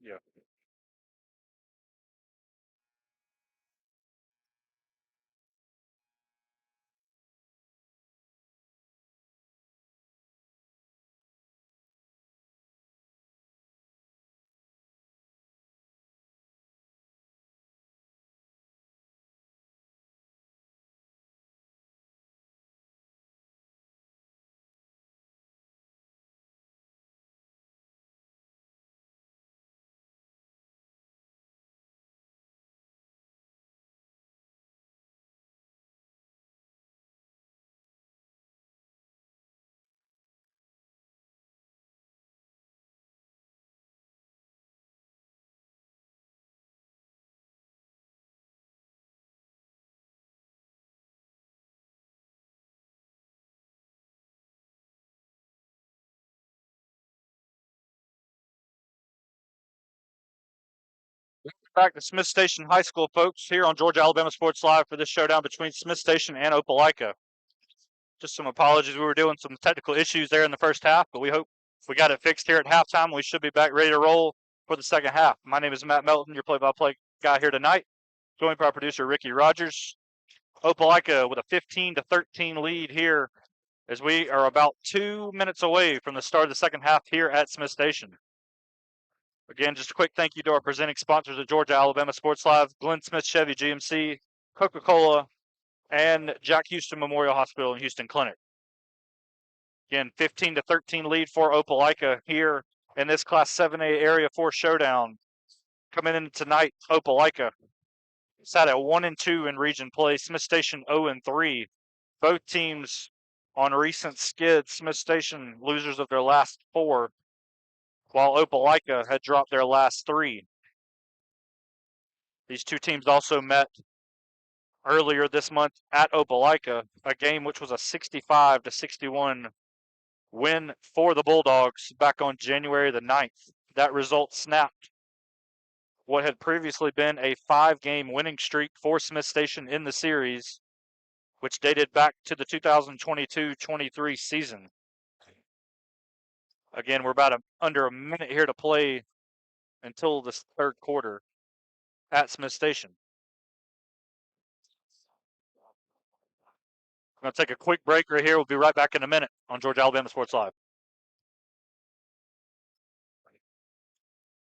Yeah. Back to Smith Station High School, folks, here on Georgia Alabama Sports Live for this showdown between Smith Station and Opelika. Just some apologies. We were doing some technical issues there in the first half, but we hope we got it fixed here at halftime. We should be back ready to roll for the second half. My name is Matt Melton, your play-by-play guy here tonight. Joined by our producer Ricky Rogers. Opelika with a 15-13 lead here as we are about 2 minutes away from the start of the second half here at Smith Station. Again, just a quick thank you to our presenting sponsors of Georgia Alabama Sports Live, Glenn Smith Chevy GMC, Coca-Cola, and Jack Houston Memorial Hospital and Houston Clinic. Again, 15-13 lead for Opelika here in this Class 7A Area 4 showdown. Coming in tonight, Opelika sat at 1-2 in region play. Smith Station 0-3. Both teams on recent skids. Smith Station losers of their last 4, while Opelika had dropped their last 3. These two teams also met earlier this month at Opelika, a game which was a 65-61 win for the Bulldogs back on January the 9th. That result snapped what had previously been a 5-game winning streak for Smith Station in the series, which dated back to the 2022-23 season. Again, we're about under a minute here to play until this third quarter at Smith Station. I'm going to take a quick break right here. We'll be right back in a minute on Georgia Alabama Sports Live.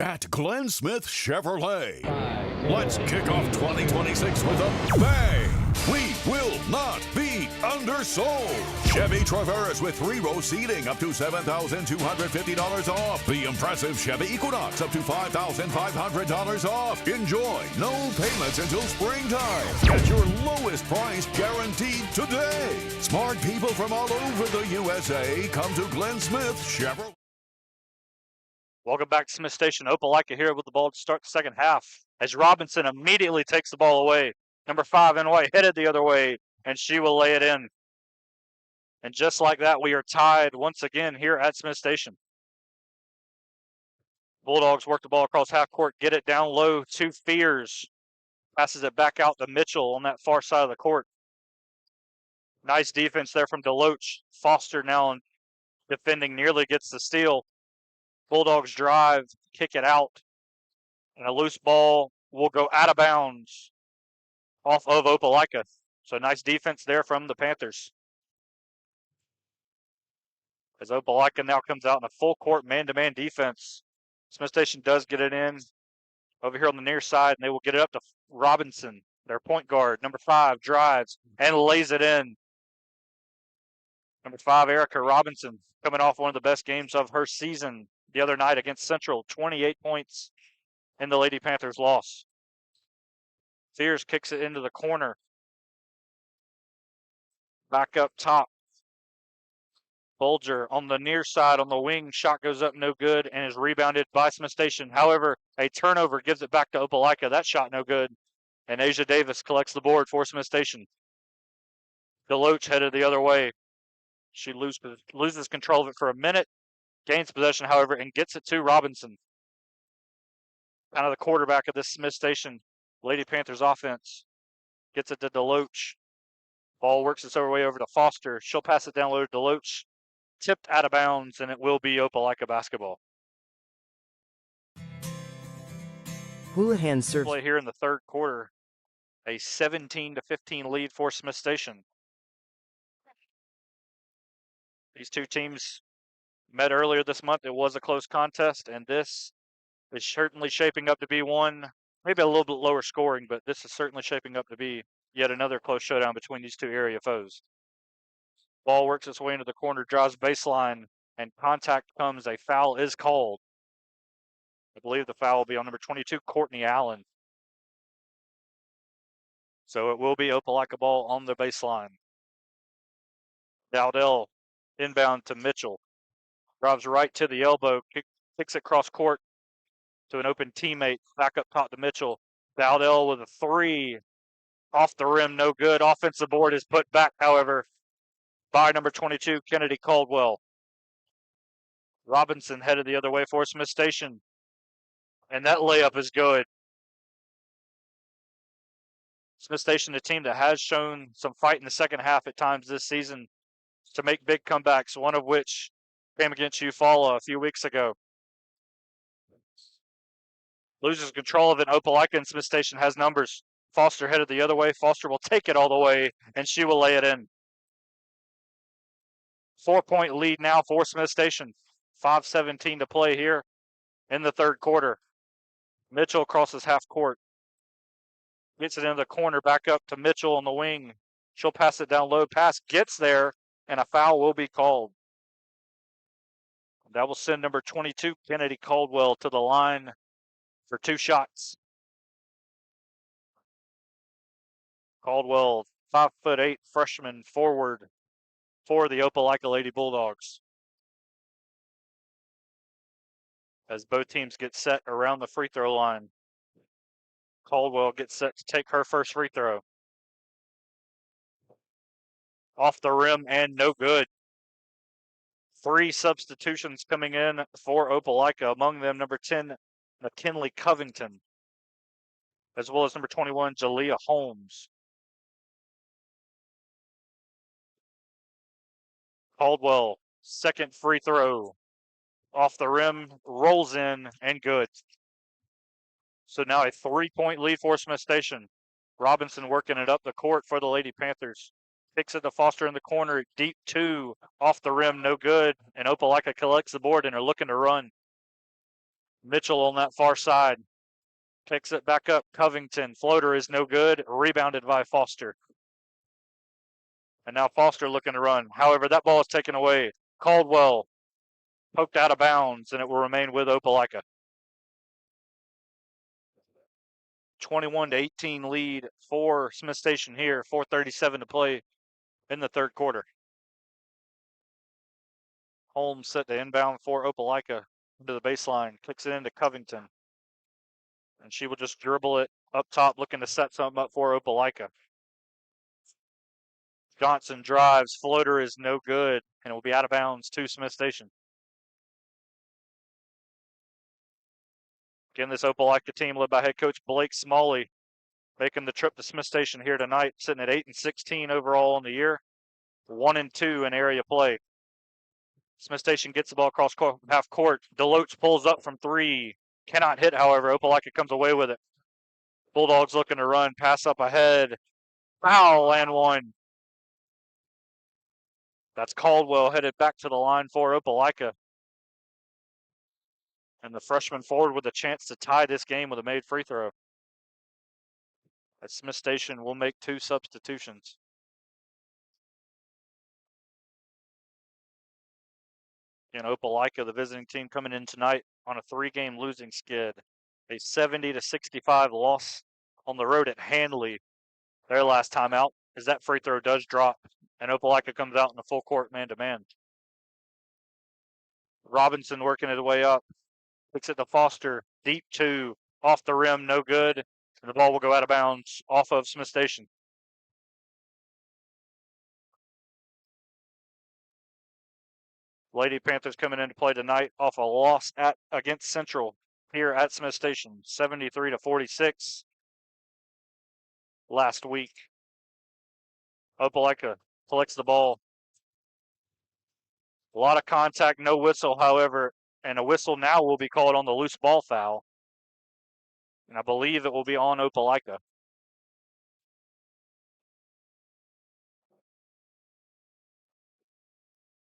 At Glenn Smith Chevrolet, let's kick off 2026 with a bang. We will not be undersold. Chevy Traverse with 3-row seating up to $7,250 off. The impressive Chevy Equinox up to $5,500 off. Enjoy no payments until springtime. Get your lowest price guaranteed today. Smart people from all over the USA come to Glenn Smith Chevrolet. Welcome back to Smith Station. Opelika here with the ball to start the second half as Robinson immediately takes the ball away. Number 5, NY, headed the other way, and she will lay it in. And just like that, we are tied once again here at Smith Station. Bulldogs work the ball across half court, get it down low to Fears. Passes it back out to Mitchell on that far side of the court. Nice defense there from Deloach. Foster now defending, nearly gets the steal. Bulldogs drive, kick it out, and a loose ball will go out of bounds off of Opelika. So nice defense there from the Panthers. As Opelika now comes out in a full court man-to-man defense. Smith Station does get it in over here on the near side, and they will get it up to Robinson, their point guard. Number 5 drives and lays it in. Number 5, Erica Robinson, coming off one of the best games of her season the other night against Central, 28 points in the Lady Panthers loss. Fears kicks it into the corner. Back up top. Bulger on the near side on the wing. Shot goes up, no good, and is rebounded by Smith Station. However, a turnover gives it back to Opelika. That shot no good, and Asia Davis collects the board for Smith Station. Deloach headed the other way. She loses control of it for a minute. Gains possession, however, and gets it to Robinson. Kind of the quarterback of this Smith Station Lady Panthers offense. Gets it to Deloach. Ball works its way over to Foster. She'll pass it down low to Deloach. Tipped out of bounds, and it will be Opelika basketball. Houlihan serves. Play here in the third quarter. A 17-15 lead for Smiths Station. These two teams met earlier this month. It was a close contest, and this is certainly shaping up to be one, maybe a little bit lower scoring, but this is certainly shaping up to be yet another close showdown between these two area foes. Ball works its way into the corner, drives baseline, and contact comes. A foul is called. I believe the foul will be on number 22, Courtney Allen. So it will be Opelika ball on the baseline. Dowdell inbound to Mitchell. Drives right to the elbow, kicks it cross court to an open teammate. Back up top to Mitchell. Dowdell with a three. Off the rim, no good. Offensive board is put back, however, by number 22, Kennedy Caldwell. Robinson headed the other way for Smiths Station. And that layup is good. Smiths Station, a team that has shown some fight in the second half at times this season to make big comebacks, one of which came against Eufaula a few weeks ago. Loses control of it. Opelika and Smiths Station has numbers. Foster headed the other way. Foster will take it all the way, and she will lay it in. 4-point lead now for Smiths Station. 5:17 to play here in the third quarter. Mitchell crosses half court. Gets it into the corner, back up to Mitchell on the wing. She'll pass it down low. Pass gets there, and a foul will be called. That will send number 22, Kennedy Caldwell, to the line for 2 shots. Caldwell, 5'8" freshman forward for the Opelika Lady Bulldogs. As both teams get set around the free throw line, Caldwell gets set to take her first free throw. Off the rim and no good. 3 substitutions coming in for Opelika, among them number 10, McKinley Covington, as well as number 21, Jalea Holmes. Caldwell, second free throw. Off the rim, rolls in, and good. So now a 3-point lead for Smiths Station. Robinson working it up the court for the Lady Panthers. Kicks it to Foster in the corner, deep 2, off the rim, no good. And Opelika collects the board and are looking to run. Mitchell on that far side. Picks it back up, Covington. Floater is no good, rebounded by Foster. And now Foster looking to run. However, that ball is taken away. Caldwell poked out of bounds, and it will remain with Opelika. 21-18 lead for Smiths Station here. 4:37 to play in the third quarter. Holmes set to inbound for Opelika into the baseline. Kicks it into Covington. And she will just dribble it up top, looking to set something up for Opelika. Johnson drives. Floater is no good, and it will be out of bounds to Smiths Station. Again, this Opelika team led by head coach Blake Smalley making the trip to Smiths Station here tonight, sitting at 8-16 overall on the year, 1-2 in area play. Smiths Station gets the ball across half court. Deloach pulls up from 3. Cannot hit, however. Opelika comes away with it. Bulldogs looking to run. Pass up ahead. Foul and 1. That's Caldwell headed back to the line for Opelika. And the freshman forward with a chance to tie this game with a made free throw. At Smiths Station will make 2 substitutions. And Opelika, the visiting team, coming in tonight on a 3-game losing skid. A 70-65 loss on the road at Handley their last time out, as that free throw does drop. And Opelika comes out in a full court man-to-man. Robinson working his way up. Kicks it to Foster. Deep 2. Off the rim, no good. And the ball will go out of bounds off of Smiths Station. Lady Panthers coming into play tonight off a loss against Central here at Smiths Station, 73-46 last week. Opelika collects the ball. A lot of contact, no whistle, however, and a whistle now will be called on the loose ball foul. And I believe it will be on Opelika.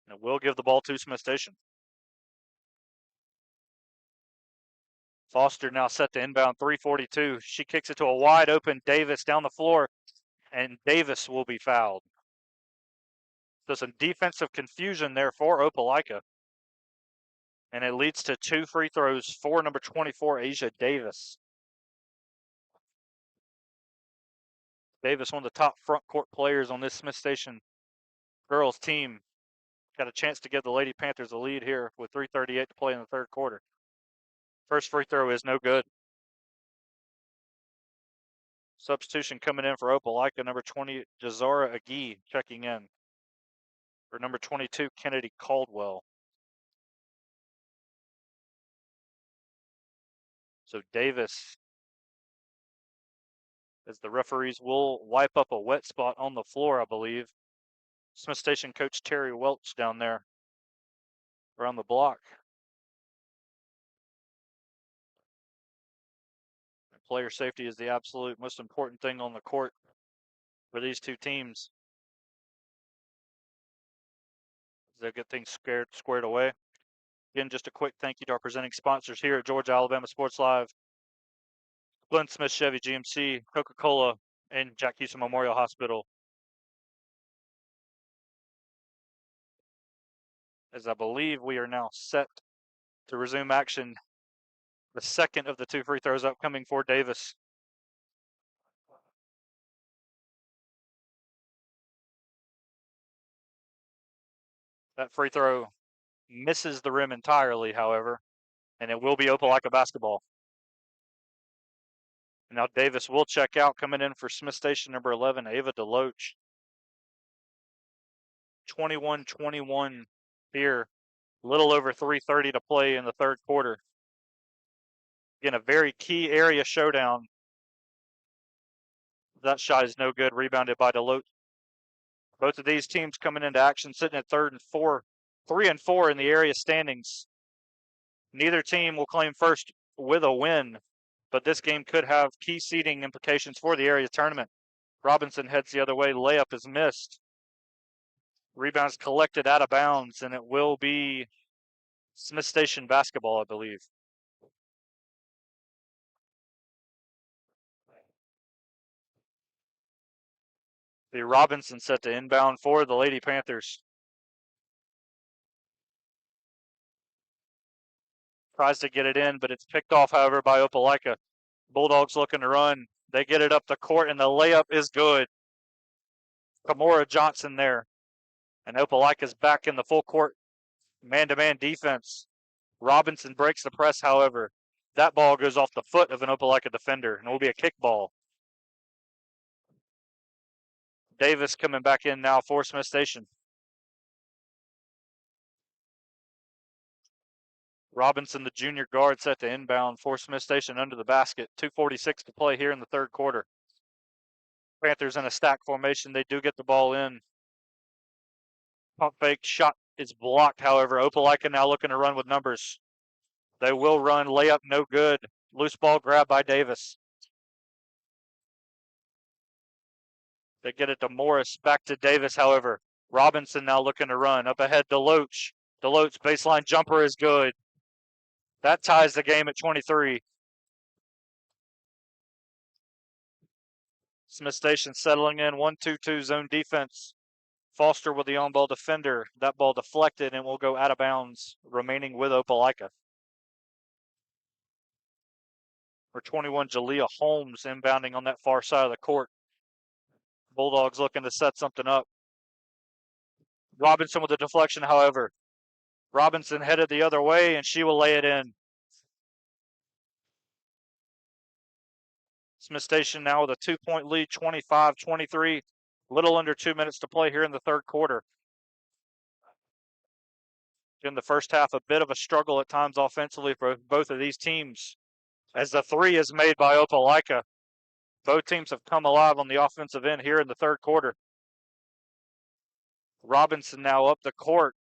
And it will give the ball to Smiths Station. Foster now set to inbound 342. She kicks it to a wide open Davis down the floor, and Davis will be fouled. So some defensive confusion there for Opelika. And it leads to 2 free throws for number 24, Asia Davis. Davis, one of the top front court players on this Smiths Station girls team, got a chance to give the Lady Panthers a lead here with 3:38 to play in the third quarter. First free throw is no good. Substitution coming in for Opelika, number 20, Jazara Agee checking in. For number 22, Kennedy Caldwell. So Davis, as the referees will wipe up a wet spot on the floor, I believe. Smiths Station coach Terry Welch down there around the block. Player safety is the absolute most important thing on the court for these two teams. They'll get things squared away. Again, just a quick thank you to our presenting sponsors here at Georgia Alabama Sports Live. Glenn Smith Chevy GMC, Coca-Cola, and Jack Houston Memorial Hospital. As I believe we are now set to resume action. The second of the 2 free throws upcoming for Davis. That free throw misses the rim entirely, however, and it will be Opelika basketball. Now Davis will check out, coming in for Smiths Station number 11, Ava Deloach. 21-21 here. A little over 3:30 to play in the third quarter. Again, a very key area showdown. That shot is no good, rebounded by Deloach. Both of these teams coming into action sitting at 3 and 4 in the area standings. Neither team will claim first with a win, but this game could have key seeding implications for the area tournament. Robinson heads the other way. Layup is missed. Rebounds collected out of bounds, and it will be Smiths Station basketball, I believe. The Robinson set to inbound for the Lady Panthers. Tries to get it in, but it's picked off, however, by Opelika. Bulldogs looking to run. They get it up the court, and the layup is good. Kamora Johnson there. And Opelika's back in the full court man-to-man defense. Robinson breaks the press, however. That ball goes off the foot of an Opelika defender, and it will be a kickball. Davis coming back in now for Smiths Station. Robinson, the junior guard, set to inbound for Smiths Station under the basket. 2:46 to play here in the third quarter. Panthers in a stack formation. They do get the ball in. Pump fake shot is blocked, however. Opelika now looking to run with numbers. They will run. Layup no good. Loose ball grab by Davis. They get it to Morris. Back to Davis, however. Robinson now looking to run. Up ahead, Deloach. Deloach baseline jumper is good. That ties the game at 23. Smiths Station settling in 1-2-2 zone defense. Foster with the on-ball defender. That ball deflected and will go out of bounds, remaining with Opelika. For 21, Jalea Holmes inbounding on that far side of the court. Bulldogs looking to set something up. Robinson with the deflection, however. Robinson headed the other way, and she will lay it in. Smiths Station now with a 2-point lead, 25-23. Little under 2 minutes to play here in the third quarter. In the first half, a bit of a struggle at times offensively for both of these teams. As the three is made by Opelika, both teams have come alive on the offensive end here in the third quarter. Robinson now up the court.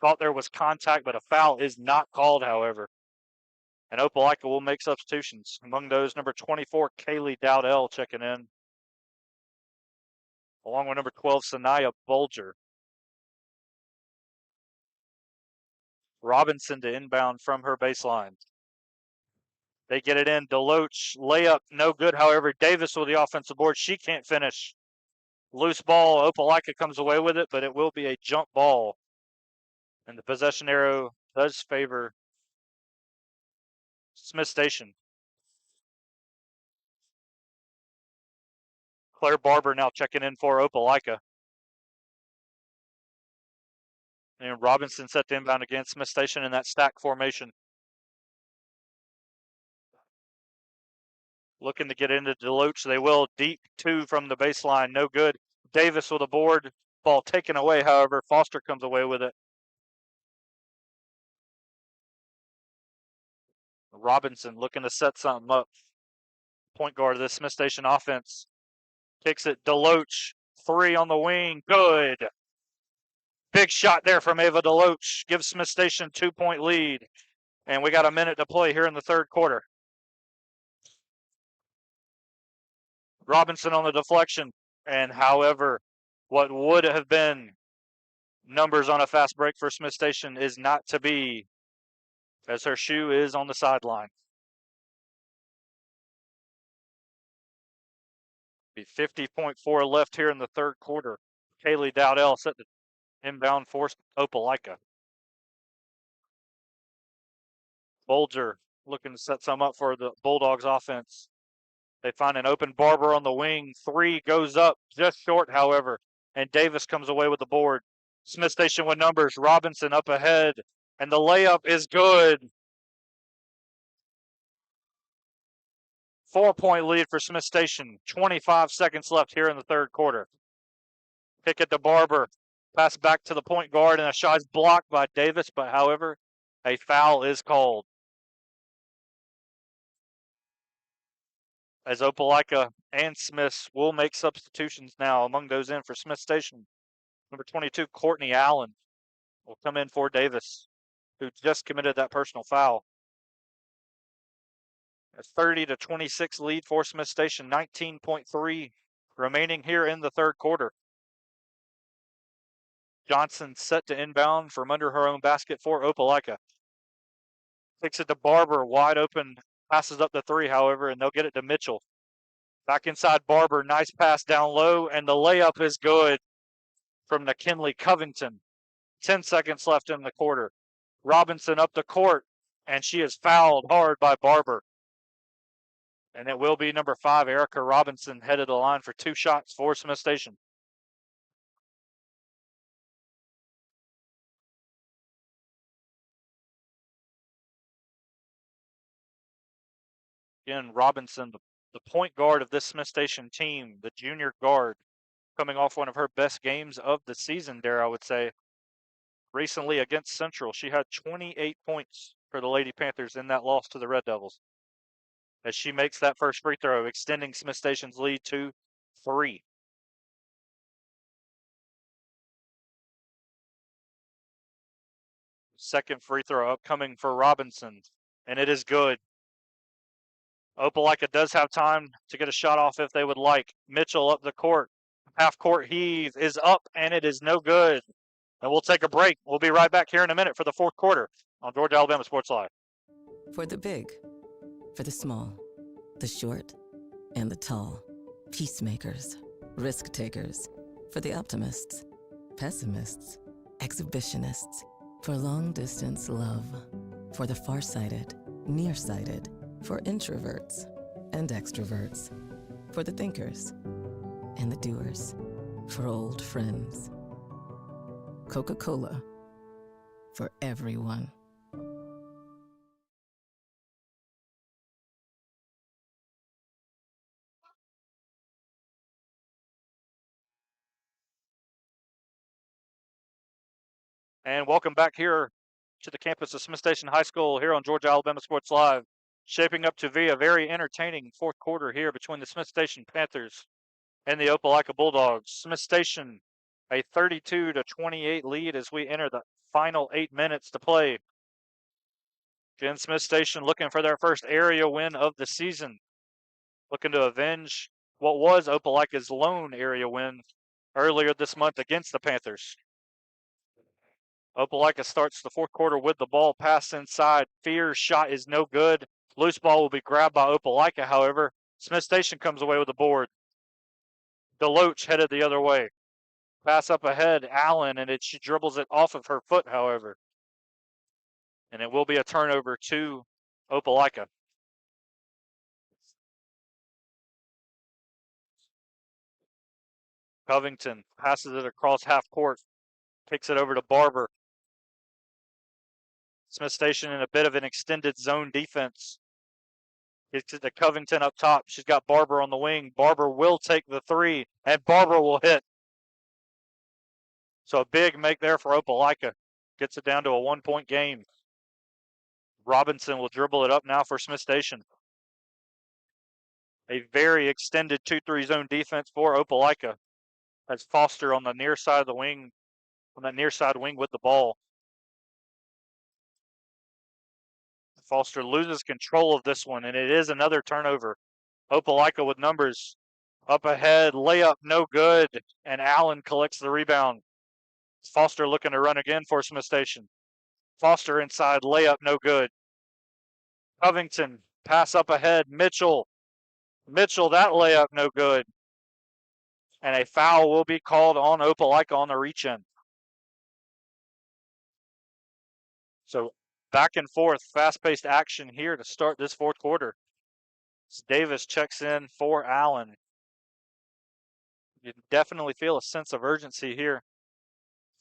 Thought there was contact, but a foul is not called, however. And Opelika will make substitutions. Among those, number 24, Kaylee Dowdell checking in, along with number 12, Sanaya Bulger. Robinson to inbound from her baseline. They get it in. Deloach, layup, no good. However, Davis with the offensive board. She can't finish. Loose ball. Opelika comes away with it, but it will be a jump ball. And the possession arrow does favor Smiths Station. Claire Barber now checking in for Opelika. And Robinson set to inbound against Smiths Station in that stack formation. Looking to get into Deloach. They will. Deep two from the baseline. No good. Davis with a board. Ball taken away, however. Foster comes away with it. Robinson looking to set something up. Point guard of this Smiths Station offense. Kicks it. Deloach. Three on the wing. Good. Big shot there from Ava Deloach. Gives Smiths Station 2-point lead. And we got a minute to play here in the third quarter. Robinson on the deflection. And however, what would have been numbers on a fast break for Smiths Station is not to be, as her shoe is on the sideline. Be 50.4 left here in the third quarter. Kaylee Dowdell set the inbound for Opelika. Bulger looking to set some up for the Bulldogs offense. They find an open Barber on the wing. Three goes up, just short, however. And Davis comes away with the board. Smiths Station with numbers. Robinson up ahead. And the layup is good. 4-point lead for Smiths Station. 25 seconds left here in the third quarter. Pick it to Barber. Pass back to the point guard, and a shot is blocked by Davis, but however, a foul is called. As Opelika and Smiths will make substitutions now. Among those in for Smiths Station, number 22, Courtney Allen will come in for Davis, who just committed that personal foul. A 30-26 lead for Smiths Station. 19.3 remaining here in the third quarter. Johnson set to inbound from under her own basket for Opelika. Takes it to Barber, wide open, passes up the three, however, and they'll get it to Mitchell. Back inside Barber, nice pass down low, and the layup is good from McKinley Covington. 10 seconds left in the quarter. Robinson up the court, and she is fouled hard by Barber. And it will be number 5, Erica Robinson, headed the line for 2 shots for Smiths Station. Again, Robinson, the point guard of this Smiths Station team, the junior guard, coming off one of her best games of the season, I would say. Recently against Central, she had 28 points for the Lady Panthers in that loss to the Red Devils. As she makes that first free throw, extending Smiths Station's lead to 3. Second free throw upcoming for Robinson, and it is good. Opelika does have time to get a shot off if they would like. Mitchell up the court. Half-court heave is up, and it is no good. And we'll take a break. We'll be right back here in a minute for the fourth quarter on Georgia Alabama Sports Live. For the big, for the small, the short, and the tall. Peacemakers, risk-takers. For the optimists, pessimists, exhibitionists. For long-distance love. For the far-sighted, nearsighted. For introverts and extroverts. For the thinkers and the doers. For old friends. Coca-Cola. For everyone. And welcome back here to the campus of Smiths Station High School here on Georgia Alabama Sports Live. Shaping up to be a very entertaining fourth quarter here between the Smiths Station Panthers and the Opelika Bulldogs. Smiths Station, a 32-28 lead as we enter the final 8 minutes to play Again, Smiths Station looking for their first area win of the season. Looking to avenge what was Opelika's lone area win earlier this month against the Panthers. Opelika starts the fourth quarter with the ball, pass inside. Fear's shot is no good. Loose ball will be grabbed by Opelika, however. Smiths Station comes away with the board. Deloach headed the other way. Pass up ahead, Allen, and she dribbles it off of her foot, however. And it will be a turnover to Opelika. Covington passes it across half court, kicks it over to Barber. Smiths Station in a bit of an extended zone defense. Gets it to Covington up top. She's got Barber on the wing. Barber will take the three, and Barber will hit. So a big make there for Opelika. Gets it down to a 1-point game. Robinson will dribble it up now for Smiths Station. A very extended 2-3 zone defense for Opelika. Has Foster on the near side of the wing, on that near side wing with the ball. Foster loses control of this one, and it is another turnover. Opelika with numbers. Up ahead, layup no good, and Allen collects the rebound. Foster looking to run again for Smiths Station. Foster inside, layup no good. Covington, pass up ahead, Mitchell. Mitchell, that layup no good. And a foul will be called on Opelika on the reach-in. So back and forth, fast-paced action here to start this fourth quarter. Davis checks in for Allen. You can definitely feel a sense of urgency here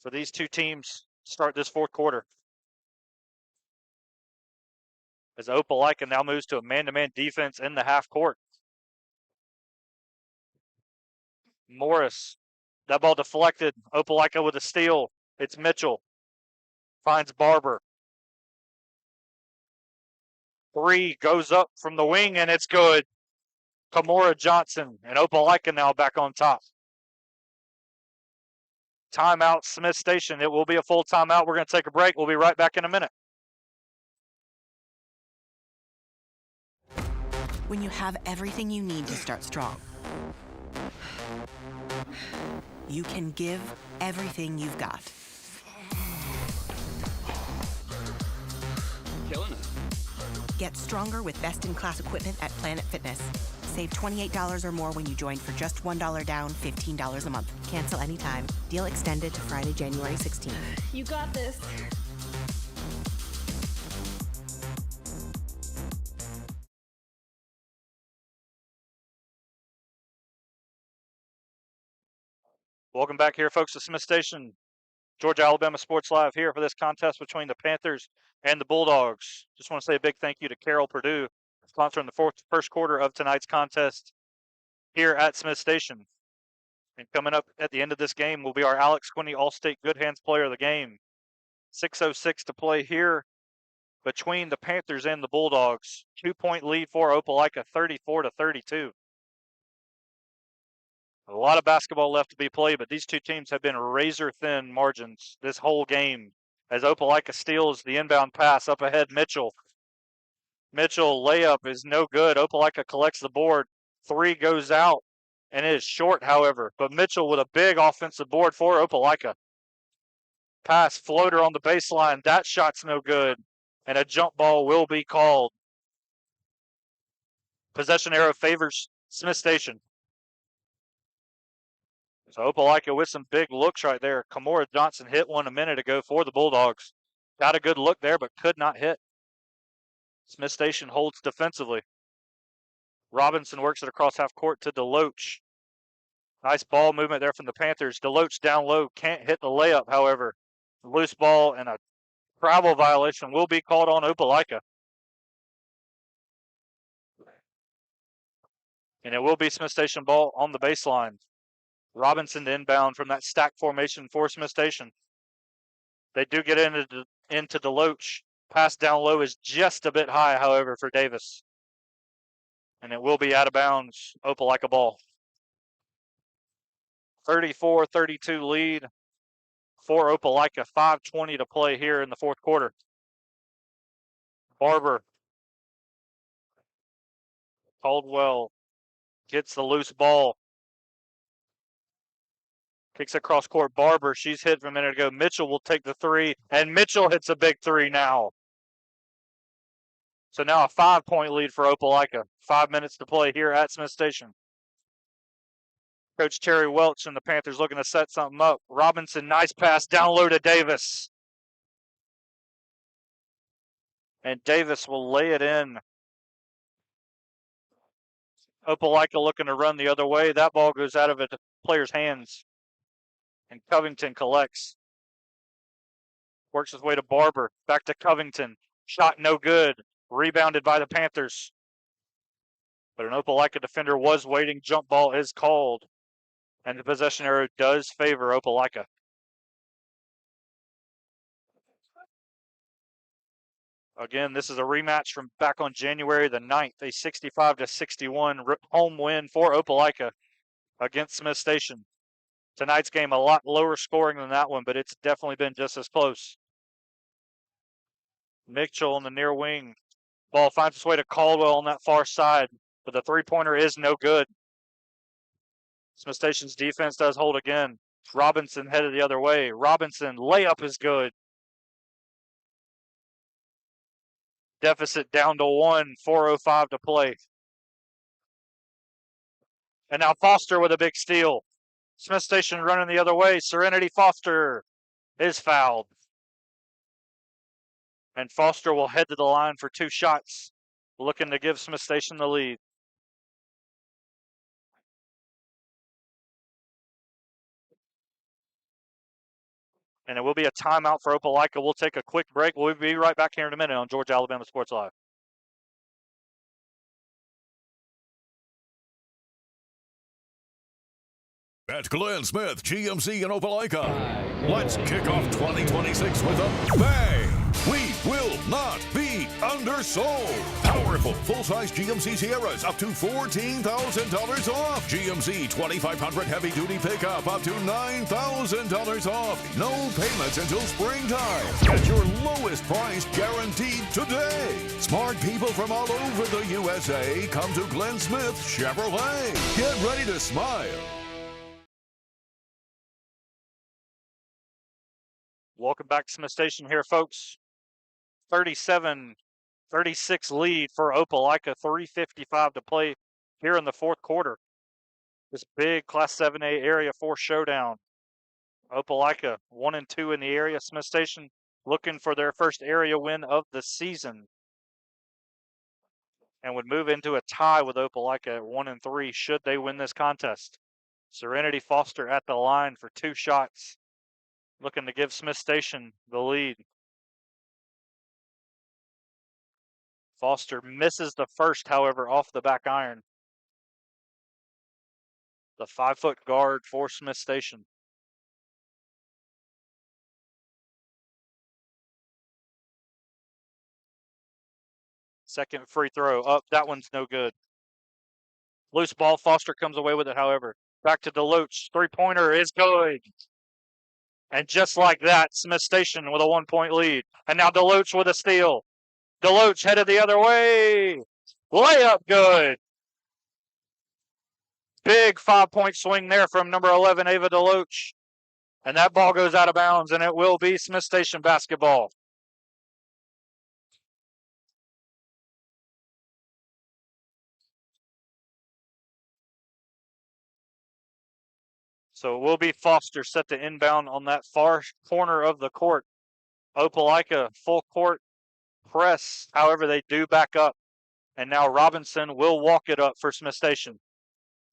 for these two teams to start this fourth quarter. As Opelika now moves to a man-to-man defense in the half court. Morris, that ball deflected. Opelika with a steal. It's Mitchell. Finds Barber. Three goes up from the wing, and it's good. Kamora Johnson, and Opelika now back on top. Timeout, Smiths Station. It will be a full timeout. We're going to take a break. We'll be right back in a minute. When you have everything you need to start strong, you can give everything you've got. Killing it. Get stronger with best-in-class equipment at Planet Fitness. Save $28 or more when you join for just $1 down, $15 a month. Cancel anytime. Deal extended to Friday, January 16th. You got this. Welcome back here, folks, to Smiths Station. Georgia Alabama Sports Live here for this contest between the Panthers and the Bulldogs. Just want to say a big thank you to Carroll Purdue, sponsoring the first quarter of tonight's contest here at Smiths Station. And coming up at the end of this game will be our Alex Quinney All-State Good Hands Player of the Game. 6:06 to play here between the Panthers and the Bulldogs. 2-point lead for Opelika, 34-32. A lot of basketball left to be played, but these two teams have been razor-thin margins this whole game. As Opelika steals the inbound pass up ahead, Mitchell. Mitchell layup is no good. Opelika collects the board. Three goes out, and it is short, however. But Mitchell with a big offensive board for Opelika. Pass floater on the baseline. That shot's no good, and a jump ball will be called. Possession arrow favors Smiths Station. So Opelika with some big looks right there. Kamora Johnson hit one a minute ago for the Bulldogs. Got a good look there, but could not hit. Smiths Station holds defensively. Robinson works it across half court to Deloach. Nice ball movement there from the Panthers. Deloach down low, can't hit the layup, however. Loose ball and a travel violation will be called on Opelika. And it will be Smiths Station ball on the baseline. Robinson to inbound from that stack formation for Smiths Station. They do get into Deloach. Pass down low is just a bit high, however, for Davis. And it will be out of bounds. Opelika ball. 34-32 lead for Opelika. 5:20 to play here in the fourth quarter. Barber. Caldwell gets the loose ball. Kicks across court. Barber, she's hit from a minute ago. Mitchell will take the three, and Mitchell hits a big three now. So now a 5-point lead for Opelika. 5 minutes to play here at Smiths Station. Coach Terry Welch and the Panthers looking to set something up. Robinson, nice pass down low to Davis. And Davis will lay it in. Opelika looking to run the other way. That ball goes out of a player's hands. And Covington collects. Works his way to Barber. Back to Covington. Shot no good. Rebounded by the Panthers. But an Opelika defender was waiting. Jump ball is called. And the possession arrow does favor Opelika. Again, this is a rematch from back on January the 9th. A 65-61 home win for Opelika against Smiths Station. Tonight's game a lot lower scoring than that one, but it's definitely been just as close. Mitchell on the near wing. Ball finds its way to Caldwell on that far side, but the three-pointer is no good. Smiths Station's defense does hold again. Robinson headed the other way. Robinson, layup is good. Deficit down to 1, 4:05 to play. And now Foster with a big steal. Smiths Station running the other way. Serenity Foster is fouled. And Foster will head to the line for 2 shots, looking to give Smiths Station the lead. And it will be a timeout for Opelika. We'll take a quick break. We'll be right back here in a minute on Georgia Alabama Sports Live. At Glenn Smith GMC in Opelika, let's kick off 2026 with a bang. We will not be undersold. Powerful full-size GMC Sierras up to $14,000 off. GMC 2500 heavy-duty pickup up to $9,000 off. No payments until springtime. Get your lowest price guaranteed today. Smart people from all over the USA come to Glenn Smith Chevrolet. Get ready to smile. Welcome back to Smiths Station here, folks. 37-36 lead for Opelika. 3:55 to play here in the fourth quarter. This big Class 7A Area 4 showdown. Opelika 1-2 in the area. Smiths Station looking for their first area win of the season. And would move into a tie with Opelika at 1-3 should they win this contest. Serenity Foster at the line for 2 shots. Looking to give Smiths Station the lead. Foster misses the first, however, off the back iron. The 5-foot guard for Smiths Station. Second free throw up. That one's no good. Loose ball. Foster comes away with it, however. Back to DeLoach. Three-pointer is good. And just like that, Smiths Station with a 1-point lead. And now DeLoach with a steal. DeLoach headed the other way. Layup good. Big 5-point swing there from number 11, Ava DeLoach. And that ball goes out of bounds, and it will be Smiths Station basketball. So it will be Foster set to inbound on that far corner of the court. Opelika full court press. However, they do back up. And now Robinson will walk it up for Smiths Station.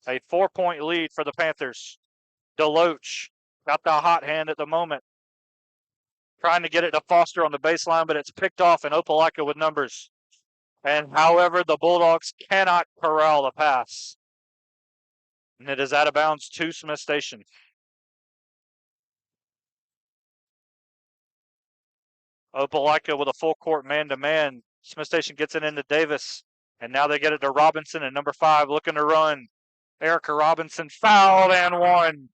A 4-point lead for the Panthers. DeLoach got the hot hand at the moment. Trying to get it to Foster on the baseline, but it's picked off, and Opelika with numbers. And however, the Bulldogs cannot corral the pass. And it is out of bounds to Smiths Station. Opelika with a full court man-to-man. Smiths Station gets it into Davis. And now they get it to Robinson and number 5 looking to run. Erica Robinson fouled and one.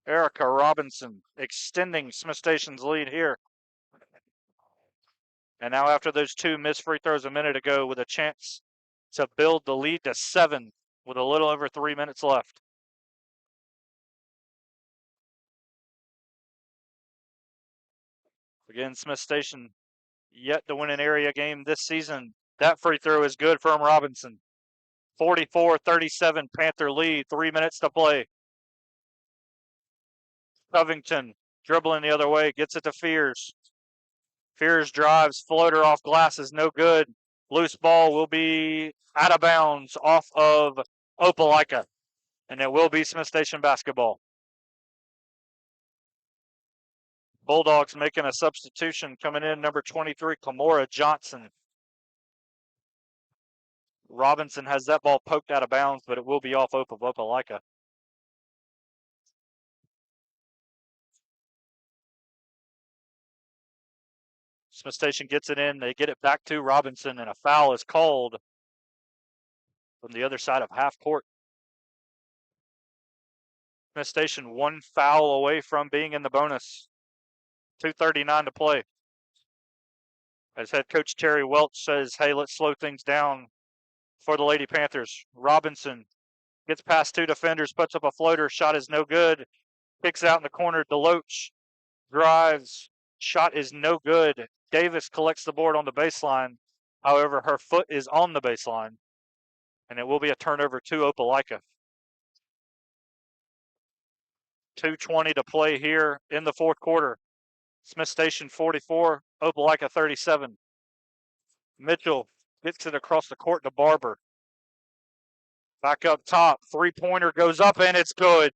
Erica Robinson extending Smith Station's lead here. And now after those 2 missed free throws a minute ago, with a chance to build the lead to 7 with a little over 3 minutes left. Again, Smith Station yet to win an area game this season. That free throw is good from Robinson. 44-37 Panther lead, 3 minutes to play. Covington dribbling the other way, gets it to Fears. Fears drives, floater off glass is no good. Loose ball will be out of bounds off of Opelika, and it will be Smith Station basketball. Bulldogs making a substitution, coming in number 23, Kamora Johnson. Robinson has that ball poked out of bounds, but it will be off of Opelika. Smith Station gets it in. They get it back to Robinson, and a foul is called from the other side of half court. Smith Station 1 foul away from being in the bonus. 2:39 to play. As head coach Terry Welch says, hey, let's slow things down for the Lady Panthers. Robinson gets past 2 defenders, puts up a floater. Shot is no good. Kicks out in the corner. Deloach drives. Shot is no good. Davis collects the board on the baseline. However, her foot is on the baseline, and it will be a turnover to Opelika. 2:20 to play here in the fourth quarter. Smith Station 44, Opelika 37. Mitchell gets it across the court to Barber. Back up top, three-pointer goes up, and it's good.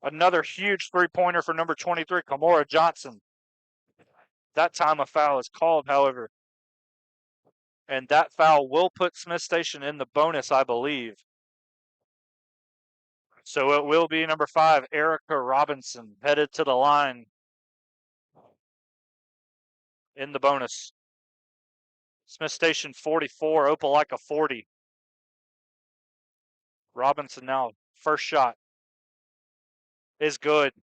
Another huge three-pointer for number 23, Kamora Johnson. That time a foul is called, however. And that foul will put Smith Station in the bonus, I believe. So it will be number 5, Erica Robinson, headed to the line in the bonus. Smith Station 44, Opelika 40. Robinson now, first shot is good.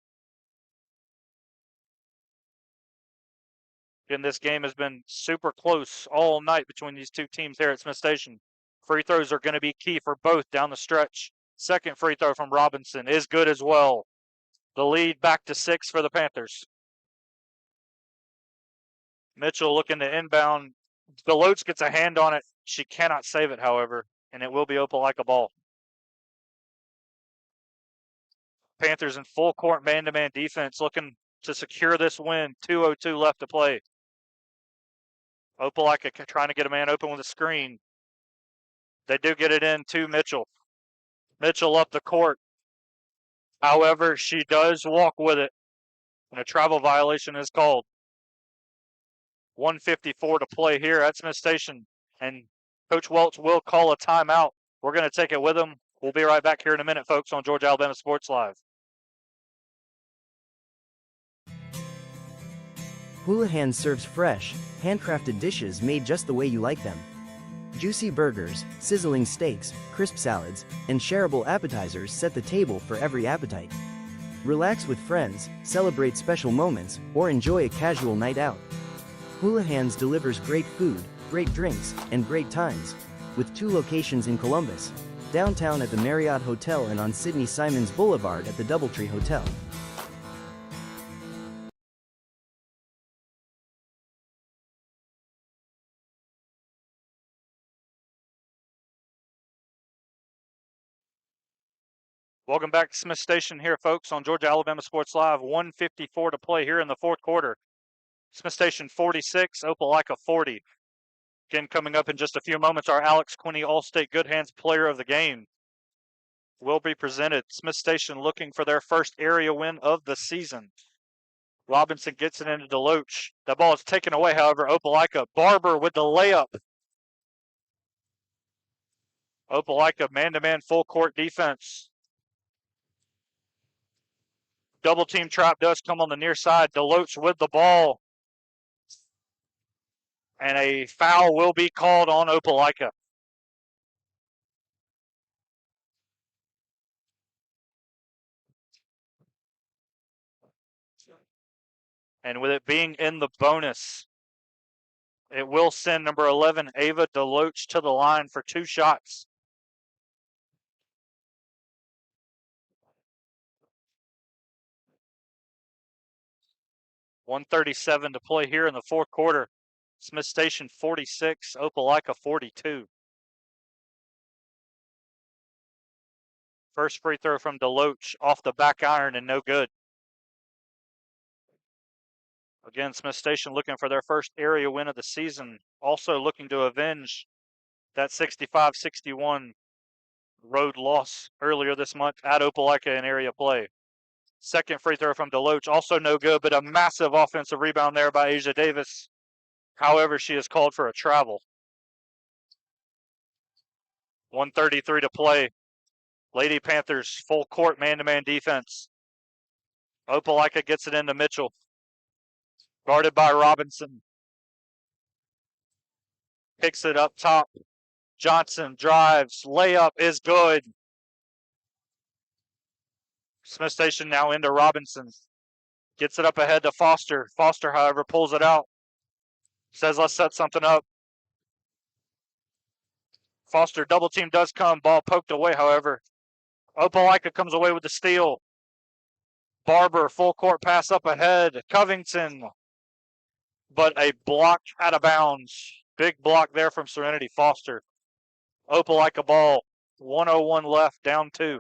Again, this game has been super close all night between these two teams here at Smith Station. Free throws are going to be key for both down the stretch. Second free throw from Robinson is good as well. The lead back to 6 for the Panthers. Mitchell looking to inbound. Deloach gets a hand on it. She cannot save it, however, and it will be Opelika ball. Panthers in full court man-to-man defense, looking to secure this win. 2:02 left to play. Opelika trying to get a man open with a screen. They do get it in to Mitchell. Mitchell up the court. However, she does walk with it, and a travel violation is called. 1:54 to play here at Smith Station, and Coach Welch will call a timeout. We're going to take it with him. We'll be right back here in a minute, folks, on Georgia Alabama Sports Live. Houlihan serves fresh, handcrafted dishes made just the way you like them. Juicy burgers, sizzling steaks, crisp salads, and shareable appetizers set the table for every appetite. Relax with friends, celebrate special moments, or enjoy a casual night out. Houlihan's delivers great food, great drinks, and great times, with 2 locations in Columbus, downtown at the Marriott Hotel and on Sidney Simons Boulevard at the Doubletree Hotel. Welcome back to Smith Station here, folks, on Georgia Alabama Sports Live. 1:54 to play here in the fourth quarter. Smith Station 46, Opelika 40. Again, coming up in just a few moments, our Alex Quinney All-State Good Hands Player of the Game will be presented. Smith Station looking for their first area win of the season. Robinson gets it into Deloach. The ball is taken away, however. Opelika. Barber with the layup. Opelika man-to-man full court defense. Double team trap does come on the near side. Deloach with the ball. And a foul will be called on Opelika. And with it being in the bonus, it will send number 11, Ava Deloach, to the line for 2 shots. .137 to play here in the fourth quarter. Smiths Station 46, Opelika 42. First free throw from Deloach off the back iron and no good. Again, Smiths Station looking for their first area win of the season. Also looking to avenge that 65-61 road loss earlier this month at Opelika in area play. Second free throw from Deloach, also no good, but a massive offensive rebound there by Asia Davis. However, she is called for a travel. 1:33 to play. Lady Panthers full court man-to-man defense. Opelika gets it into Mitchell. Guarded by Robinson. Picks it up top. Johnson drives. Layup is good. Smiths Station now into Robinson. Gets it up ahead to Foster. Foster, however, pulls it out. Says, let's set something up. Foster double team does come. Ball poked away, however. Opelika comes away with the steal. Barber, full court pass up ahead. Covington. But a block out of bounds. Big block there from Serenity Foster. Opelika ball. 1:01 left, down 2.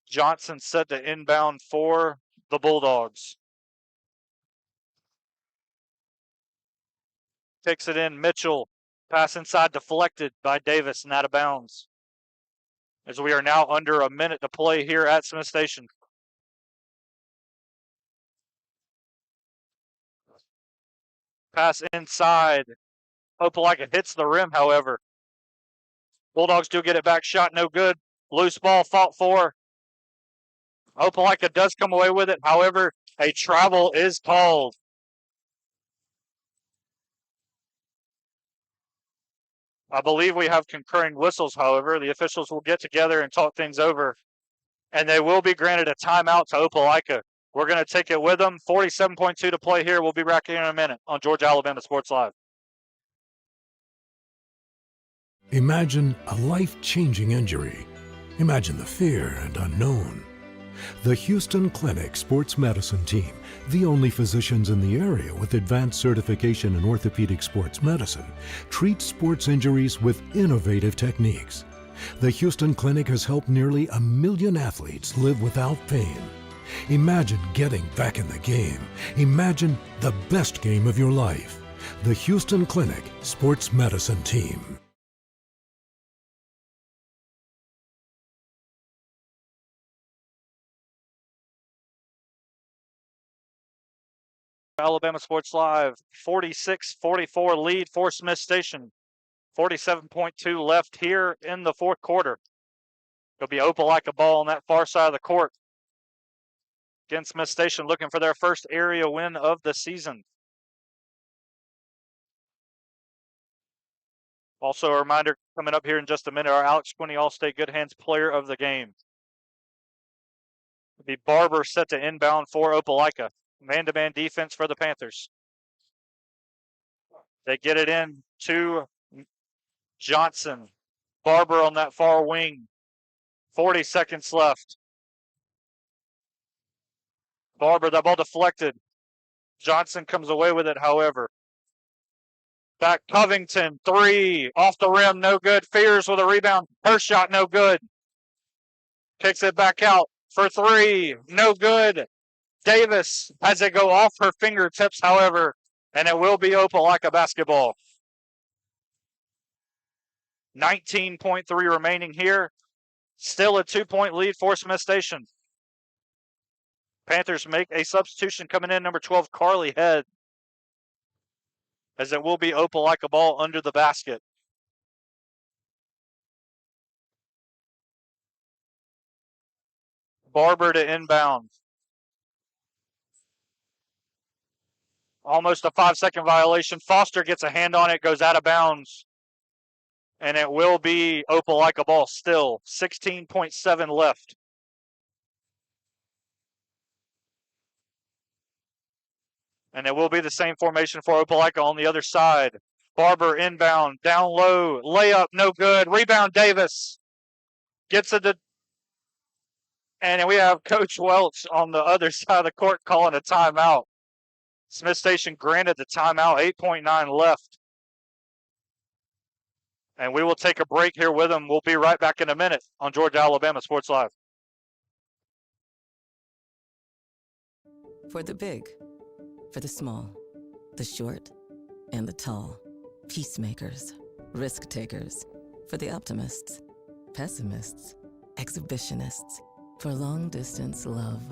Johnson set to inbound for the Bulldogs. Takes it in. Mitchell. Pass inside deflected by Davis and out of bounds. As we are now under a minute to play here at Smiths Station. Pass inside. Opelika hits the rim, however. Bulldogs do get it back. Shot no good. Loose ball fought for. Opelika does come away with it. However, a travel is called. I believe we have concurring whistles, however. The officials will get together and talk things over. And they will be granted a timeout to Opelika. We're going to take it with them. 47.2 to play here. We'll be back in a minute on Georgia Alabama Sports Live. Imagine a life-changing injury. Imagine the fear and unknown. The Houston Clinic Sports Medicine Team, the only physicians in the area with advanced certification in orthopedic sports medicine, treats sports injuries with innovative techniques. The Houston Clinic has helped nearly 1 million athletes live without pain. Imagine getting back in the game. Imagine the best game of your life. The Houston Clinic Sports Medicine Team. Alabama Sports Live, 46-44 lead for Smiths Station. 47.2 left here in the fourth quarter. It'll be Opelika ball on that far side of the court. Again, Smiths Station looking for their first area win of the season. Also a reminder coming up here in just a minute, our Alex Quinney All-State Good Hands Player of the Game. It'll be Barber set to inbound for Opelika. Man-to-man defense for the Panthers. They get it in to Johnson. Barber on that far wing. 40 seconds left. Barber, that ball deflected. Johnson comes away with it, however. Back Covington, 3. Off the rim, no good. Fears with a rebound. Her shot, no good. Kicks it back out for 3. No good. Davis has it go off her fingertips, however, and it will be Opelika basketball. 19.3 remaining here. Still a 2-point lead for Smiths Station. Panthers make a substitution coming in, number 12, Carly Head, as it will be Opelika ball under the basket. Barber to inbound. Almost a 5-second violation. Foster gets a hand on it, goes out of bounds. And it will be Opelika ball still. 16.7 left. And it will be the same formation for Opelika on the other side. Barber inbound, down low, layup, no good. Rebound, Davis gets it to, and we have Coach Welch on the other side of the court calling a timeout. Smiths Station granted the timeout, 8.9 left. And we will take a break here with them. We'll be right back in a minute on Georgia Alabama Sports Live. For the big, for the small, the short, and the tall. Peacemakers, risk takers. For the optimists, pessimists, exhibitionists. For long distance love.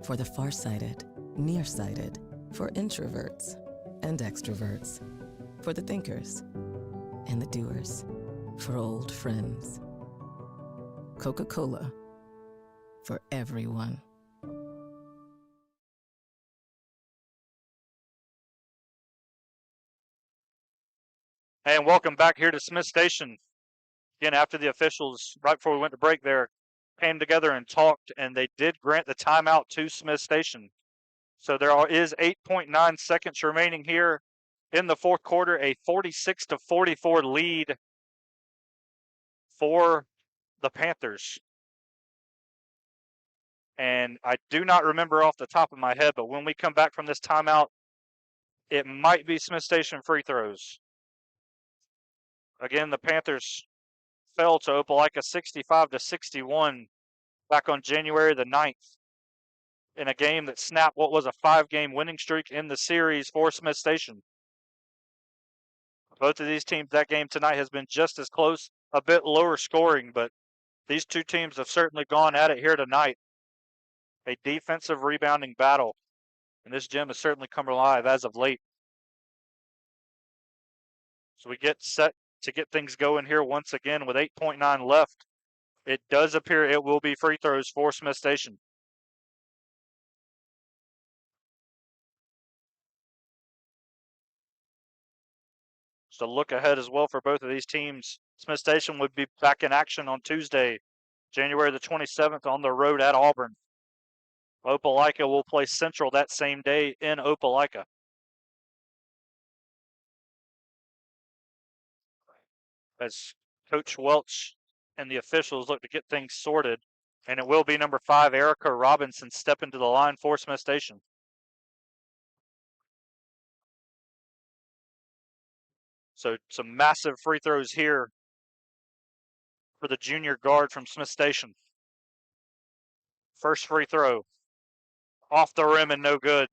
For the farsighted, nearsighted. For introverts and extroverts. For the thinkers and the doers. For old friends. Coca-Cola. For everyone. And welcome back here to Smiths Station. Again, after the officials, right before we went to break there, came together and talked, and they did grant the timeout to Smiths Station. So there is 8.9 seconds remaining here in the fourth quarter, a 46-44 lead for the Panthers. And I do not remember off the top of my head, but when we come back from this timeout, it might be Smiths Station free throws. Again, the Panthers fell to Opelika 65-61 back on January the 9th in a game that snapped what was a 5-game winning streak in the series for Smiths Station. Both of these teams, that game tonight has been just as close, a bit lower scoring, but these two teams have certainly gone at it here tonight. A defensive rebounding battle, and this gym has certainly come alive as of late. So we get set to get things going here once again with 8.9 left. It does appear it will be free throws for Smiths Station. Just a look ahead as well for both of these teams. Smiths Station would be back in action on Tuesday, January the 27th on the road at Auburn. Opelika will play Central that same day in Opelika. As Coach Welch and the officials look to get things sorted, and it will be number 5, Erica Robinson, step into the line for Smiths Station. So some massive free throws here for the junior guard from Smiths Station. First free throw, off the rim and no good.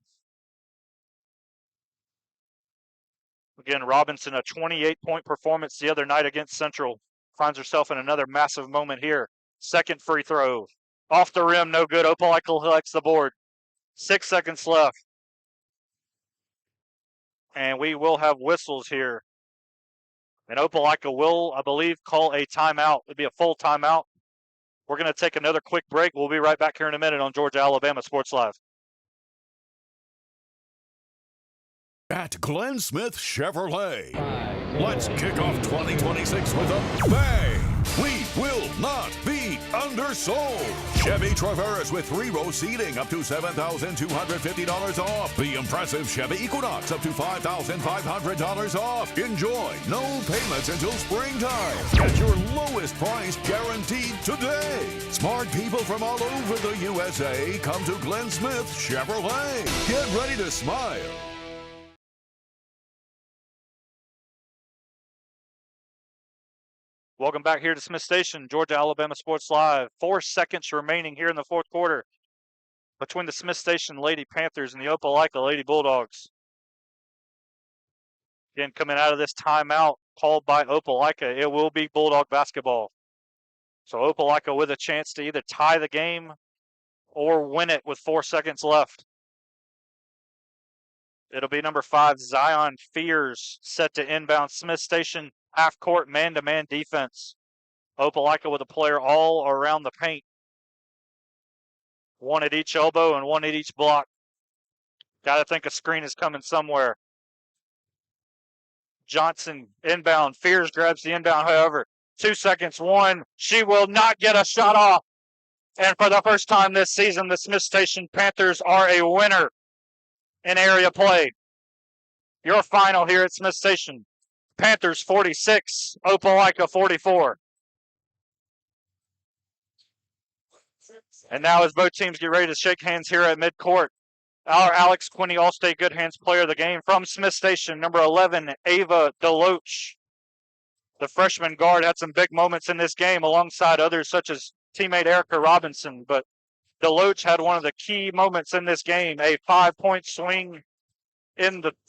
Again, Robinson, a 28-point performance the other night against Central. Finds herself in another massive moment here. Second free throw, off the rim, no good. Opelika collects the board. 6 seconds left. And we will have whistles here. And Opelika will, I believe, call a timeout. It'll be a full timeout. We're going to take another quick break. We'll be right back here in a minute on Georgia Alabama Sports Live. At Glenn Smith Chevrolet, let's kick off 2026 with a bang. We will not be undersold. Chevy Traverse with 3-row seating up to $7,250 off. The impressive Chevy Equinox up to $5,500 off. Enjoy no payments until springtime. Get your lowest price guaranteed today. Smart people from all over the USA come to Glenn Smith Chevrolet. Get ready to smile. Welcome back here to Smiths Station, Georgia Alabama Sports Live. 4 seconds remaining here in the fourth quarter between the Smiths Station Lady Panthers and the Opelika Lady Bulldogs. Again, coming out of this timeout called by Opelika, it will be Bulldog basketball. So Opelika with a chance to either tie the game or win it with 4 seconds left. It'll be number 5, Zion Fears, set to inbound Smiths Station. Half-court man-to-man defense. Opelika with a player all around the paint. One at each elbow and one at each block. Got to think a screen is coming somewhere. Johnson inbound. Fears grabs the inbound, however. 2 seconds. One. She will not get a shot off. And for the first time this season, the Smiths Station Panthers are a winner. in area play. Your final here at Smiths Station. Panthers 46, Opelika 44. And now as both teams get ready to shake hands here at midcourt, our Alex Quinney All-State Good Hands player of the game from Smiths Station, number 11, Ava Deloach. The freshman guard had some big moments in this game alongside others such as teammate Erica Robinson, but Deloach had one of the key moments in this game, a 5-point swing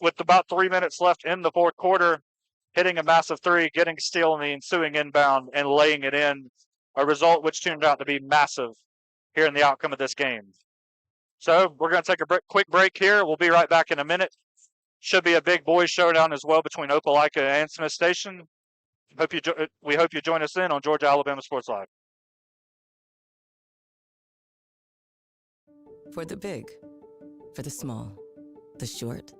with about 3 minutes left in the fourth quarter, hitting a massive three, getting a steal in the ensuing inbound, and laying it in, a result which turned out to be massive here in the outcome of this game. So we're going to take a quick break here. We'll be right back in a minute. Should be a big boys showdown as well between Opelika and Smiths Station. We hope you join us in on Georgia Alabama Sports Live. For the big, for the small, the short,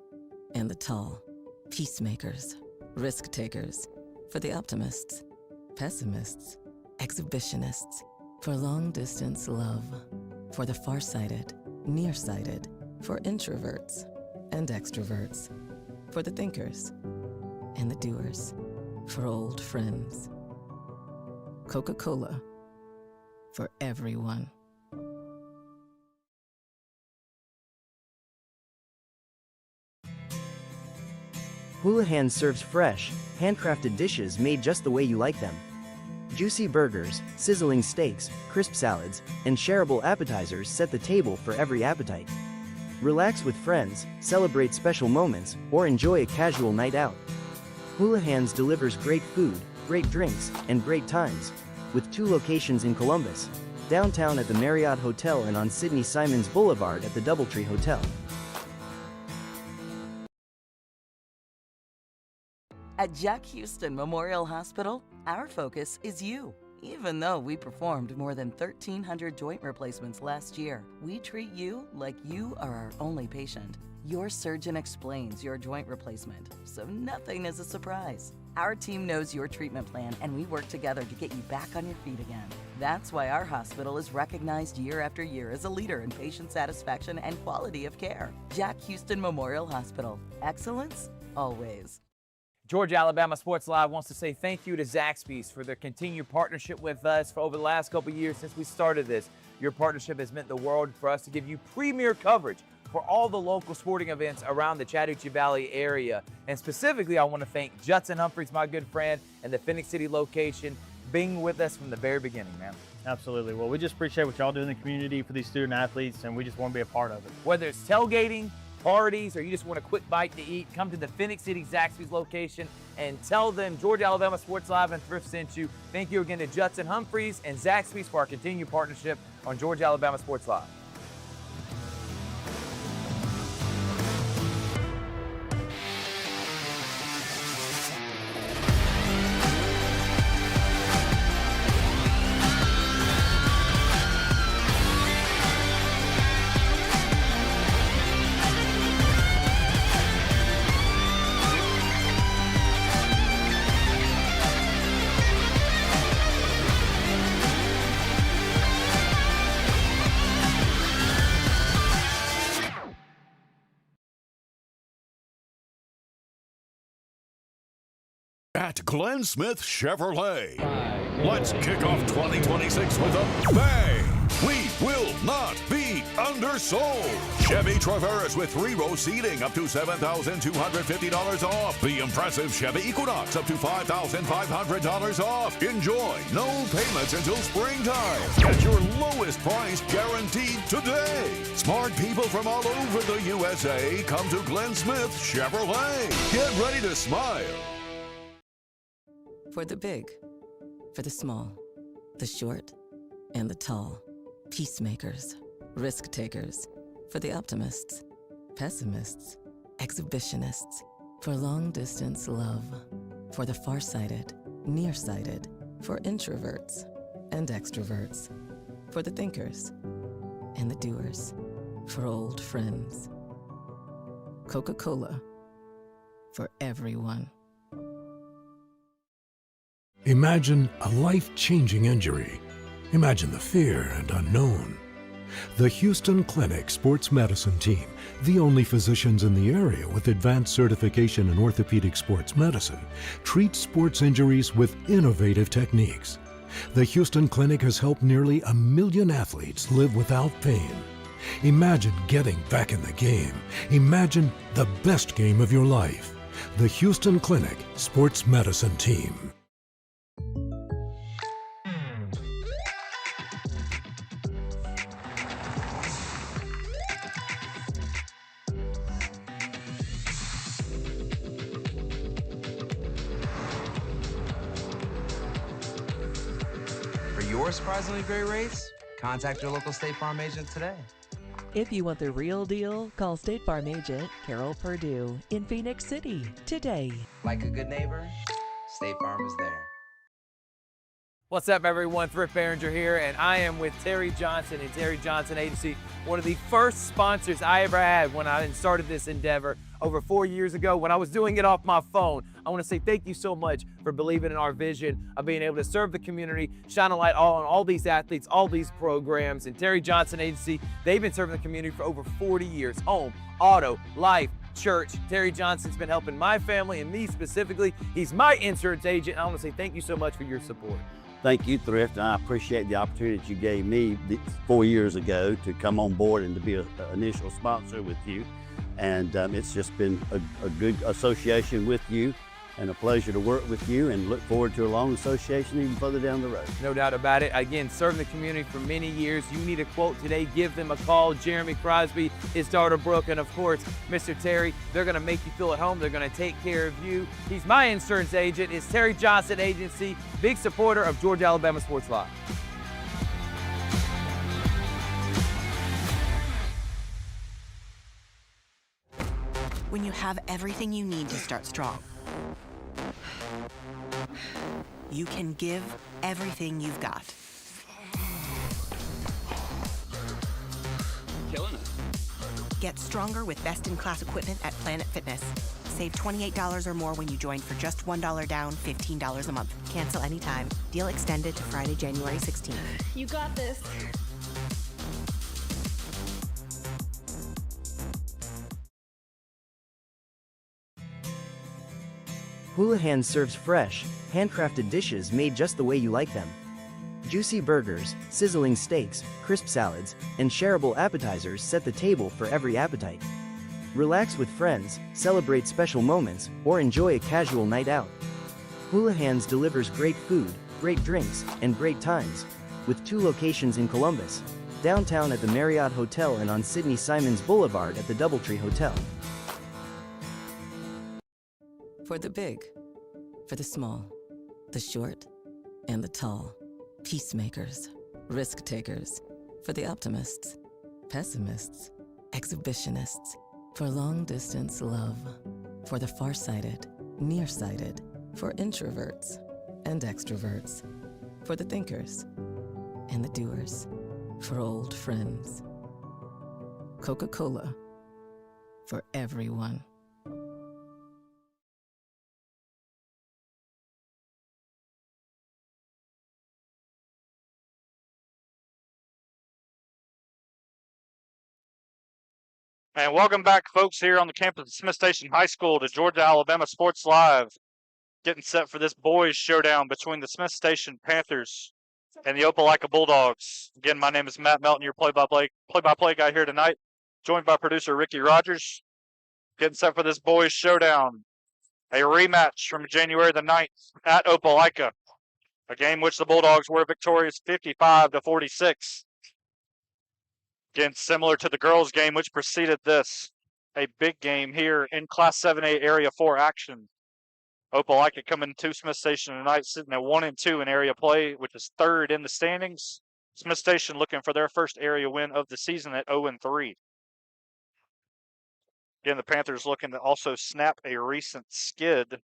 and the tall. Peacemakers, risk takers. For the optimists, pessimists, exhibitionists. For long distance love. For the farsighted, nearsighted. For introverts and extroverts. For the thinkers and the doers. For old friends. Coca-Cola. For everyone. Houlihan serves fresh, handcrafted dishes made just the way you like them. Juicy burgers, sizzling steaks, crisp salads, and shareable appetizers set the table for every appetite. Relax with friends, celebrate special moments, or enjoy a casual night out. Houlihan's delivers great food, great drinks, and great times, with 2 locations in Columbus, downtown at the Marriott Hotel and on Sidney Simons Boulevard at the Doubletree Hotel. At Jack Houston Memorial Hospital, our focus is you. Even though we performed more than 1,300 joint replacements last year, we treat you like you are our only patient. Your surgeon explains your joint replacement, so nothing is a surprise. Our team knows your treatment plan, and we work together to get you back on your feet again. That's why our hospital is recognized year after year as a leader in patient satisfaction and quality of care. Jack Houston Memorial Hospital. Excellence, always. Georgia Alabama Sports Live wants to say thank you to Zaxby's for their continued partnership with us for over the last couple of years since we started this. Your partnership has meant the world for us to give you premier coverage for all the local sporting events around the Chattahoochee Valley area. And specifically, I want to thank Judson Humphreys, my good friend, and the Phoenix City location, being with us from the very beginning, man. Absolutely. Well, we just appreciate what y'all do in the community for these student athletes, and we just want to be a part of it. Whether it's tailgating, parties, or you just want a quick bite to eat, come to the Phoenix City Zaxby's location and tell them Georgia Alabama Sports Live and Thrift sent you. Thank you again to Judson Humphreys and Zaxby's for our continued partnership on Georgia Alabama Sports Live. At Glenn Smith Chevrolet. Let's kick off 2026 with a bang. We will not be undersold. Chevy Traverse with 3-row seating up to $7,250 off. The impressive Chevy Equinox up to $5,500 off. Enjoy no payments until springtime. Get your lowest price guaranteed today. Smart people from all over the USA come to Glenn Smith Chevrolet. Get ready to smile. For the big, for the small, the short, and the tall. Peacemakers, risk takers. For the optimists, pessimists, exhibitionists. For long distance love. For the farsighted, nearsighted. For introverts and extroverts. For the thinkers and the doers. For old friends. Coca-Cola. For everyone. Imagine a life-changing injury. Imagine the fear and unknown. The Houston Clinic Sports Medicine Team, the only physicians in the area with advanced certification in orthopedic sports medicine, treats sports injuries with innovative techniques. The Houston Clinic has helped nearly 1 million athletes live without pain. Imagine getting back in the game. Imagine the best game of your life. The Houston Clinic Sports Medicine Team. For your surprisingly great rates, contact your local State Farm agent today. If you want the real deal, call State Farm agent Carol Purdue in Phoenix City today. Like a good neighbor, State Farm is there. What's up, everyone? Thrift Behringer here, and I am with Terry Johnson and Terry Johnson Agency, one of the first sponsors I ever had when I started this endeavor over 4 years ago when I was doing it off my phone. I want to say thank you so much for believing in our vision of being able to serve the community, shine a light on all these athletes, all these programs. And Terry Johnson Agency, they've been serving the community for over 40 years. Home, auto, life, church. Terry Johnson's been helping my family and me specifically. He's my insurance agent. I want to say thank you so much for your support. Thank you, Thrift, and I appreciate the opportunity that you gave me 4 years ago to come on board and to be an initial sponsor with you. And it's just been a good association with you and a pleasure to work with you, and look forward to a long association even further down the road. No doubt about it. Again, serving the community for many years. You need a quote today, give them a call. Jeremy Crosby, his daughter Brooke, and of course, Mr. Terry. They're gonna make you feel at home. They're gonna take care of you. He's my insurance agent. It's Terry Johnson Agency, big supporter of Georgia Alabama Sports Live. When you have everything you need to start strong, you can give everything you've got. Killing it. Get stronger with best-in-class equipment at Planet Fitness. Save $28 or more when you join for just $1 down, $15 a month. Cancel anytime. Deal extended to Friday, January 16th. You got this. Houlihan serves fresh, handcrafted dishes made just the way you like them. Juicy burgers, sizzling steaks, crisp salads, and shareable appetizers set the table for every appetite. Relax with friends, celebrate special moments, or enjoy a casual night out. Houlihan's delivers great food, great drinks, and great times, with 2 locations in Columbus, downtown at the Marriott Hotel and on Sidney Simons Boulevard at the Doubletree Hotel. For the big, for the small, the short, and the tall. Peacemakers, risk takers. For the optimists, pessimists, exhibitionists. For long distance love. For the farsighted, nearsighted. For introverts and extroverts. For the thinkers and the doers. For old friends. Coca-Cola. For everyone. And welcome back, folks, here on the campus of Smiths Station High School to Georgia Alabama Sports Live. Getting set for this boys showdown between the Smiths Station Panthers and the Opelika Bulldogs. Again, my name is Matt Melton, your play-by-play guy here tonight, joined by producer Ricky Rogers. Getting set for this boys showdown, a rematch from January the 9th at Opelika, a game which the Bulldogs were victorious 55-46. Again, similar to the girls' game which preceded this, a big game here in Class 7A Area 4 action. Opelika coming to Smiths Station tonight, sitting at 1-2 in area play, which is 3rd in the standings. Smiths Station looking for their first area win of the season at 0-3. Again, the Panthers looking to also snap a recent skid,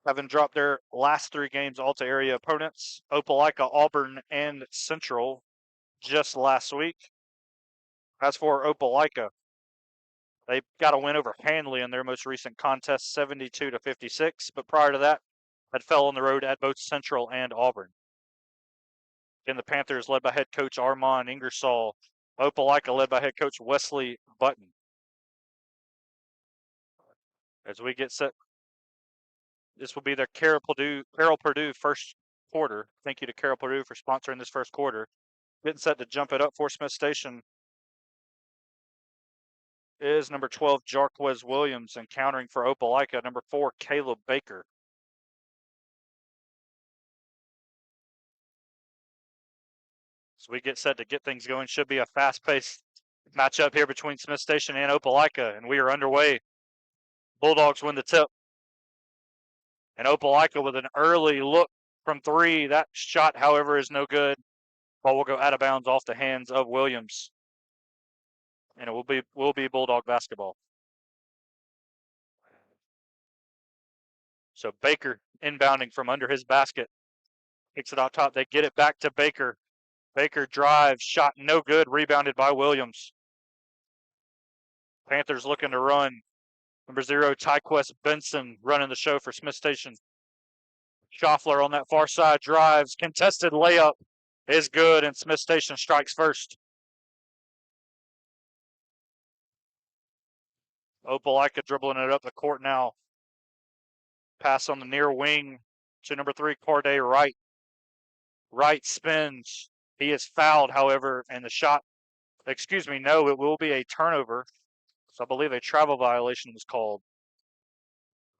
having dropped their last 3 games all to area opponents, Opelika, Auburn, and Central, just last week. As for Opelika, they got a win over Handley in their most recent contest, 72-56. But prior to that, had fell on the road at both Central and Auburn. Again, the Panthers, led by head coach Armand Ingersoll, Opelika led by head coach Wesley Button. As we get set, this will be the Carroll Purdue first quarter. Thank you to Carroll Purdue for sponsoring this first quarter. Getting set to jump it up for Smiths Station is number 12, Jarquez Williams, encountering for Opelika, number 4, Caleb Baker. So we get set to get things going. Should be a fast-paced matchup here between Smiths Station and Opelika, and we are underway. Bulldogs win the tip. And Opelika with an early look from 3. That shot, however, is no good. Ball will go out of bounds off the hands of Williams. And it will be Bulldog basketball. So Baker inbounding from under his basket. Kicks it out top. They get it back to Baker. Baker drives, shot no good, rebounded by Williams. Panthers looking to run. Number 0, Tyquest Benson running the show for Smiths Station. Schaffler on that far side drives. Contested layup is good, and Smiths Station strikes first. Opelika dribbling it up the court now. Pass on the near wing to number 3, Corday Wright. Wright spins. He is fouled, however, and the shot, no, it will be a turnover. So I believe a travel violation was called.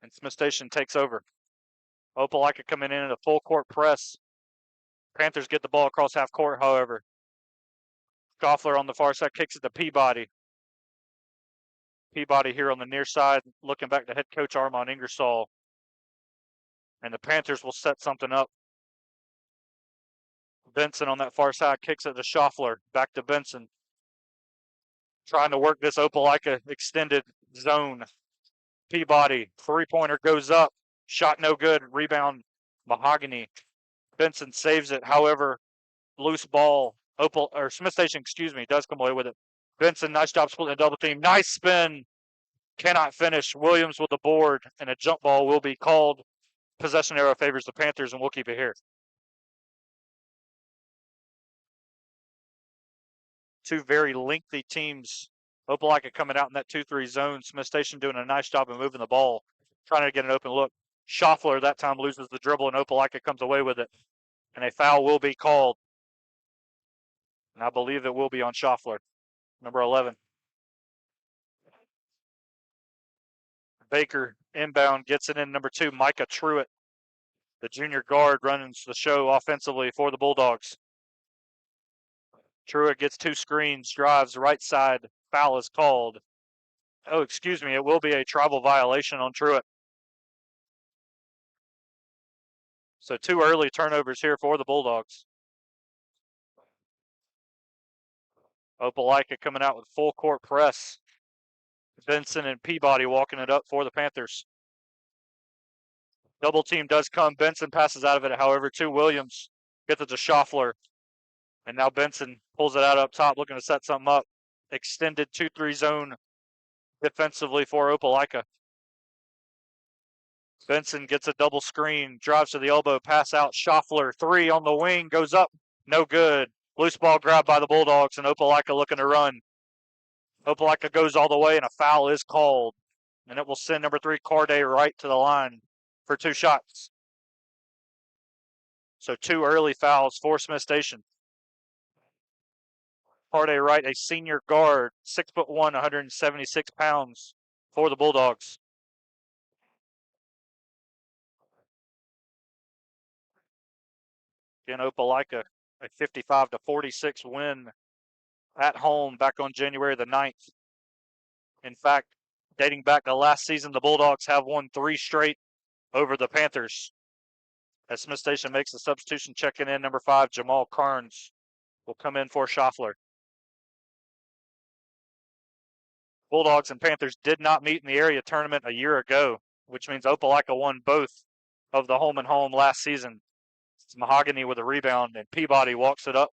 And Smiths Station takes over. Opelika coming in a full court press. Panthers get the ball across half court, however. Schaffler on the far side kicks it to Peabody. Peabody here on the near side, looking back to head coach Armand Ingersoll. And the Panthers will set something up. Benson on that far side kicks it to Schaffler. Back to Benson. Trying to work this Opelika extended zone. Peabody, three-pointer goes up. Shot no good. Rebound, Mahogany. Benson saves it. However, loose ball. Smiths Station, does come away with it. Benson, nice job splitting a double team. Nice spin. Cannot finish. Williams with the board, and a jump ball will be called. Possession arrow favors the Panthers, and we'll keep it here. Two very lengthy teams. Opelika coming out in that 2-3 zone. Smiths Station doing a nice job of moving the ball, trying to get an open look. Schaffler that time loses the dribble, and Opelika comes away with it. And a foul will be called. And I believe it will be on Schaffler, number 11. Baker inbound, gets it in, number 2, Micah Truitt, the junior guard running the show offensively for the Bulldogs. Truitt gets 2 screens, drives right side, foul is called. It will be a travel violation on Truitt. So 2 early turnovers here for the Bulldogs. Opelika coming out with full court press. Benson and Peabody walking it up for the Panthers. Double team does come. Benson passes out of it, however, to Williams. Gets it to Schaffler. And now Benson pulls it out up top, looking to set something up. Extended 2-3 zone defensively for Opelika. Benson gets a double screen, drives to the elbow, pass out. Schaffler, 3 on the wing, goes up. No good. Loose ball grabbed by the Bulldogs, and Opelika looking to run. Opelika goes all the way, and a foul is called. And it will send number 3, Corday Wright, to the line for 2 shots. So 2 early fouls for Smiths Station. Corday Wright, a senior guard, 6'1", 176 pounds for the Bulldogs. Again, Opelika, a 55-46 win at home back on January the 9th. In fact, dating back to last season, the Bulldogs have won 3 straight over the Panthers. As Smiths Station makes the substitution, checking in, number 5, Jamal Carnes will come in for Schaffler. Bulldogs and Panthers did not meet in the area tournament a year ago, which means Opelika won both of the home and home last season. It's Mahogany with a rebound, and Peabody walks it up,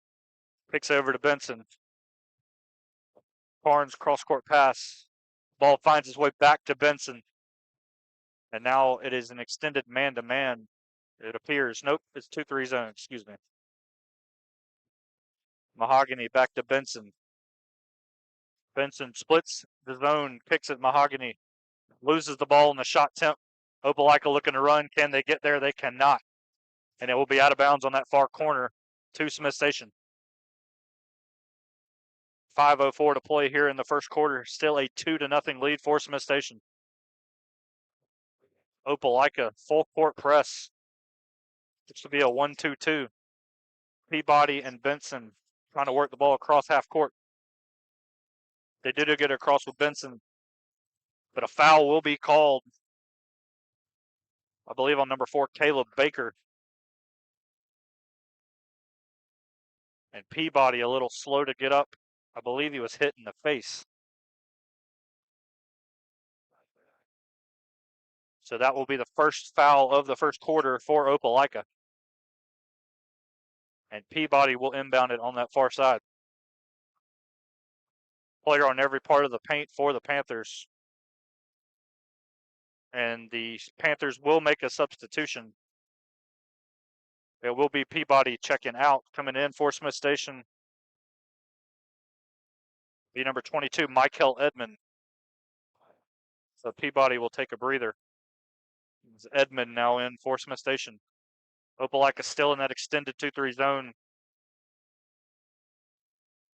picks it over to Benson. Carnes cross-court pass. Ball finds its way back to Benson. And now it is an extended man-to-man. It appears. Nope, it's 2-3 zone, Mahogany back to Benson. Benson splits the zone, kicks it Mahogany, loses the ball in the shot temp. Opelika looking to run. Can they get there? They cannot. And it will be out of bounds on that far corner to Smith Station. 5:04 to play here in the first quarter. Still a 2-0 lead for Smith Station. Opelika full court press. This will be a 1-2-2. Peabody and Benson trying to work the ball across half court. They did get across with Benson, but a foul will be called, I believe, on number 4, Caleb Baker. And Peabody a little slow to get up. I believe he was hit in the face. So that will be the first foul of the first quarter for Opelika. And Peabody will inbound it on that far side. Player on every part of the paint for the Panthers. And the Panthers will make a substitution. It will be Peabody checking out. Coming in for Smith Station, be number 22, Michael Edmond. So Peabody will take a breather. It's Edmond now in for Smith Station. Opelika still in that extended 2-3 zone.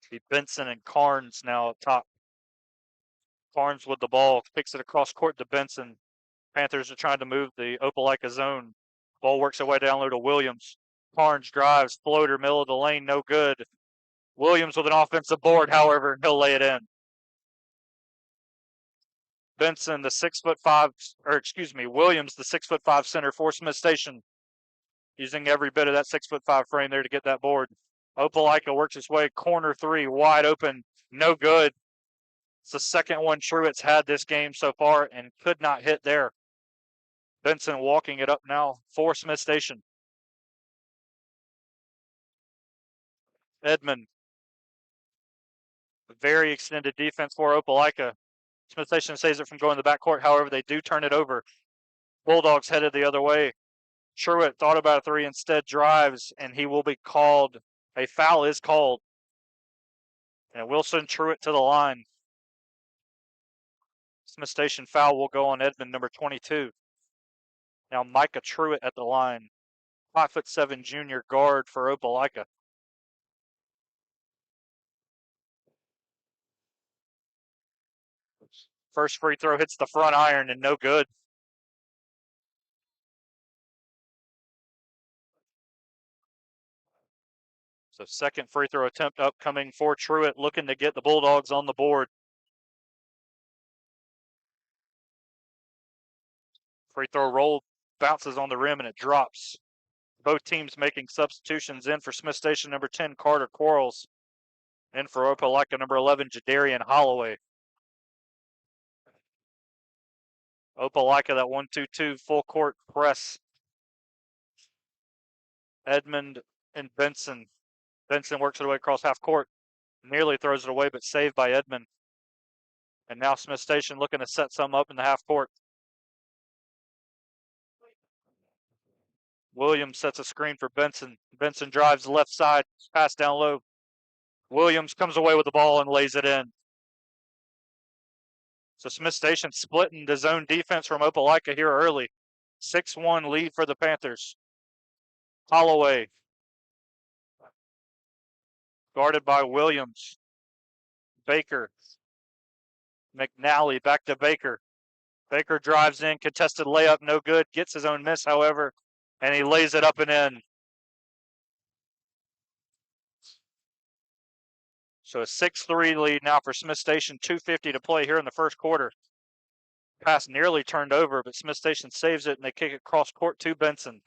Be Benson and Carnes now up top. Carnes with the ball, kicks it across court to Benson. Panthers are trying to move the Opelika zone. Ball works its way down low to Williams. Carnes drives, floater, middle of the lane, no good. Williams with an offensive board, however, and he'll lay it in. Benson, the 6'5", Williams, the 6'5" center for Smith Station, using every bit of that 6'5" frame there to get that board. Opelika works its way, corner 3, wide open, no good. It's the second one Truitt's had this game so far and could not hit there. Benson walking it up now for Smith Station. Edmond. Very extended defense for Opelika. Smith Station saves it from going to the backcourt. However, they do turn it over. Bulldogs headed the other way. Truitt thought about a 3, instead drives, and he will be called. A foul is called. And Wilson Truitt to the line. Smith Station foul will go on Edmond, number 22. Now Micah Truitt at the line. 5'7" junior guard for Opelika. First free throw hits the front iron and no good. So second free throw attempt upcoming for Truitt, looking to get the Bulldogs on the board. Free throw roll, bounces on the rim and it drops. Both teams making substitutions. In for Smith Station, number 10, Carter Quarles. In for Opelika, number 11, Jadarian Holloway. Opelika, that 1-2-2 full court press. Edmond and Benson. Benson works it away across half court. Nearly throws it away, but saved by Edmond. And now Smith Station looking to set some up in the half court. Williams sets a screen for Benson. Benson drives left side, pass down low. Williams comes away with the ball and lays it in. So Smith Station splitting the zone defense from Opelika here early. 6-1 lead for the Panthers. Holloway. Guarded by Williams. Baker. McNally back to Baker. Baker drives in, contested layup, no good. Gets his own miss, however, and he lays it up and in. So a 6-3 lead now for Smith Station. 2:50 to play here in the first quarter. Pass nearly turned over, but Smith Station saves it, and they kick it cross court to Benson.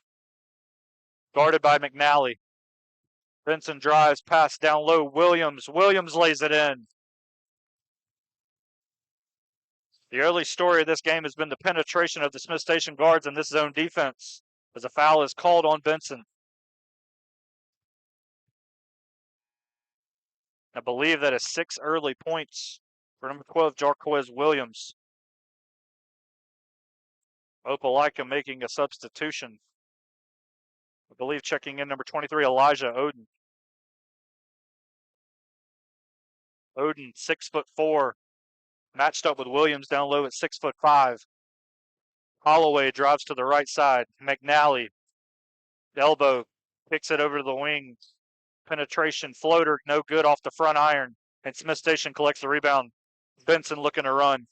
Guarded by McNally. Benson drives, pass down low. Williams lays it in. The early story of this game has been the penetration of the Smith Station guards in this zone defense, as a foul is called on Benson. I believe that is 6 early points for number 12, Jarquez Williams. Opelika making a substitution. I believe checking in number 23, Elijah Oden. Oden, 6'4", matched up with Williams down low at 6'5". Holloway drives to the right side. McNally, elbow, kicks it over to the wing. Penetration floater, no good off the front iron. And Smith Station collects the rebound. Benson looking to run.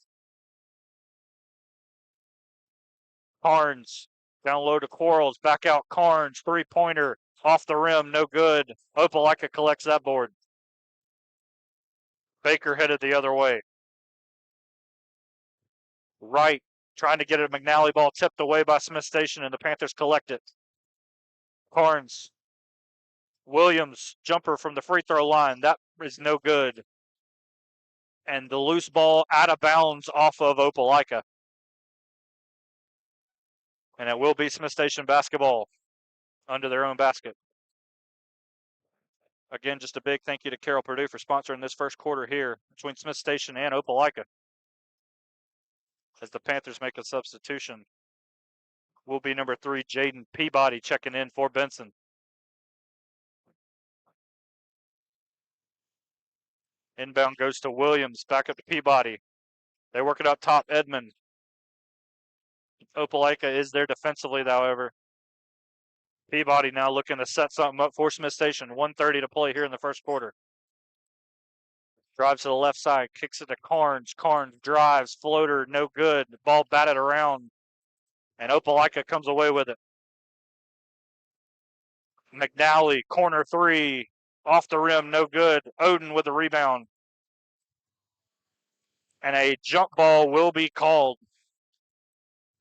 Carnes, down low to Quarles, back out Carnes, three-pointer, off the rim, no good. Opelika collects that board. Baker headed the other way. Wright, trying to get a McNally ball tipped away by Smith Station, and the Panthers collect it. Carnes. Williams, jumper from the free throw line. That is no good. And the loose ball out of bounds off of Opelika. And it will be Smith Station basketball under their own basket. Again, just a big thank you to Carroll Purdue for sponsoring this first quarter here between Smith Station and Opelika. As the Panthers make a substitution, will be number 3, Jaden Peabody, checking in for Benson. Inbound goes to Williams, back up to Peabody. They work it up top, Edmond. Opelika is there defensively, however. Peabody now looking to set something up for Smith Station. 1:30 to play here in the first quarter. Drives to the left side, kicks it to Carnes. Carnes drives, floater, no good. The ball batted around, and Opelika comes away with it. McNally, corner three, off the rim, no good. Oden with the rebound. And a jump ball will be called.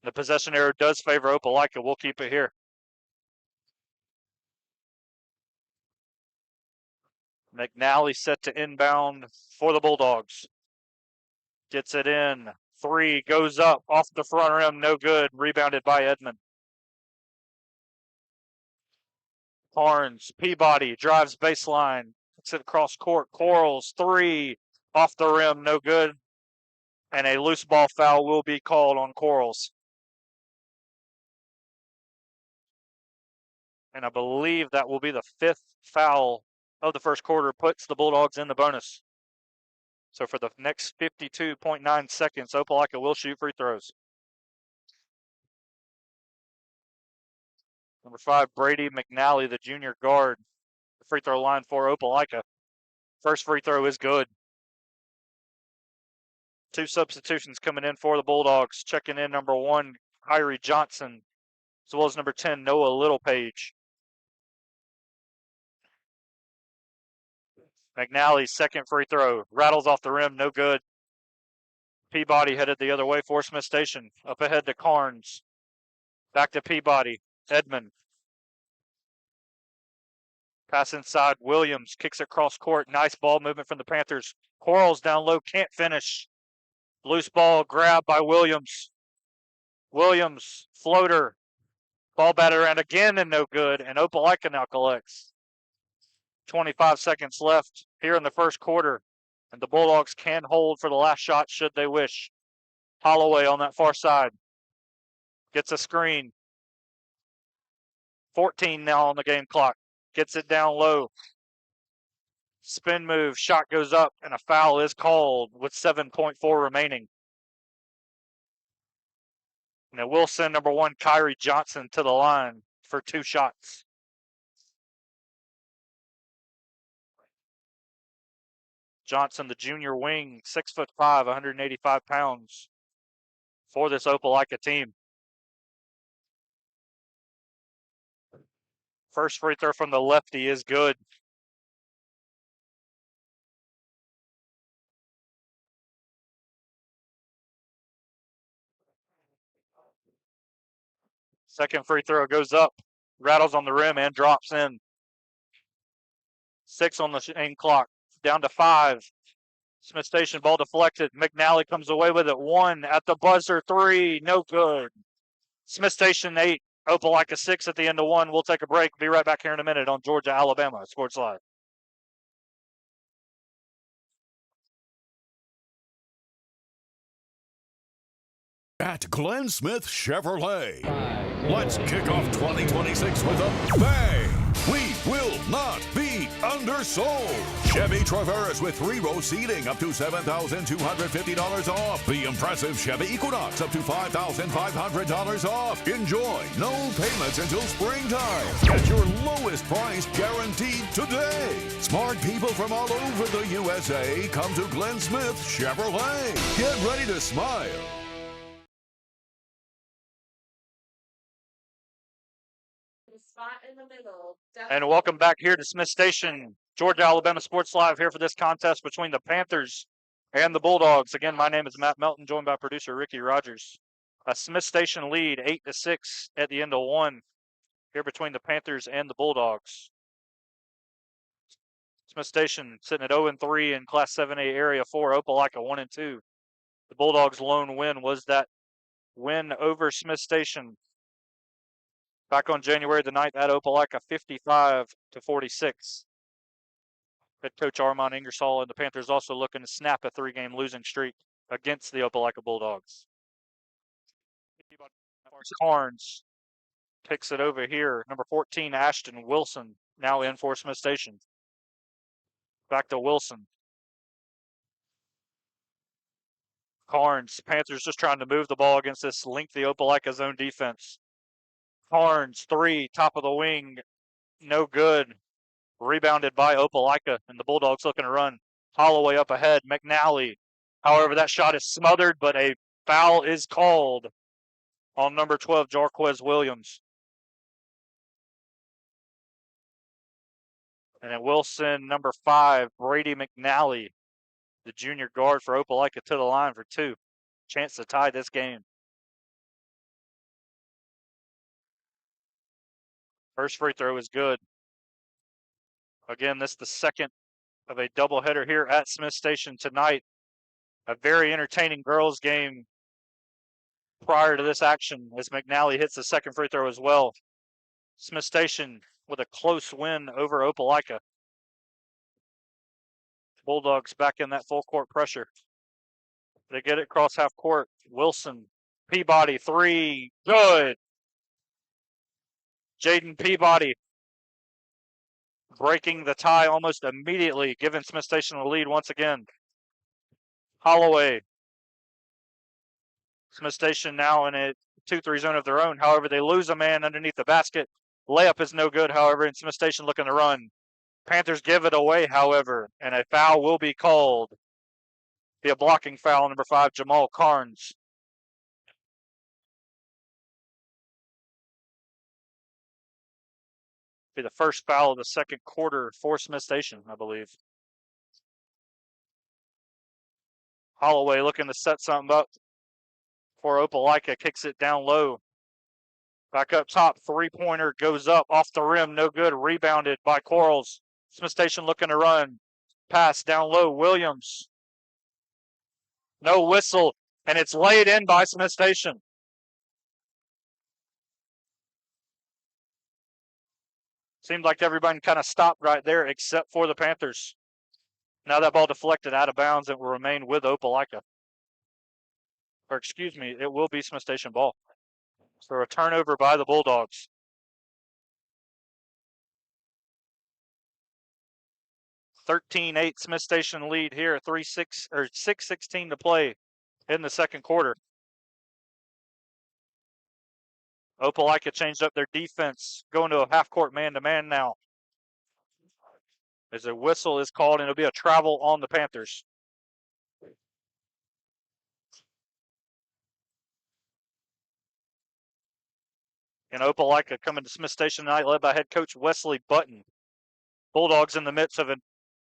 The possession error does favor Opelika. We'll keep it here. McNally set to inbound for the Bulldogs. Gets it in. Three goes up off the front rim. No good. Rebounded by Edmond. Carnes, Peabody drives baseline. Kicks it across court. Quarles, three off the rim. No good. And a loose ball foul will be called on Quarles. And I believe that will be the 5th foul of the first quarter, puts the Bulldogs in the bonus. So for the next 52.9 seconds, Opelika will shoot free throws. Number 5, Brady McNally, the junior guard, the free throw line for Opelika. First free throw is good. 2 substitutions coming in for the Bulldogs. Checking in number 1, Kyrie Johnson, as well as number 10, Noah Littlepage. McNally's second free throw. Rattles off the rim, no good. Peabody headed the other way for Smith Station. Up ahead to Carnes. Back to Peabody. Edmond. Pass inside. Williams kicks it cross court. Nice ball movement from the Panthers. Quarles down low, can't finish. Loose ball grabbed by Williams. Williams, floater. Ball batted around again and no good. And Opelika now collects. 25 seconds left here in the first quarter. And the Bulldogs can hold for the last shot should they wish. Holloway on that far side. Gets a screen. 14 now on the game clock. Gets it down low. Spin move. Shot goes up. And a foul is called with 7.4 remaining. And it will send number 1, Kyrie Johnson, to the line for 2 shots. Johnson, the junior wing, 6'5", 185 pounds for this Opelika team. First free throw from the lefty is good. Second free throw goes up, rattles on the rim and drops in. 6 on the aim clock. Down to 5. Smith Station ball deflected. McNally comes away with it. 1 at the buzzer. 3, no good. Smith Station 8, Opelika 6 at the end of 1. We'll take a break. Be right back here in a minute on Georgia, Alabama Sports Live. At Glenn Smith Chevrolet. Let's kick off 2026 with a bang. We will not be under. undersold. Chevy Traverse with 3-row seating up to $7,250 off. The impressive Chevy Equinox up to $5,500 off. Enjoy no payments until springtime. Get your lowest price guaranteed today. Smart people from all over the USA come to Glenn Smith Chevrolet. Get ready to smile. And welcome back here to Smiths Station, Georgia, Alabama Sports Live here for this contest between the Panthers and the Bulldogs. Again, my name is Matt Melton, joined by producer Ricky Rogers. A Smiths Station lead 8-6 at the end of one here between the Panthers and the Bulldogs. Smiths Station sitting at 0-3 in Class 7A Area 4, Opelika 1-2. The Bulldogs' lone win was that win over Smiths Station back on January the 9th at Opelika, 55-46. Head coach Armand Ingersoll and the Panthers also looking to snap a 3-game losing streak against the Opelika Bulldogs. Carnes picks it over here. Number 14, Ashton Wilson, now in for Smiths Station. Back to Wilson. Carnes, Panthers just trying to move the ball against this lengthy Opelika zone defense. Carnes, 3, top of the wing, no good. Rebounded by Opelika, and the Bulldogs looking to run. Holloway up ahead, McNally. However, that shot is smothered, but a foul is called on number 12, Jarquez Williams. And then Wilson, number 5, Brady McNally, the junior guard for Opelika, to the line for 2. Chance to tie this game. First free throw is good. Again, this is the second of a doubleheader here at Smiths Station tonight. A very entertaining girls game prior to this action as McNally hits the second free throw as well. Smiths Station with a close win over Opelika. Bulldogs back in that full court pressure. They get it across half court. Wilson, Peabody, 3, good. Jaden Peabody breaking the tie almost immediately, giving Smiths Station the lead once again. Holloway. Smiths Station now in a 2-3 zone of their own. However, they lose a man underneath the basket. Layup is no good, however, and Smiths Station looking to run. Panthers give it away, however, and a foul will be called. Be a blocking foul, number 5, Jamal Carnes. Be the first foul of the second quarter for Smiths Station, I believe. Holloway looking to set something up for Opelika, kicks it down low. Back up top, 3-pointer goes up off the rim, no good. Rebounded by Quarles. Smiths Station looking to run. Pass down low, Williams. No whistle, and it's laid in by Smiths Station. Seemed like everybody kind of stopped right there except for the Panthers. Now that ball deflected out of bounds and will remain with Opelika. Or excuse me, it will be Smiths Station ball. So a turnover by the Bulldogs. 13-8 Smiths Station lead here, 6:16 to play in the second quarter. Opelika changed up their defense, going to a half-court man-to-man now. As a whistle is called, and it'll be a travel on the Panthers. And Opelika coming to Smiths Station tonight, led by head coach Wesley Button. Bulldogs in the midst of a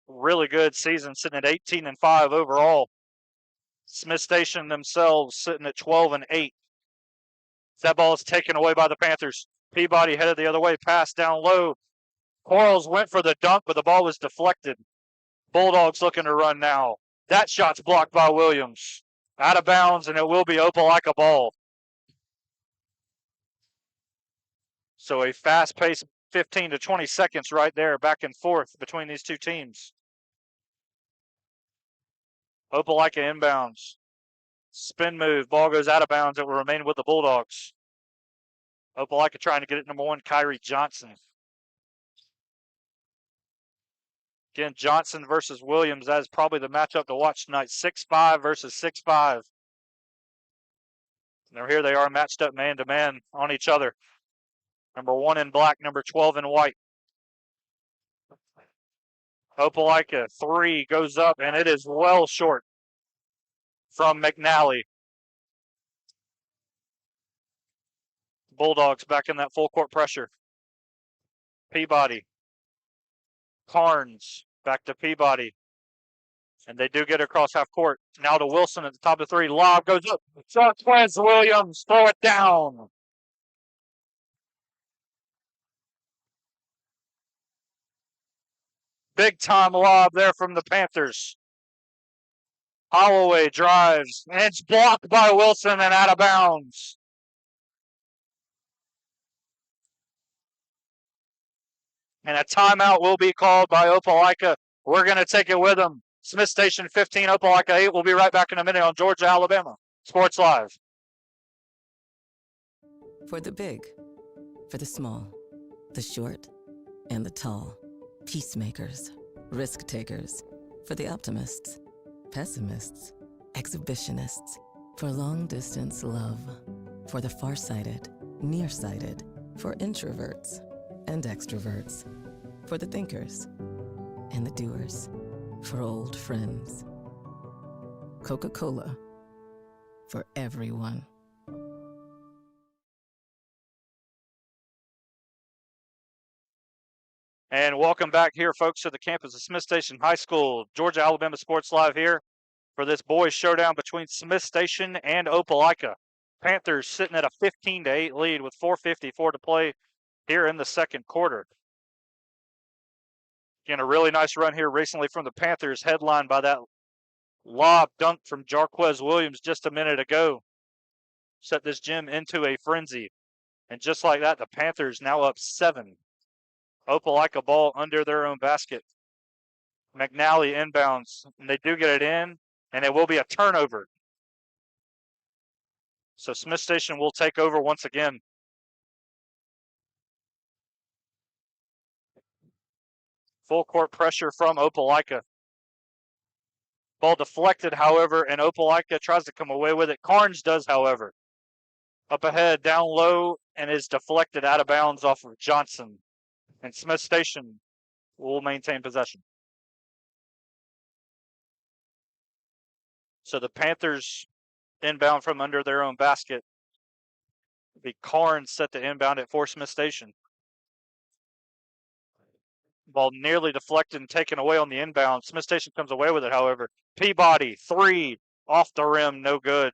really good season, sitting at 18-5 overall. Smiths Station themselves sitting at 12-8. That ball is taken away by the Panthers. Peabody headed the other way, pass down low. Quarles went for the dunk, but the ball was deflected. Bulldogs looking to run now. That shot's blocked by Williams. Out of bounds, and it will be Opelika ball. So a fast-paced 15 to 20 seconds right there, back and forth between these two teams. Opelika inbounds. Spin move. Ball goes out of bounds. It will remain with the Bulldogs. Opelika trying to get it number 1, Kyrie Johnson. Again, Johnson versus Williams. That is probably the matchup to watch tonight. 6'5" versus 6'5". Now here they are matched up man-to-man on each other. Number 1 in black, number 12 in white. Opelika, 3 goes up, and it is well short from McNally. Bulldogs back in that full court pressure. Peabody. Carnes back to Peabody. And they do get across half court. Now to Wilson at the top of 3. Lob goes up. Jarquez Williams, throw it down. Big time lob there from the Panthers. Holloway drives, and it's blocked by Wilson and out of bounds. And a timeout will be called by Opelika. We're going to take it with them. Smiths Station 15, Opelika 8. We'll be right back in a minute on Georgia, Alabama Sports Live. For the big, for the small, the short, and the tall. Peacemakers, risk takers, for the optimists, pessimists, exhibitionists, for long distance love, for the farsighted, nearsighted, for introverts and extroverts, for the thinkers and the doers, for old friends. Coca-Cola, for everyone. And welcome back here, folks, to the campus of Smiths Station High School. Georgia, Alabama Sports Live here for this boys showdown between Smiths Station and Opelika. Panthers sitting at a 15-8 lead with 4:54 to play here in the second quarter. Again, a really nice run here recently from the Panthers, headlined by that lob dunk from Jarquez Williams just a minute ago. Set this gym into a frenzy. And just like that, the Panthers now up 7. Opelika ball under their own basket. McNally inbounds, and they do get it in, and it will be a turnover. So Smiths Station will take over once again. Full court pressure from Opelika. Ball deflected, however, and Opelika tries to come away with it. Carnes does, however. Up ahead, down low, and is deflected out of bounds off of Johnson. And Smiths Station will maintain possession. So the Panthers inbound from under their own basket. The Carnes set to inbound it for Smiths Station. Ball nearly deflected and taken away on the inbound. Smiths Station comes away with it, however. Peabody, 3, off the rim, no good.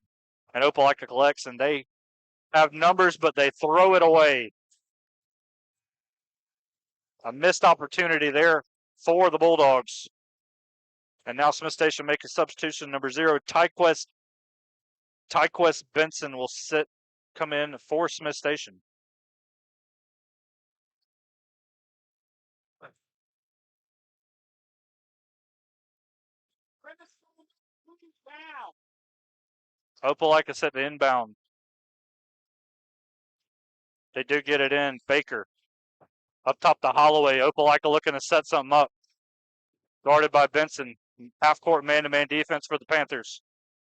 And Opelika collects, and they have numbers, but they throw it away. A missed opportunity there for the Bulldogs. And now Smiths Station make a substitution. Number 0, Tyquest Benson will come in for Smiths Station. Opelika set the inbound. They do get it in. Baker. Up top to Holloway. Opelika looking to set something up. Guarded by Benson. Half-court man-to-man defense for the Panthers.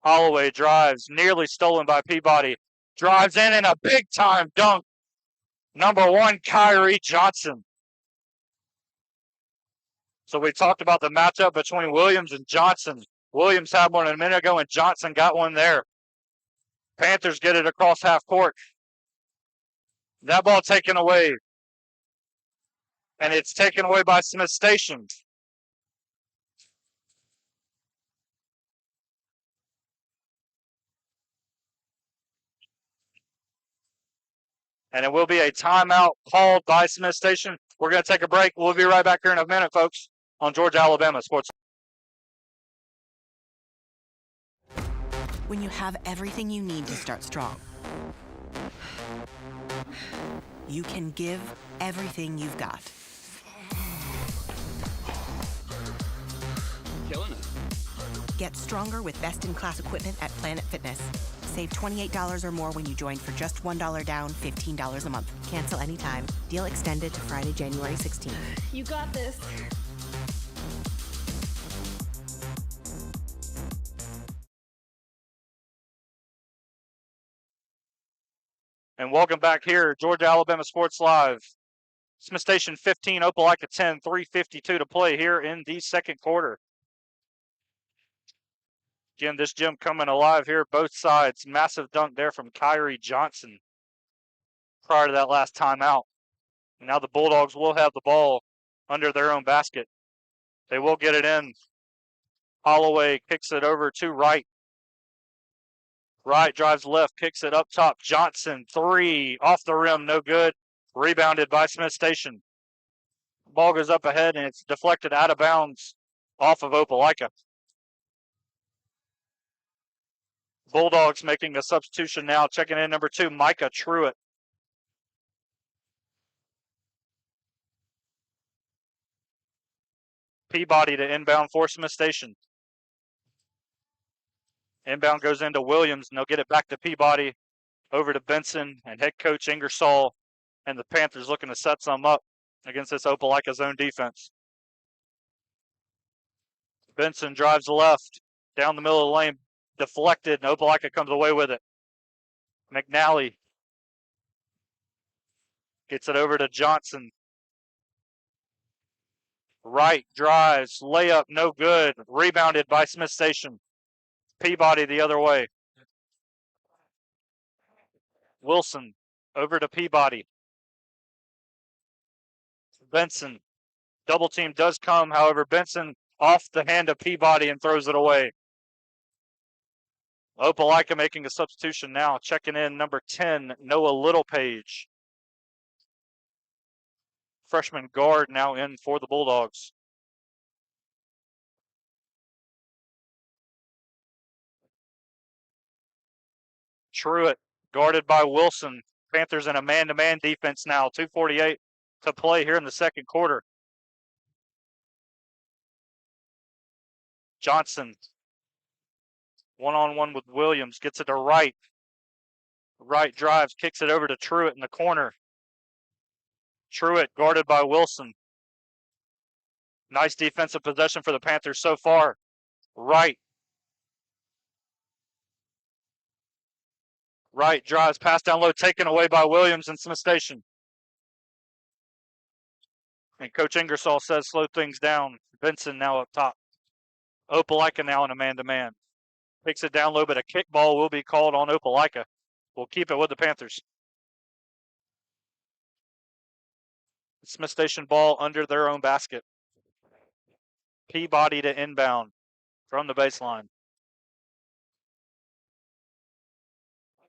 Holloway drives. Nearly stolen by Peabody. Drives in and a big-time dunk. Number 1, Kyrie Johnson. So we talked about the matchup between Williams and Johnson. Williams had one a minute ago, and Johnson got one there. Panthers get it across half court. That ball taken away. And it's taken away by Smiths Station. And it will be a timeout called by Smiths Station. We're going to take a break. We'll be right back here in a minute, folks, on Georgia, Alabama Sports. When you have everything you need to start strong, you can give everything you've got. Killing it. Get stronger with best-in-class equipment at Planet Fitness. Save $28 or more when you join for just $1 down, $15 a month. Cancel anytime. Deal extended to Friday, January 16th. You got this. And welcome back here, Georgia Alabama Sports Live. Smiths Station 15, Opelika 10, 3:52 to play here in the second quarter. Again, this gym coming alive here, both sides. Massive dunk there from Kyrie Johnson prior to that last timeout. Now the Bulldogs will have the ball under their own basket. They will get it in. Holloway kicks it over to Wright. Wright drives left, kicks it up top. Johnson, three, off the rim, no good. Rebounded by Smiths Station. Ball goes up ahead, and it's deflected out of bounds off of Opelika. Bulldogs making a substitution now. Checking in number 2, Micah Truitt. Peabody to inbound for Smiths Station. Inbound goes into Williams, and they'll get it back to Peabody, over to Benson and head coach Ingersoll, and the Panthers looking to set some up against this Opelika zone defense. Benson drives left, down the middle of the lane, deflected, and Opelika comes away with it. McNally gets it over to Johnson. Wright drives, layup, no good. Rebounded by Smiths Station. Peabody the other way. Wilson over to Peabody. Benson. Double team does come. However, Benson off the hand of Peabody and throws it away. Opelika making a substitution now. Checking in number 10, Noah Littlepage. Freshman guard now in for the Bulldogs. Truitt guarded by Wilson. Panthers in a man-to-man defense now. 2:48 to play here in the second quarter. Johnson, one-on-one with Williams, gets it to Wright. Wright drives, kicks it over to Truitt in the corner. Truitt guarded by Wilson. Nice defensive possession for the Panthers so far. Wright drives, pass down low, taken away by Williams and Smiths Station. And Coach Ingersoll says slow things down. Benson now up top. Opelika now in a man-to-man. Takes it down low, but a kickball will be called on Opelika. We'll keep it with the Panthers. Smiths Station ball under their own basket. Peabody to inbound from the baseline.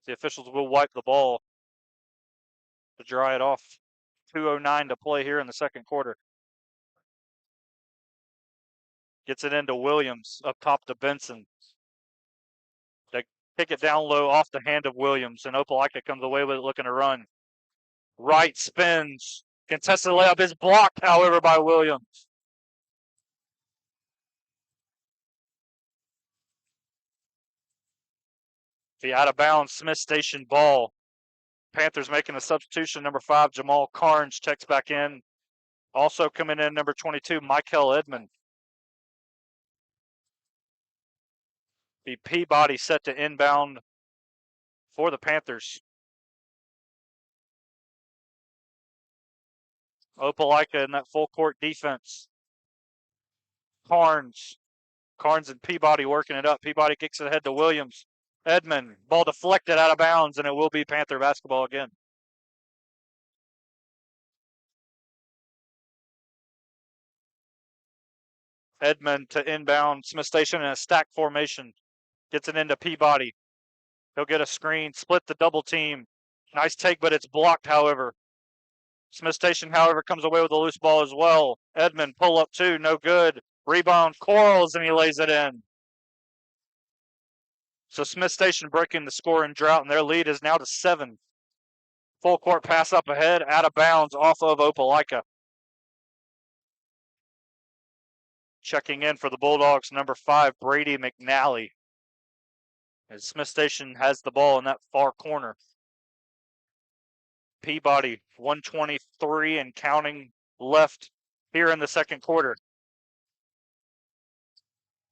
The officials will wipe the ball to dry it off. 2:09 to play here in the second quarter. Gets it into Williams, up top to Benson. They kick it down low off the hand of Williams, and Opelika comes away with it looking to run. Wright spins. Contested layup is blocked, however, by Williams. The out-of-bounds Smiths Station ball. Panthers making a substitution. Number 5, Jamal Carnes checks back in. Also coming in, number 22, Michael Edmond. The Peabody set to inbound for the Panthers. Opelika in that full court defense. Carnes and Peabody working it up. Peabody kicks it ahead to Williams. Edmond, ball deflected out of bounds, and it will be Panther basketball again. Edmond to inbound. Smiths Station in a stack formation. Gets it into Peabody. He'll get a screen, split the double team. Nice take, but it's blocked, however. Smiths Station, however, comes away with a loose ball as well. Edmond, pull up 2, no good. Rebound, Quarles, and he lays it in. So Smiths Station breaking the scoring drought, and their lead is now to 7. Full court pass up ahead, out of bounds off of Opelika. Checking in for the Bulldogs, number 5, Brady McNally. As Smiths Station has the ball in that far corner. Peabody, 1:23 and counting left here in the second quarter.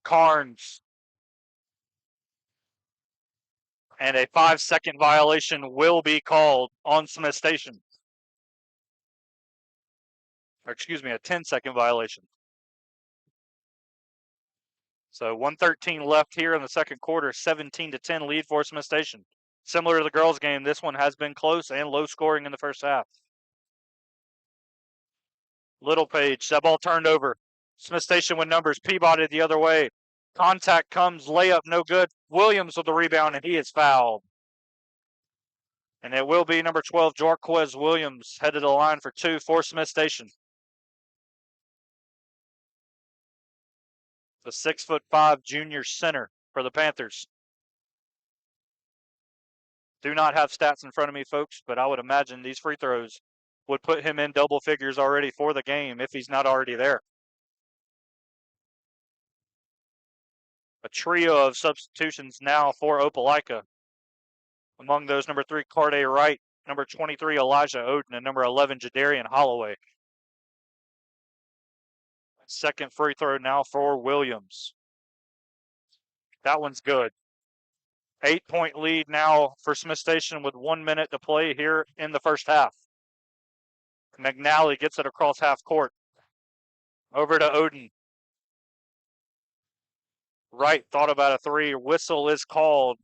Carnes And a 5-second violation will be called on Smiths Station. Or excuse me, a 10-second violation. So 1:13 left here in the second quarter, 17-10 lead for Smiths Station. Similar to the girls' game, this one has been close and low scoring in the first half. Little Page, that ball turned over. Smiths Station with numbers, Peabody the other way. Contact comes, layup, no good. Williams with the rebound, and he is fouled. And it will be number 12, Jarquez Williams, headed to the line for 2 for Smiths Station. The 6'5" junior center for the Panthers. Do not have stats in front of me, folks, but I would imagine these free throws would put him in double figures already for the game if he's not already there. A trio of substitutions now for Opelika. Among those, number 3, Carday Wright, number 23, Elijah Oden, and number 11, Jadarian Holloway. Second free throw now for Williams. That one's good. 8-point lead now for Smiths Station with 1 minute to play here in the first half. McNally gets it across half court. Over to Oden. Wright thought about a 3. Whistle is called,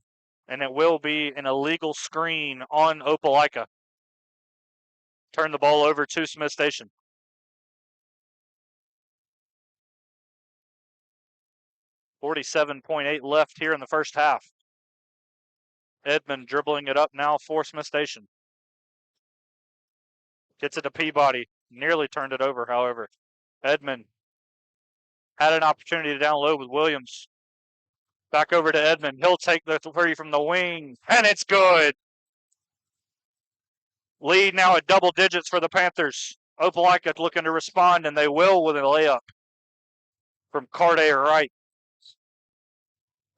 and it will be an illegal screen on Opelika. Turn the ball over to Smiths Station. .8 left here in the first half. Edmond dribbling it up now for Smiths Station. Gets it to Peabody. Nearly turned it over, however. Edmond had an opportunity to down low with Williams. Back over to Edmond. He'll take the 3 from the wing, and it's good. Lead now at double digits for the Panthers. Opelika looking to respond, and they will with a layup from Carday Wright.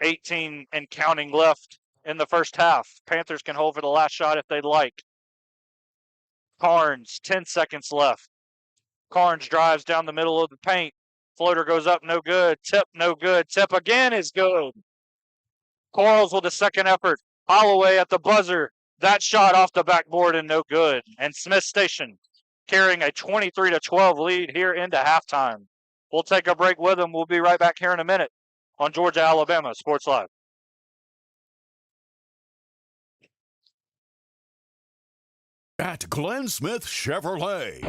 18 and counting left in the first half. Panthers can hold for the last shot if they'd like. Carnes, 10 seconds left. Carnes drives down the middle of the paint. Floater goes up, no good. Tip, no good. Tip again is good. Quarles with a second effort. Holloway at the buzzer. That shot off the backboard and no good. And Smiths Station carrying a 23-12 lead here into halftime. We'll take a break with them. We'll be right back here in a minute on Georgia, Alabama Sports Live. At Glenn Smith Chevrolet,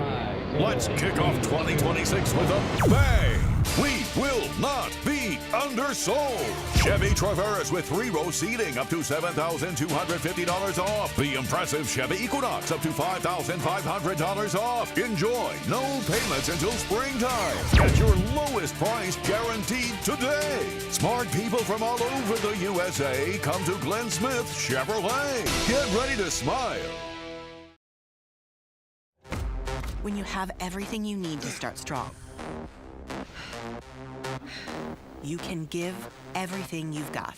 let's kick off 2026 with a bang. We will not be undersold. Chevy Traverse with 3-row seating up to $7,250 off. The impressive Chevy Equinox up to $5,500 off. Enjoy no payments until springtime. Get your lowest price guaranteed today. Smart people from all over the USA come to Glenn Smith Chevrolet. Get ready to smile. When you have everything you need to start strong, you can give everything you've got.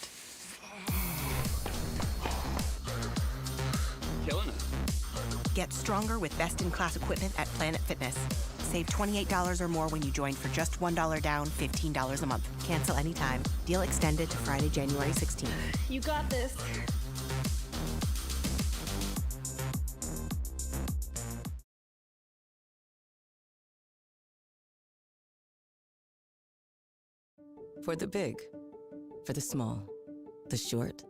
Killing it. Get stronger with best-in-class equipment at Planet Fitness. Save $28 or more when you join for just $1 down, $15 a month. Cancel anytime. Deal extended to Friday, January 16th. You got this. For the big, for the small, the short,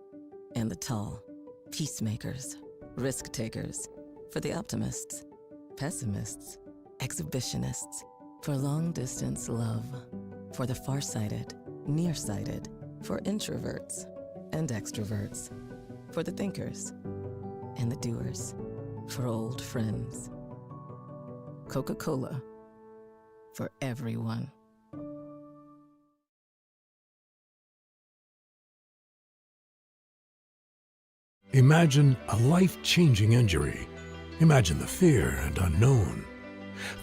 and the tall. Peacemakers, risk takers. For the optimists, pessimists, exhibitionists. For long distance love. For the farsighted, nearsighted. For introverts and extroverts. For the thinkers and the doers. For old friends. Coca-Cola. For everyone. Imagine a life-changing injury. Imagine the fear and unknown.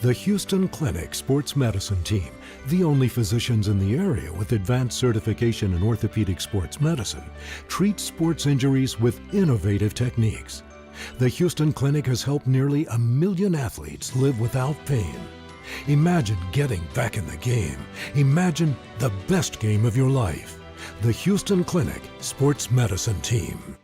The Houston Clinic Sports Medicine Team, the only physicians in the area with advanced certification in orthopedic sports medicine, treats sports injuries with innovative techniques. The Houston Clinic has helped nearly 1 million athletes live without pain. Imagine getting back in the game. Imagine the best game of your life. The Houston Clinic Sports Medicine Team.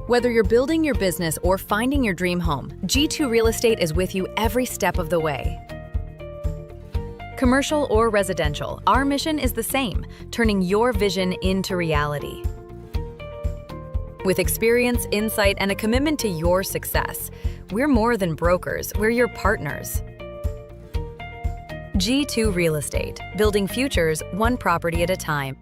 Whether you're building your business or finding your dream home, G2 Real Estate is with you every step of the way. Commercial or residential, our mission is the same, turning your vision into reality. With experience, insight, and a commitment to your success, we're more than brokers, we're your partners. G2 Real Estate, building futures one property at a time.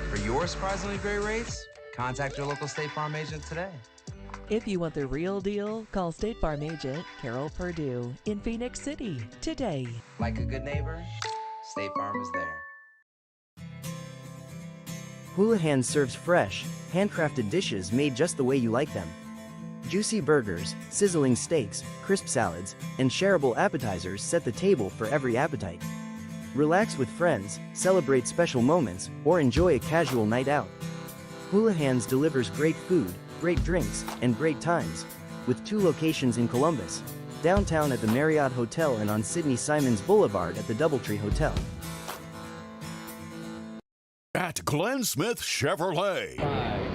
For your surprisingly great rates, contact your local State Farm agent today. If you want the real deal, call State Farm agent Carol Purdue in Phoenix City today. Like a good neighbor, State Farm is there. Houlihan serves fresh, handcrafted dishes made just the way you like them. Juicy burgers, sizzling steaks, crisp salads, and shareable appetizers set the table for every appetite. Relax with friends, celebrate special moments, or enjoy a casual night out. Houlihan's delivers great food, great drinks, and great times, with 2 locations in Columbus, downtown at the Marriott Hotel and on Sidney Simons Boulevard at the Doubletree Hotel. At Glenn Smith Chevrolet,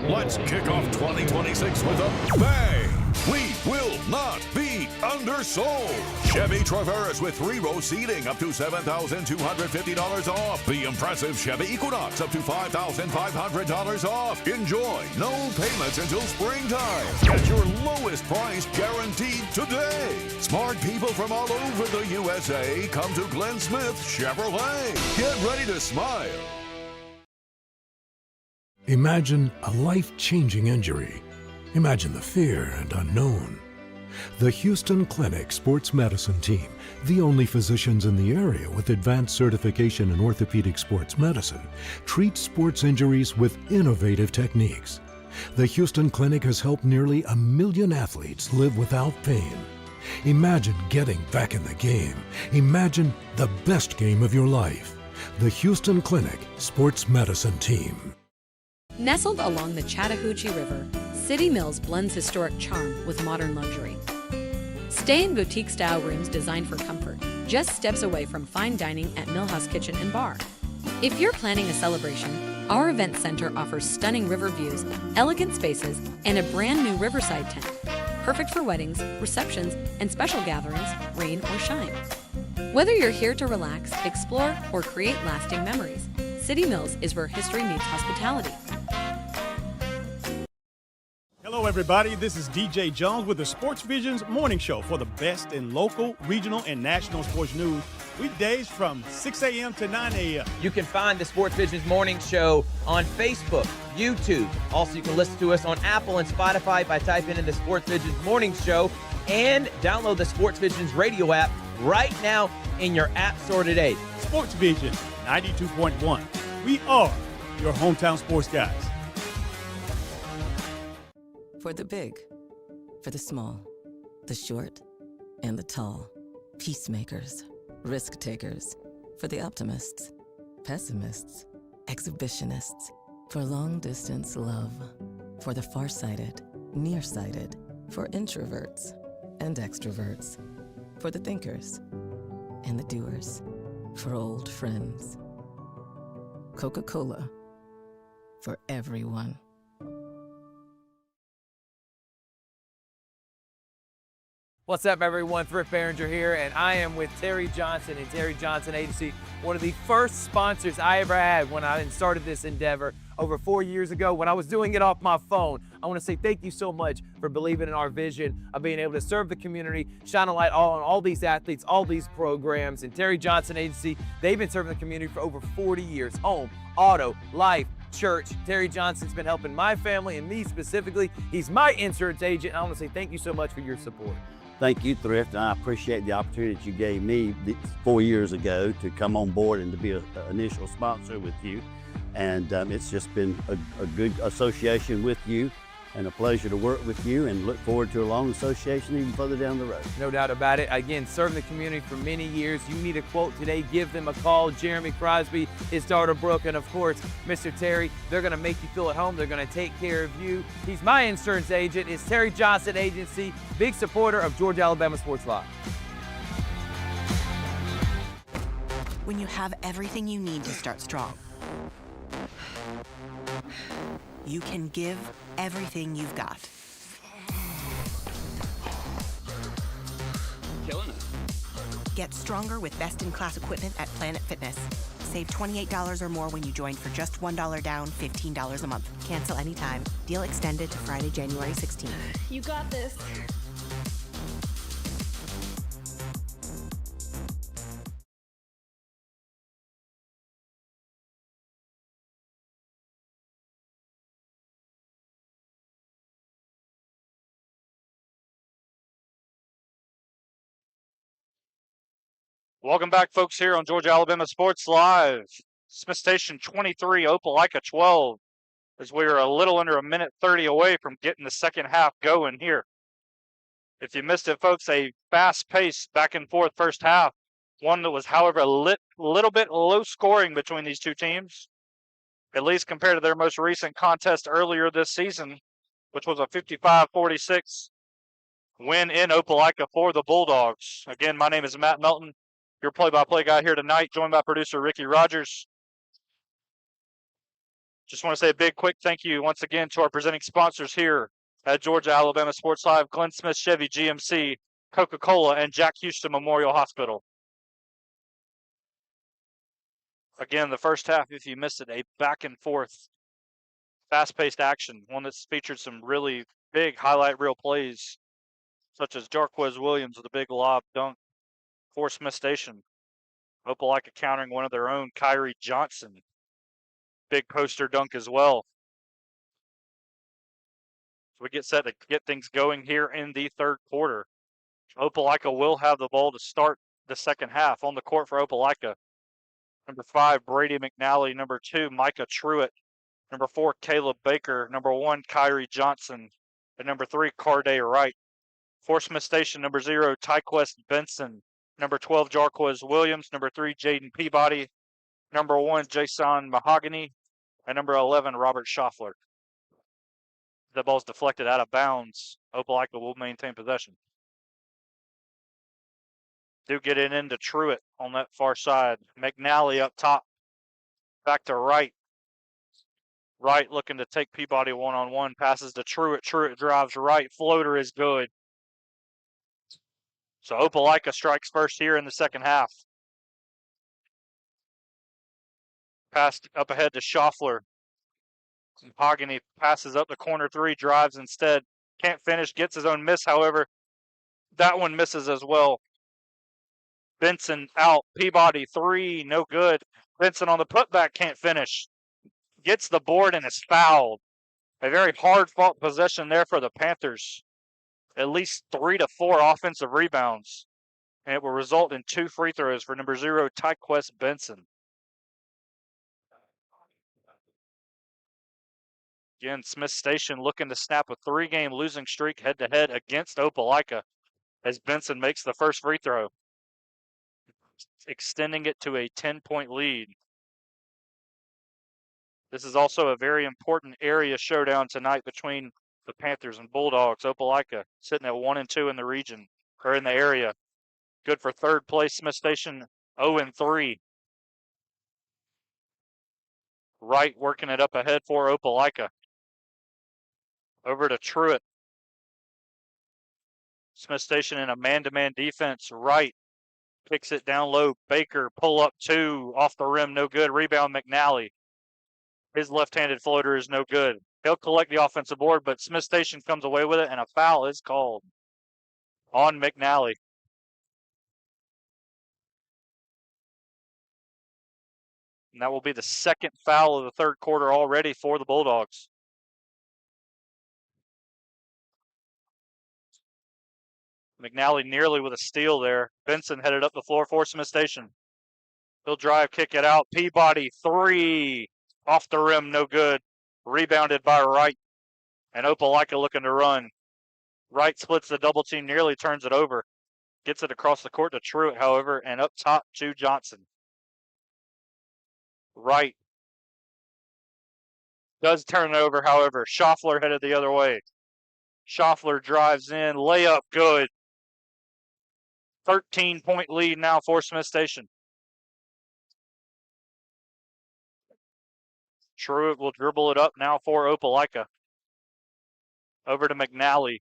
let's kick off 2026 with a bang! We will not be undersold. Chevy Traverse with 3-row seating up to $7,250 off. The impressive Chevy Equinox up to $5,500 off. Enjoy no payments until springtime. Get your lowest price guaranteed today. Smart people from all over the USA come to Glenn Smith Chevrolet. Get ready to smile. Imagine a life-changing injury. Imagine the fear and unknown. The Houston Clinic Sports Medicine Team, the only physicians in the area with advanced certification in orthopedic sports medicine, treats sports injuries with innovative techniques. The Houston Clinic has helped nearly 1 million athletes live without pain. Imagine getting back in the game. Imagine the best game of your life. The Houston Clinic Sports Medicine Team. Nestled along the Chattahoochee River, City Mills blends historic charm with modern luxury. Stay in boutique-style rooms designed for comfort, just steps away from fine dining at Millhouse Kitchen and Bar. If you're planning a celebration, our event center offers stunning river views, elegant spaces, and a brand new riverside tent, perfect for weddings, receptions, and special gatherings, rain or shine. Whether you're here to relax, explore, or create lasting memories, City Mills is where history meets hospitality. Hello, everybody. This is DJ Jones with the Sports Visions Morning Show for the best in local, regional, and national sports news. Weekdays from 6 a.m. to 9 a.m. You can find the Sports Visions Morning Show on Facebook, YouTube. Also, you can listen to us on Apple and Spotify by typing in the Sports Visions Morning Show and download the Sports Visions radio app right now in your app store today. Sports Vision 92.1. We are your hometown sports guys. For the big, for the small, the short, and the tall. Peacemakers, risk takers. For the optimists, pessimists, exhibitionists. For long distance love. For the farsighted, nearsighted. For introverts and extroverts. For the thinkers and the doers. For old friends. Coca-Cola. For everyone. What's up, everyone? Thrift Behringer here, and I am with Terry Johnson and Terry Johnson Agency, one of the first sponsors I ever had when I started this endeavor over 4 years ago when I was doing it off my phone. I want to say thank you so much for believing in our vision of being able to serve the community, shine a light on all these athletes, all these programs. And Terry Johnson Agency, they've been serving the community for over 40 years. Home, auto, life, church. Terry Johnson's been helping my family and me specifically. He's my insurance agent. And I want to say thank you so much for your support. Thank you, Thrift, and I appreciate the opportunity that you gave me 4 years ago to come on board and to be an initial sponsor with you. And it's just been a good association with you and a pleasure to work with you, and look forward to a long association even further down the road. No doubt about it. Again, serving the community for many years. You need a quote today, give them a call. Jeremy Crosby, his daughter Brooke, and of course, Mr. Terry. They're going to make you feel at home. They're going to take care of you. He's my insurance agent. It's Terry Johnson Agency, big supporter of Georgia Alabama Sports Live. When you have everything you need to start strong, you can give everything you've got. Killing it. Get stronger with best-in-class equipment at Planet Fitness. Save $28 or more when you join for just $1 down, $15 a month. Cancel anytime. Deal extended to Friday, January 16th. You got this. Welcome back, folks, here on Georgia Alabama Sports Live. Smiths Station 23, Opelika 12, as we are a little under a minute 30 away from getting the second half going here. If you missed it, folks, a fast-paced back-and-forth first half, one that was, however, a little bit low-scoring between these two teams, at least compared to their most recent contest earlier this season, which was a 55-46 win in Opelika for the Bulldogs. Again, my name is Matt Melton, your play-by-play guy here tonight, joined by producer Ricky Rogers. Just want to say a big, quick thank you once again to our presenting sponsors here at Georgia Alabama Sports Live, Glenn Smith Chevy GMC, Coca-Cola, and Jack Houston Memorial Hospital. Again, the first half, if you missed it, a back-and-forth, fast-paced action, one that's featured some really big highlight reel plays, such as Jarquez Williams with a big lob dunk for Smiths Station. Opelika countering one of their own, Kyrie Johnson. Big poster dunk as well. So we get set to get things going here in the third quarter. Opelika will have the ball to start the second half. On the court for Opelika, number 5, Brady McNally. Number 2, Micah Truitt. Number 4, Caleb Baker. Number 1, Kyrie Johnson. And number 3, Carday Wright. For Smiths Station, number 0, Tyquest Benson. Number 12, Jarquez Williams. Number 3, Jaden Peabody. Number 1, Jason Mahogany. And number 11, Robert Schaffler. The ball's deflected out of bounds. Opelika will maintain possession. Do get it into Truitt on that far side. McNally up top. Back to Wright. Wright looking to take Peabody one-on-one. Passes to Truitt. Truitt drives right. Floater is good. So Opelika strikes first here in the second half. Pass up ahead to Schaffler. Mahogany passes up the corner 3, drives instead. Can't finish, gets his own miss, however. That one misses as well. Benson out. Peabody 3, no good. Benson on the putback, can't finish. Gets the board and is fouled. A very hard-fought possession there for the Panthers. At least 3 to 4 offensive rebounds. And it will result in 2 free throws for number 0, Tyquest Benson. Again, Smiths Station looking to snap a 3-game losing streak head-to-head against Opelika as Benson makes the first free throw, extending it to a 10-point lead. This is also a very important area showdown tonight between the Panthers and Bulldogs. Opelika sitting at 1-2 in the region, or in the area. Good for third place. Smiths Station 0-3. Wright working it up ahead for Opelika. Over to Truitt. Smiths Station in a man-to-man defense. Wright kicks it down low. Baker pull up 2 off the rim, no good. Rebound McNally. His left-handed floater is no good. He'll collect the offensive board, but Smiths Station comes away with it, and a foul is called on McNally. And that will be the second foul of the third quarter already for the Bulldogs. McNally nearly with a steal there. Benson headed up the floor for Smiths Station. He'll drive, kick it out. Peabody 3 off the rim, no good. Rebounded by Wright. And Opelika looking to run. Wright splits the double team, nearly turns it over. Gets it across the court to Truitt, however, and up top to Johnson. Wright does turn it over, however. Schaffler headed the other way. Schaffler drives in, layup good. 13-point lead now for Smiths Station. Truitt will dribble it up now for Opelika. Over to McNally.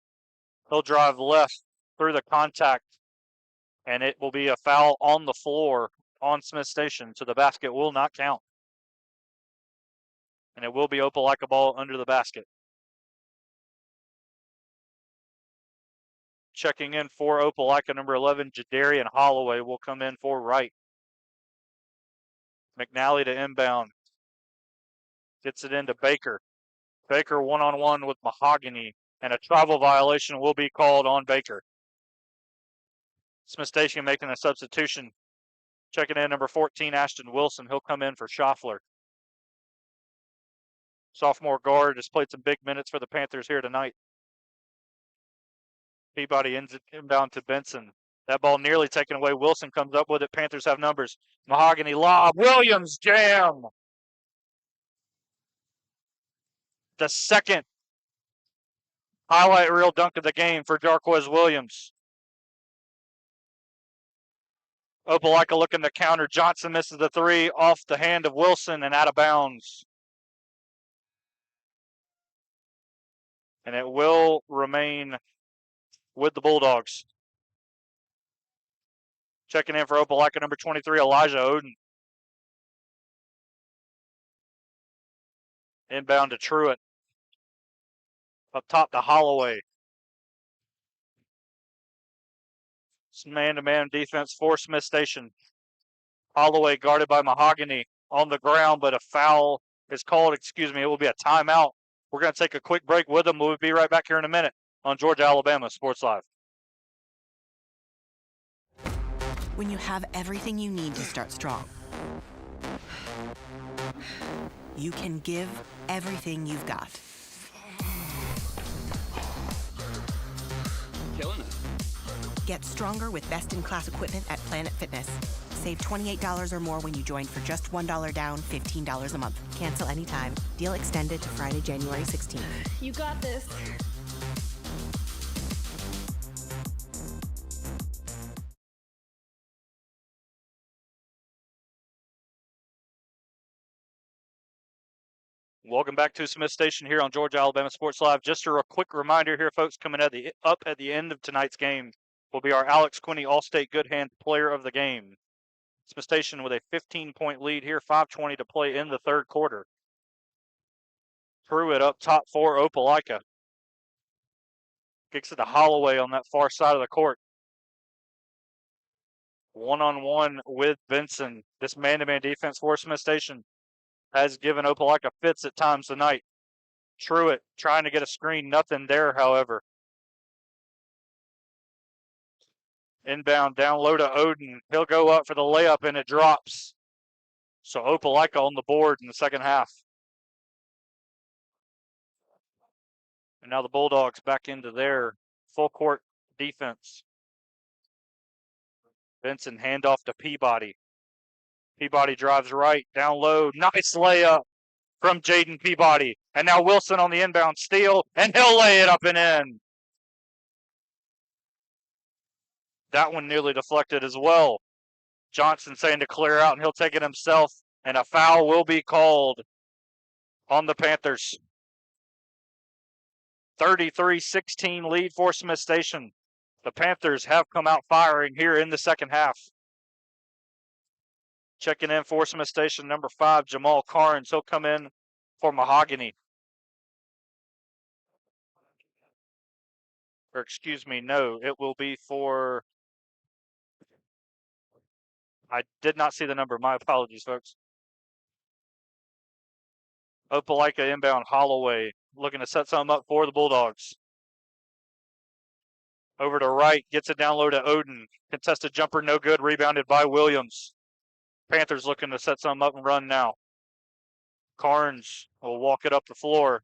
He'll drive left through the contact, and it will be a foul on the floor on Smiths Station, so the basket will not count. And it will be Opelika ball under the basket. Checking in for Opelika, number 11, Jadarian Holloway will come in for Wright. McNally to inbound. Gets it into Baker. Baker one-on-one with Mahogany, and a travel violation will be called on Baker. Smiths Station making a substitution. Checking in number 14, Ashton Wilson. He'll come in for Schaffler. Sophomore guard has played some big minutes for the Panthers here tonight. Peabody inbound to Benson. That ball nearly taken away. Wilson comes up with it. Panthers have numbers. Mahogany lob. Williams jam. The second highlight reel dunk of the game for Jarquez Williams. Opelika looking to counter. Johnson misses the three off the hand of Wilson and out of bounds. And it will remain with the Bulldogs. Checking in for Opelika, number 23, Elijah Oden. Inbound to Truitt. Up top to Holloway. Man-to-man defense for Smiths Station. Holloway guarded by Mahogany on the ground, but a foul is called. It will be a timeout. We're going to take a quick break with them. We'll be right back here in a minute on Georgia Alabama Sports Live. When you have everything you need to start strong, you can give everything you've got. Killing it. Get stronger with best-in-class equipment at Planet Fitness. Save $28 or more when you join for just $1 down, $15 a month. Cancel anytime. Deal extended to Friday, January 16th. You got this. Welcome back to Smiths Station here on Georgia Alabama Sports Live. Just a quick reminder here, folks, coming up at the end of tonight's game will be our Alex Quinney All-State Good Hand Player of the Game. Smiths Station with a 15-point lead here, 5:20 to play in the third quarter. Truitt up top for Opelika. Kicks it to Holloway on that far side of the court. One-on-one with Benson. This man-to-man defense for Smiths Station has given Opelika fits at times tonight. Truitt trying to get a screen. Nothing there, however. Inbound down low to Oden. He'll go up for the layup, and it drops. So Opelika on the board in the second half. And now the Bulldogs back into their full court defense. Benson handoff to Peabody. Peabody drives right, down low. Nice layup from Jaden Peabody. And now Wilson on the inbound steal, and he'll lay it up and in. That one nearly deflected as well. Johnson saying to clear out, and he'll take it himself. And a foul will be called on the Panthers. 33-16 lead for Smiths Station. The Panthers have come out firing here in the second half. Checking in for Smiths Station, number 5, Jamal Carnes. He'll come in for Mahogany. Or excuse me, no, it will be for... I did not see the number. My apologies, folks. Opelika inbound, Holloway looking to set something up for the Bulldogs. Over to Wright, gets it down low to Oden. Contested jumper, no good, rebounded by Williams. Panthers looking to set something up and run now. Carnes will walk it up the floor.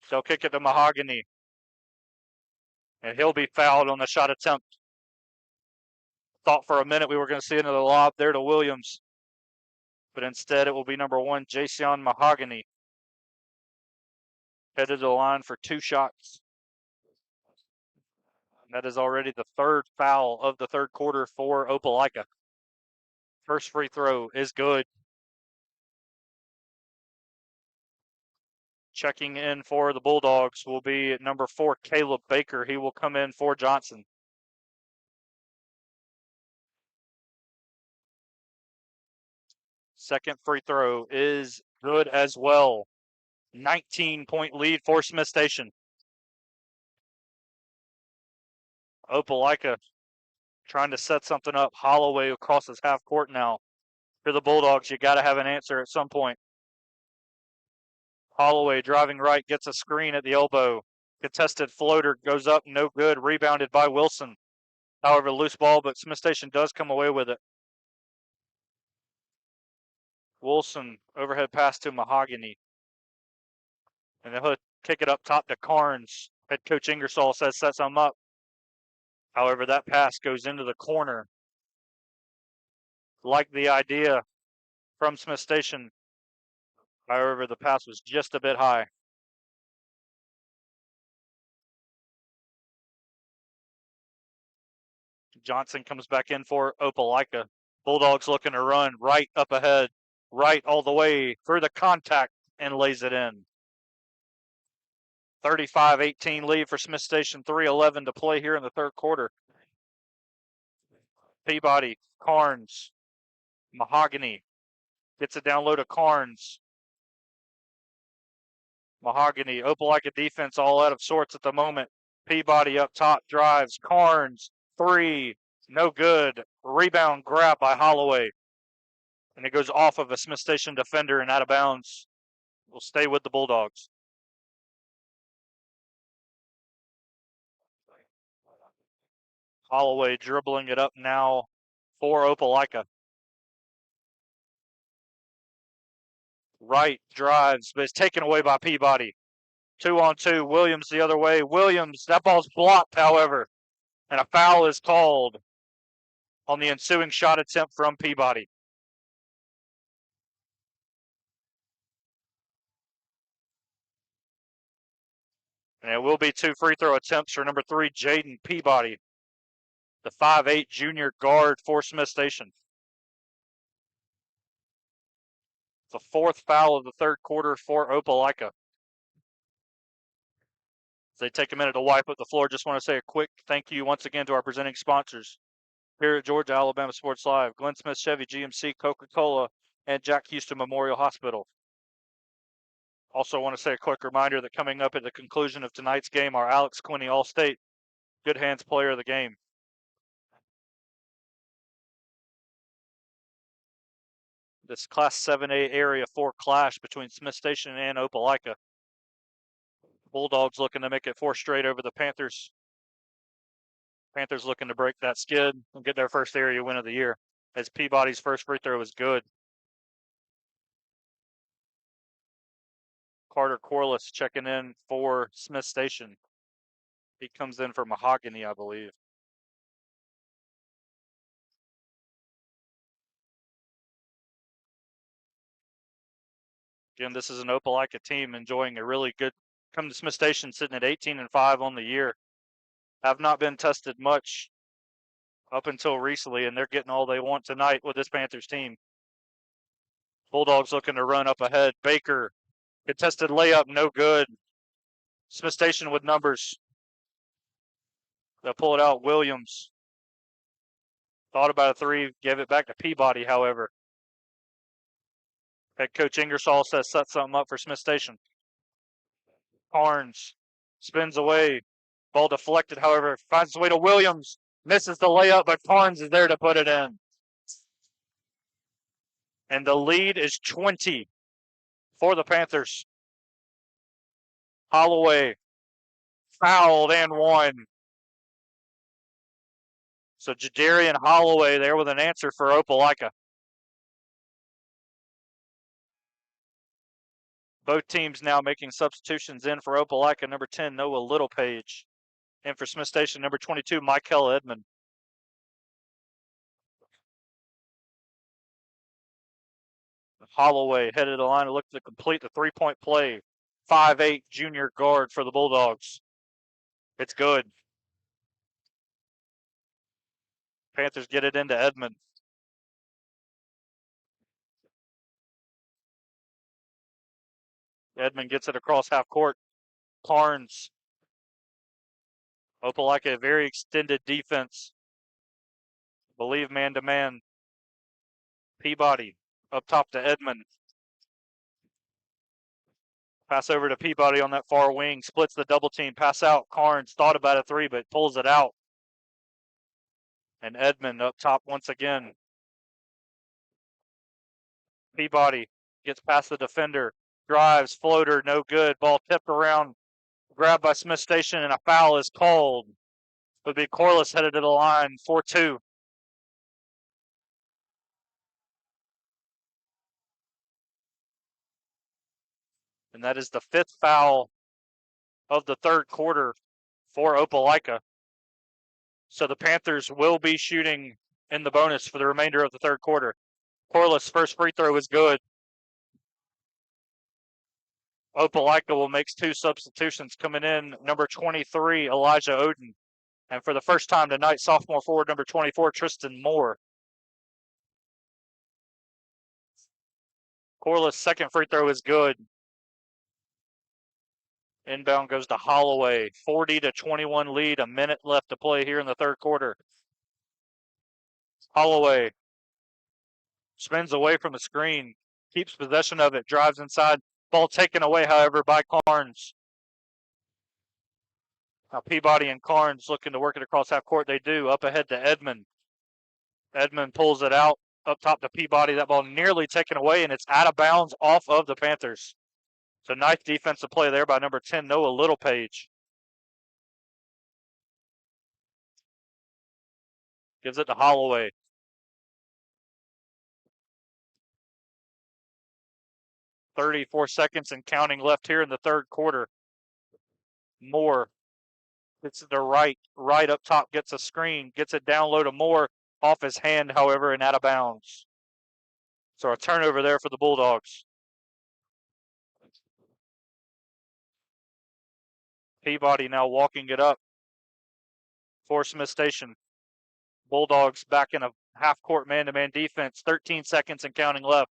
They'll kick it to Mahogany. And he'll be fouled on the shot attempt. Thought for a minute we were going to see another lob there to Williams. But instead it will be number 1, Jason Mahogany. Headed to the line for 2 shots. And that is already the 3rd foul of the 3rd quarter for Opelika. First free throw is good. Checking in for the Bulldogs will be number 4, Caleb Baker. He will come in for Johnson. Second free throw is good as well. 19-point lead for Smiths Station. Opelika trying to set something up. Holloway crosses half court now. For the Bulldogs, you got to have an answer at some point. Holloway driving right, gets a screen at the elbow. Contested floater goes up, no good. Rebounded by Wilson. However, loose ball, but Smiths Station does come away with it. Wilson, overhead pass to Mahogany. And then he'll kick it up top to Carnes. Head coach Ingersoll says set some up. However, that pass goes into the corner. Like the idea from Smiths Station. However, the pass was just a bit high. Johnson comes back in for Opelika. Bulldogs looking to run right up ahead. Right all the way for the contact and lays it in. 35-18 lead for Smiths Station. 3:11 to play here in the 3rd quarter. Peabody, Carnes, Mahogany. Gets it down low to Carnes. Mahogany, Opelika defense all out of sorts at the moment. Peabody up top, drives. Carnes, 3, no good. Rebound grab by Holloway. And it goes off of a Smiths Station defender and out of bounds. Will stay with the Bulldogs. Holloway dribbling it up now for Opelika. Right drives, but it's taken away by Peabody. 2-on-2, Williams the other way. Williams, that ball's blocked, however. And a foul is called on the ensuing shot attempt from Peabody. And it will be 2 free throw attempts for number 3, Jaden Peabody, the 5'8" junior guard for Smiths Station. The 4th foul of the 3rd quarter for Opelika. As they take a minute to wipe up the floor, just want to say a quick thank you once again to our presenting sponsors here at Georgia Alabama Sports Live: Glenn Smith Chevy GMC, Coca-Cola, and Jack Houston Memorial Hospital. Also want to say a quick reminder that coming up at the conclusion of tonight's game, our Alex Quinney All-State Good Hands Player of the Game. This Class 7A Area 4 clash between Smiths Station and Opelika. Bulldogs looking to make it 4 straight over the Panthers. Panthers looking to break that skid and get their first area win of the year, as Peabody's first free throw is good. Carter Corliss checking in for Smiths Station. He comes in for Mahogany, I believe. Again, this is an Opelika team enjoying a really good, come to Smiths Station sitting at 18-5 on the year. Have not been tested much up until recently, and they're getting all they want tonight with this Panthers team. Bulldogs looking to run up ahead. Baker, contested layup, no good. Smiths Station with numbers. They'll pull it out. Williams thought about a 3, gave it back to Peabody, however. Head coach Ingersoll says set something up for Smiths Station. Carnes spins away. Ball deflected, however, finds its way to Williams. Misses the layup, but Carnes is there to put it in. And the lead is 20 for the Panthers. Holloway fouled and won. So Jadarian Holloway there with an answer for Opelika. Both teams now making substitutions in for Opelika, number 10, Noah Littlepage. And for Smith Station, number 22, Michael Edmond. Holloway headed to the line to look to complete the three-point play. 5'8" junior guard for the Bulldogs. It's good. Panthers get it into Edmond. Edmond gets it across half court. Carnes. Opelika, a very extended defense. Believe man-to-man. Peabody up top to Edmond. Pass over to Peabody on that far wing. Splits the double team. Pass out. Carnes thought about a three, but pulls it out. And Edmond up top once again. Peabody gets past the defender. Drives. Floater. No good. Ball tipped around. Grabbed by Smith Station, and a foul is called. It would be Corliss headed to the line. 4-2. And that is the fifth foul of the third quarter for Opelika. So the Panthers will be shooting in the bonus for the remainder of the third quarter. Corliss' first free throw is good. Opelika will make two substitutions coming in. Number 23, Elijah Oden. And for the first time tonight, sophomore forward number 24, Tristan Moore. Corliss' second free throw is good. Inbound goes to Holloway. 40-21 lead. A minute left to play here in the third quarter. Holloway spins away from the screen. Keeps possession of it. Drives inside. Ball taken away, however, by Carnes. Now Peabody and Carnes looking to work it across half court. They do. Up ahead to Edmond. Edmond pulls it out. Up top to Peabody. That ball nearly taken away, and it's out of bounds off of the Panthers. So nice defensive play there by number 10, Noah Littlepage. Gives it to Holloway. .34 seconds and counting left here in the third quarter. Moore gets it to right up top, gets a screen, gets it down low to Moore, off his hand, however, and out of bounds. So a turnover there for the Bulldogs. Peabody now walking it up for Smith Station. Bulldogs back in a half-court man-to-man defense. 13 seconds and counting left.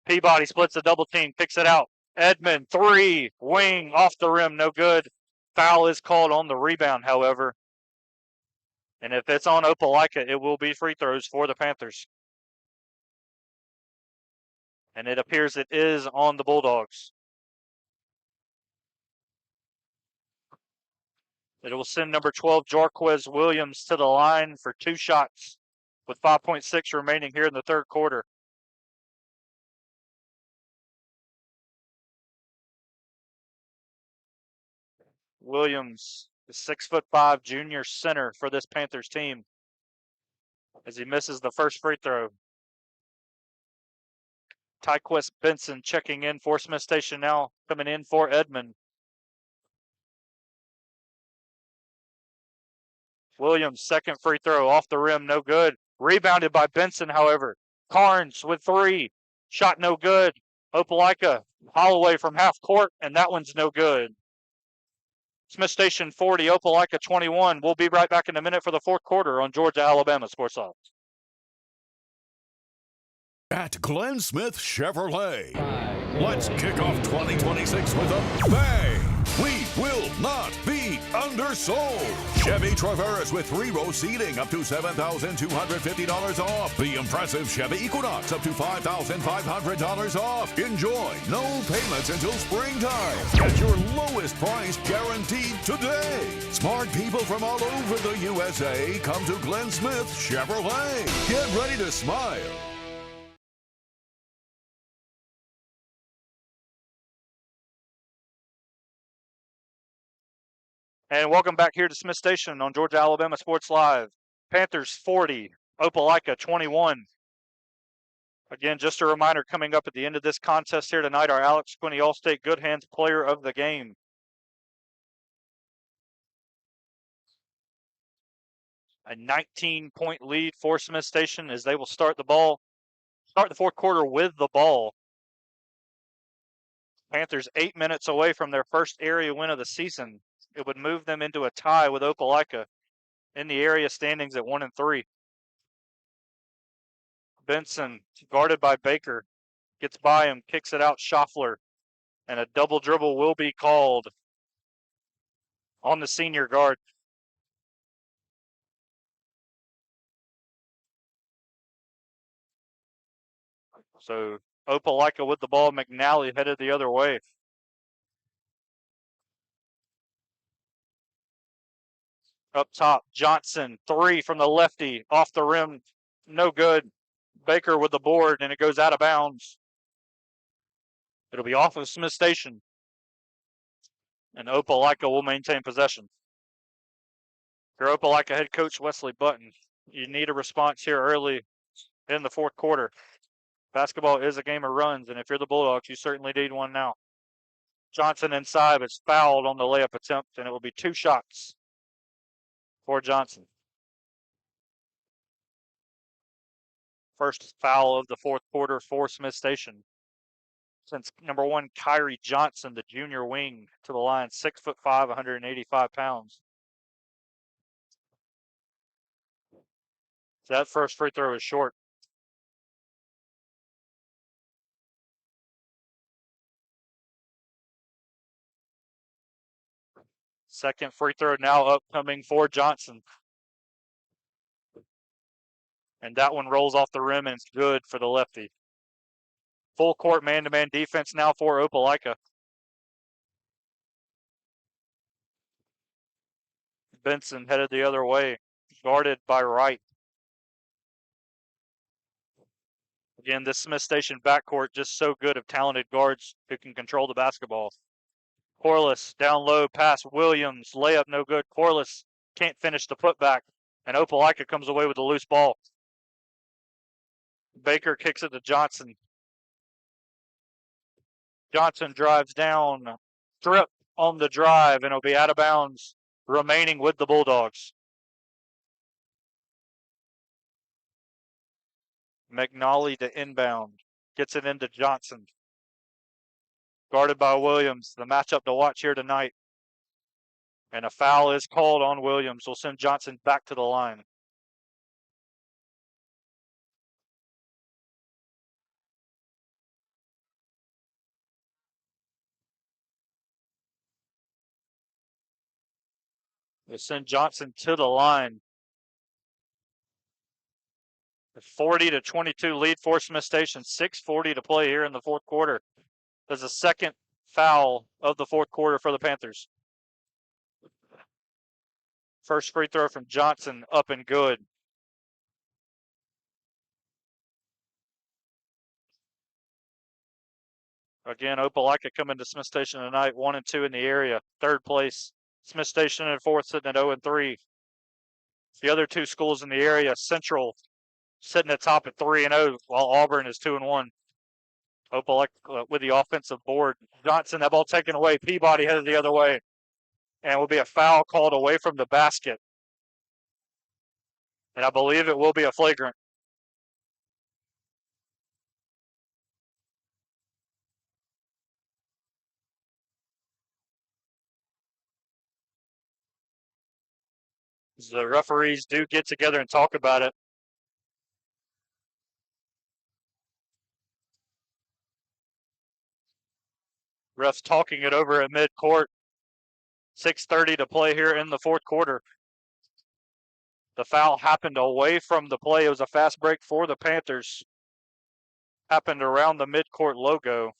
Peabody splits the double team, picks it out. Edmond, three, wing, off the rim, no good. Foul is called on the rebound, however. And if it's on Opelika, it will be free throws for the Panthers. And it appears it is on the Bulldogs. It will send number 12, Jarquez Williams, to the line for two shots with 5.6 remaining here in the third quarter. Williams, the 6'5" junior center for this Panthers team, as he misses the first free throw. Tyquist Benson checking in for Smith Station now, coming in for Edmond. Williams, second free throw, off the rim, no good. Rebounded by Benson, however. Carnes with three. Shot no good. Opelika, Holloway from half court, and that one's no good. Smith Station 40, Opelika 21. We'll be right back in a minute for the fourth quarter on Georgia Alabama Sports Live. At Glenn Smith Chevrolet, let's kick off 2026 with a bang. We will not be undersold. Chevy Traverse with 3-row seating up to $7,250 off. The impressive Chevy Equinox up to $5,500 off. Enjoy no payments until springtime. Get your lowest price guaranteed today. Smart people from all over the USA come to Glenn Smith Chevrolet. Get ready to smile. And welcome back here to Smith Station on Georgia Alabama Sports Live. Panthers 40, Opelika 21. Again, just a reminder, coming up at the end of this contest here tonight, our Alex Quinney All-State Good Hands Player of the Game. A 19-point lead for Smiths Station as they will start the fourth quarter with the ball. Panthers 8 minutes away from their first area win of the season. It would move them into a tie with Opelika in the area standings at 1-3. Benson, guarded by Baker, gets by him, kicks it out, Schaffler, and a double dribble will be called on the senior guard. So Opelika with the ball, McNally headed the other way. Up top, Johnson, 3 from the lefty, off the rim, no good. Baker with the board, and it goes out of bounds. It'll be off of Smith Station, and Opelika will maintain possession. Your Opelika head coach, Wesley Button, you need a response here early in the fourth quarter. Basketball is a game of runs, and if you're the Bulldogs, you certainly need one now. Johnson inside, but fouled on the layup attempt, and it will be 2 shots for Johnson. First foul of the fourth quarter for Smith Station. Since number 1, Kyrie Johnson, the junior wing, to the line, 6'5", 185 pounds. So that first free throw is short. Second free throw now upcoming for Johnson. And that one rolls off the rim, and it's good for the lefty. Full court man-to-man defense now for Opelika. Benson headed the other way, guarded by Wright. Again, this Smith Station backcourt just so good of talented guards who can control the basketball. Corliss down low, pass Williams, layup no good. Corliss can't finish the putback, and Opelika comes away with a loose ball. Baker kicks it to Johnson. Johnson drives down, strip on the drive, and it'll be out of bounds, remaining with the Bulldogs. McNally to inbound, gets it into Johnson. Guarded by Williams, the matchup to watch here tonight. And a foul is called on Williams. Will send Johnson back to the line. They send Johnson to the line. The 40-22 lead for Smith Station. 6:40 to play here in the fourth quarter. There's a second foul of the fourth quarter for the Panthers. First free throw from Johnson, up and good. Again, Opelika coming to Smith Station tonight, 1-2 in the area. Third place, Smith Station in fourth, sitting at 0-3. The other 2 schools in the area, Central sitting at top at 3-0, while Auburn is 2-1. Opelika with the offensive board. Johnson, that ball taken away. Peabody headed the other way. And will be a foul called away from the basket. And I believe it will be a flagrant. The referees do get together and talk about it. Refs talking it over at midcourt. 6:30 to play here in the fourth quarter. The foul happened away from the play. It was a fast break for the Panthers. Happened around the midcourt logo.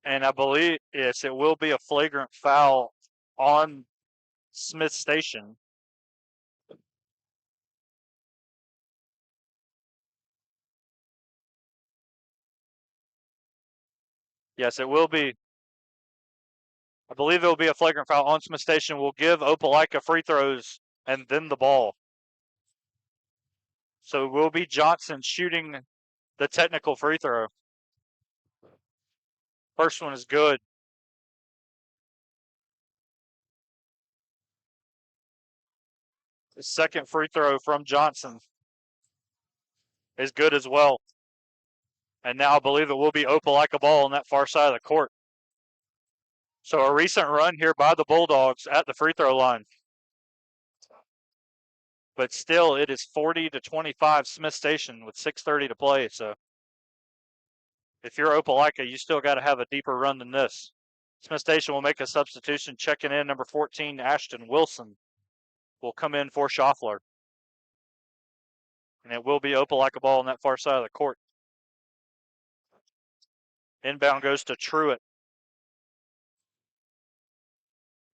And I believe, yes, it will be a flagrant foul on Smith Station. Yes, it will be. I believe it will be a flagrant foul on Smith Station. We'll give Opelika free throws and then the ball. So it will be Johnson shooting the technical free throw. First one is good. The second free throw from Johnson is good as well. And now I believe it will be Opelika ball on that far side of the court. So a recent run here by the Bulldogs at the free throw line. But still, it is 40-25 Smiths Station with 6:30 to play. So if you're Opelika, you still got to have a deeper run than this. Smiths Station will make a substitution. Checking in, number 14, Ashton Wilson will come in for Schaffler. And it will be Opelika ball on that far side of the court. Inbound goes to Truitt.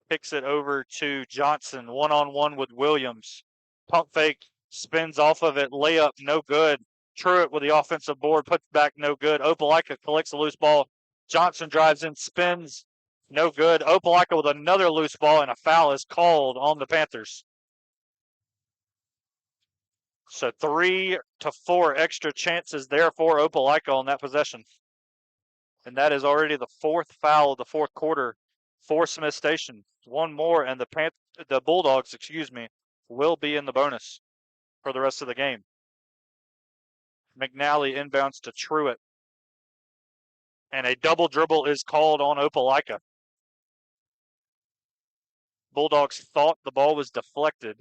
Kicks it over to Johnson, one-on-one with Williams. Pump fake, spins off of it, layup, no good. Truitt with the offensive board, puts back, no good. Opelika collects a loose ball. Johnson drives in, spins, no good. Opelika with another loose ball, and a foul is called on the Panthers. So 3 to 4 extra chances there for Opelika on that possession. And that is already the fourth foul of the fourth quarter for Smiths Station. One more, and the Bulldogs, will be in the bonus for the rest of the game. McNally inbounds to Truitt. And a double dribble is called on Opelika. Bulldogs thought the ball was deflected,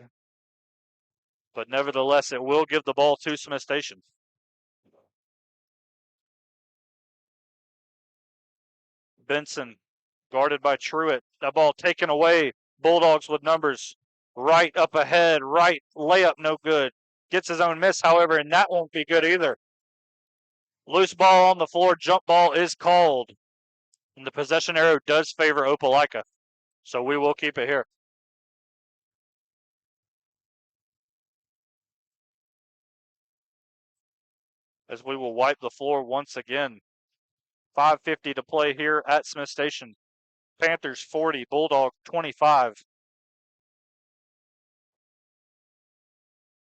but nevertheless, it will give the ball to Smiths Station. Benson guarded by Truitt. That ball taken away. Bulldogs with numbers. Right up ahead. Right layup, no good. Gets his own miss, however, and that won't be good either. Loose ball on the floor. Jump ball is called. And the possession arrow does favor Opelika. So we will keep it here. As we will wipe the floor once again. 5:50 to play here at Smiths Station. Panthers 40, Bulldog 25.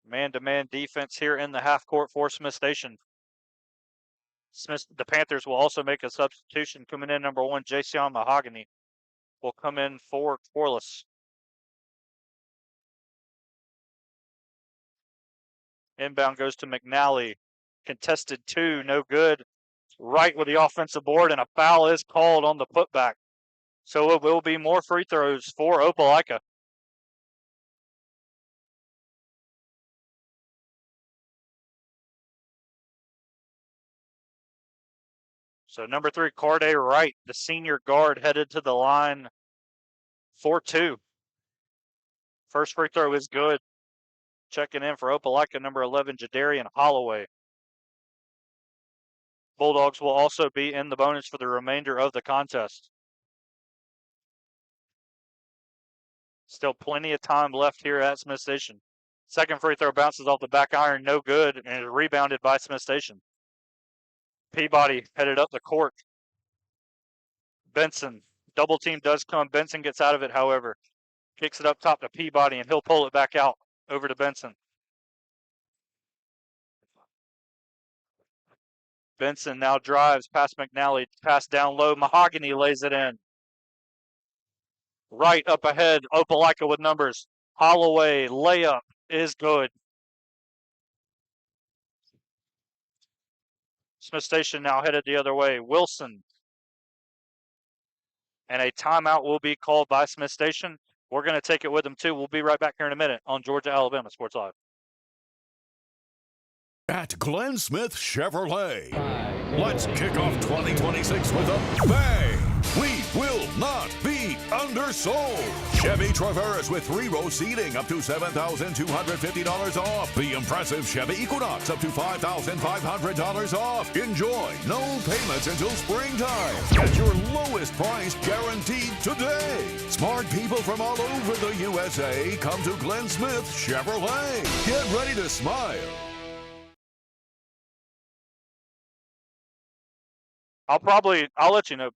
Man-to-man defense here in the half court for Smiths Station. The Panthers will also make a substitution. Coming in, number 1, Jason Mahogany will come in for Corliss. Inbound goes to McNally. Contested 2, no good. Right with the offensive board, and a foul is called on the putback. So it will be more free throws for Opelika. So number 3, Corday Wright, the senior guard, headed to the line for 2. First free throw is good. Checking in for Opelika, number 11, Jadarian Holloway. Bulldogs will also be in the bonus for the remainder of the contest. Still plenty of time left here at Smiths Station. Second free throw bounces off the back iron, no good, and is rebounded by Smiths Station. Peabody headed up the court. Benson, double team does come. Benson gets out of it, however. Kicks it up top to Peabody, and he'll pull it back out over to Benson. Benson now drives past McNally, pass down low. Mahogany lays it in. Right up ahead, Opelika with numbers. Holloway, layup is good. Smiths Station now headed the other way. Wilson. And a timeout will be called by Smiths Station. We're going to take it with them, too. We'll be right back here in a minute on Georgia, Alabama Sports Live. At Glenn Smith Chevrolet, let's kick off 2026 with a bang. We will not be undersold. Chevy Traverse with 3-row seating up to $7,250 off. The impressive Chevy Equinox up to $5,500 off. Enjoy no payments until springtime. Get your lowest price guaranteed today. Smart people from all over the USA come to Glenn Smith Chevrolet. Get ready to smile. I'll let you know.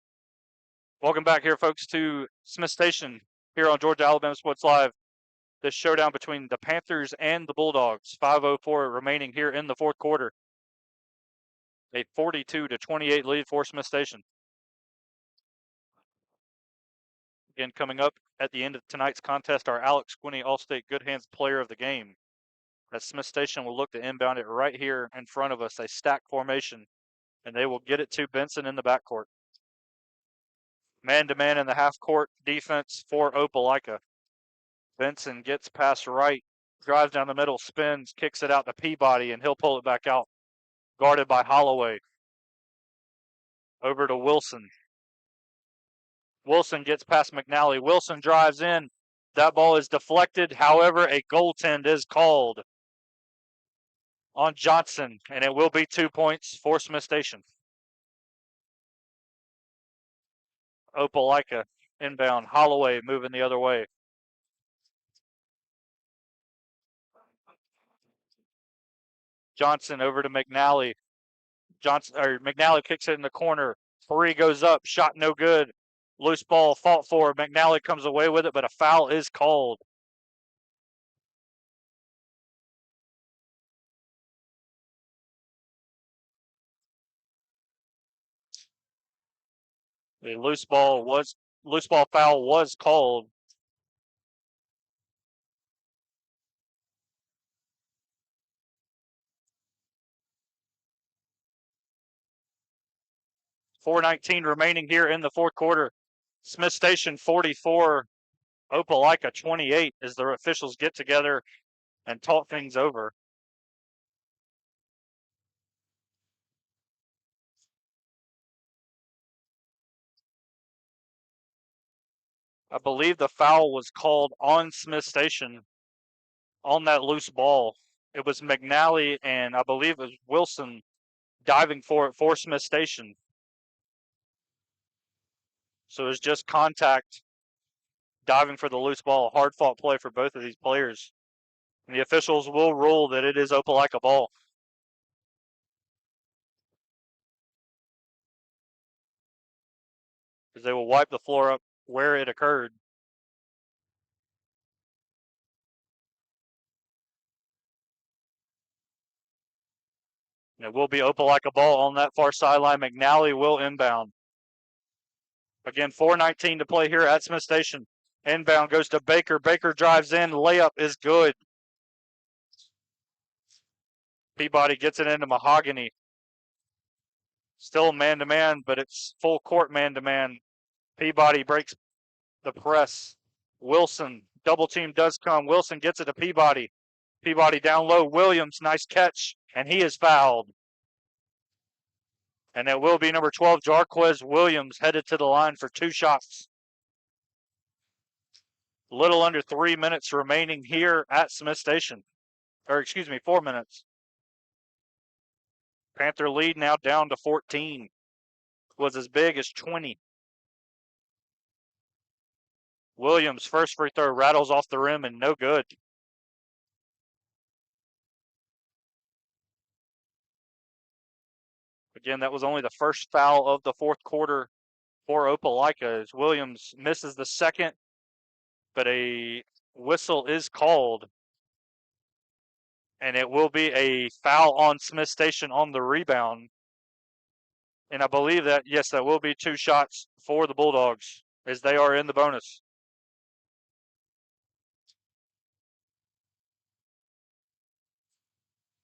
Welcome back here, folks, to Smiths Station here on Georgia Alabama Sports Live. this showdown between the Panthers and the Bulldogs. 5:04 remaining here in the fourth quarter. A 42-28 lead for Smiths Station. Again, coming up at the end of tonight's contest, our Alex Quinney All-State Good Hands Player of the Game. As Smiths Station will look to inbound it right here in front of us, a stack formation, and they will get it to Benson in the backcourt. Man-to-man in the half-court defense for Opelika. Benson gets past right, drives down the middle, spins, kicks it out to Peabody, and he'll pull it back out. Guarded by Holloway. Over to Wilson. Wilson gets past McNally. Wilson drives in. That ball is deflected. However, a goaltend is called on Johnson, and it will be 2 points for Smiths Station. Opelika inbound. Holloway moving the other way. Johnson over to McNally. McNally kicks it in the corner. Three goes up. Shot no good. Loose ball fought for. McNally comes away with it, but a foul is called. The loose ball foul was called. .419 remaining here in the fourth quarter. Smiths Station 44, Opelika 28 as the officials get together and talk things over. I believe the foul was called on Smiths Station on that loose ball. It was McNally and I believe it was Wilson diving for it for Smiths Station. So it's just contact, diving for the loose ball. Hard fought play for both of these players. And the officials will rule that it is Opelika ball. Because they will wipe the floor up where it occurred. And it will be Opelika ball on that far sideline. McNally will inbound. Again, 4:19 to play here at Smiths Station. Inbound goes to Baker. Baker drives in. Layup is good. Peabody gets it into Mahogany. Still man-to-man, but it's full court man-to-man. Peabody breaks the press. Wilson, double team does come. Wilson gets it to Peabody. Peabody down low. Williams, nice catch, and he is fouled. And it will be number 12, Jarquez Williams, headed to the line for 2 shots. Little under 3 minutes remaining here at Smiths Station. 4 minutes. Panther lead now down to 14. Was as big as 20. Williams, first free throw, rattles off the rim and no good. Again, that was only the first foul of the fourth quarter for Opelika as Williams misses the second, but a whistle is called. And it will be a foul on Smiths Station on the rebound. And I believe that, yes, that will be 2 shots for the Bulldogs as they are in the bonus.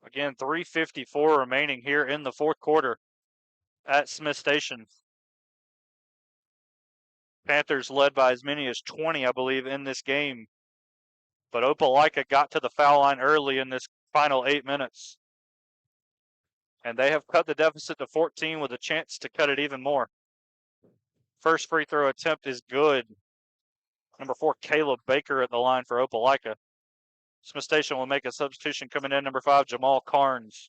Again, 3:54 remaining here in the fourth quarter at Smiths Station. Panthers led by as many as 20, I believe, in this game. But Opelika got to the foul line early in this final 8 minutes. And they have cut the deficit to 14 with a chance to cut it even more. First free throw attempt is good. Number 4, Caleb Baker at the line for Opelika. Smiths Station will make a substitution coming in, number 5, Jamal Carnes.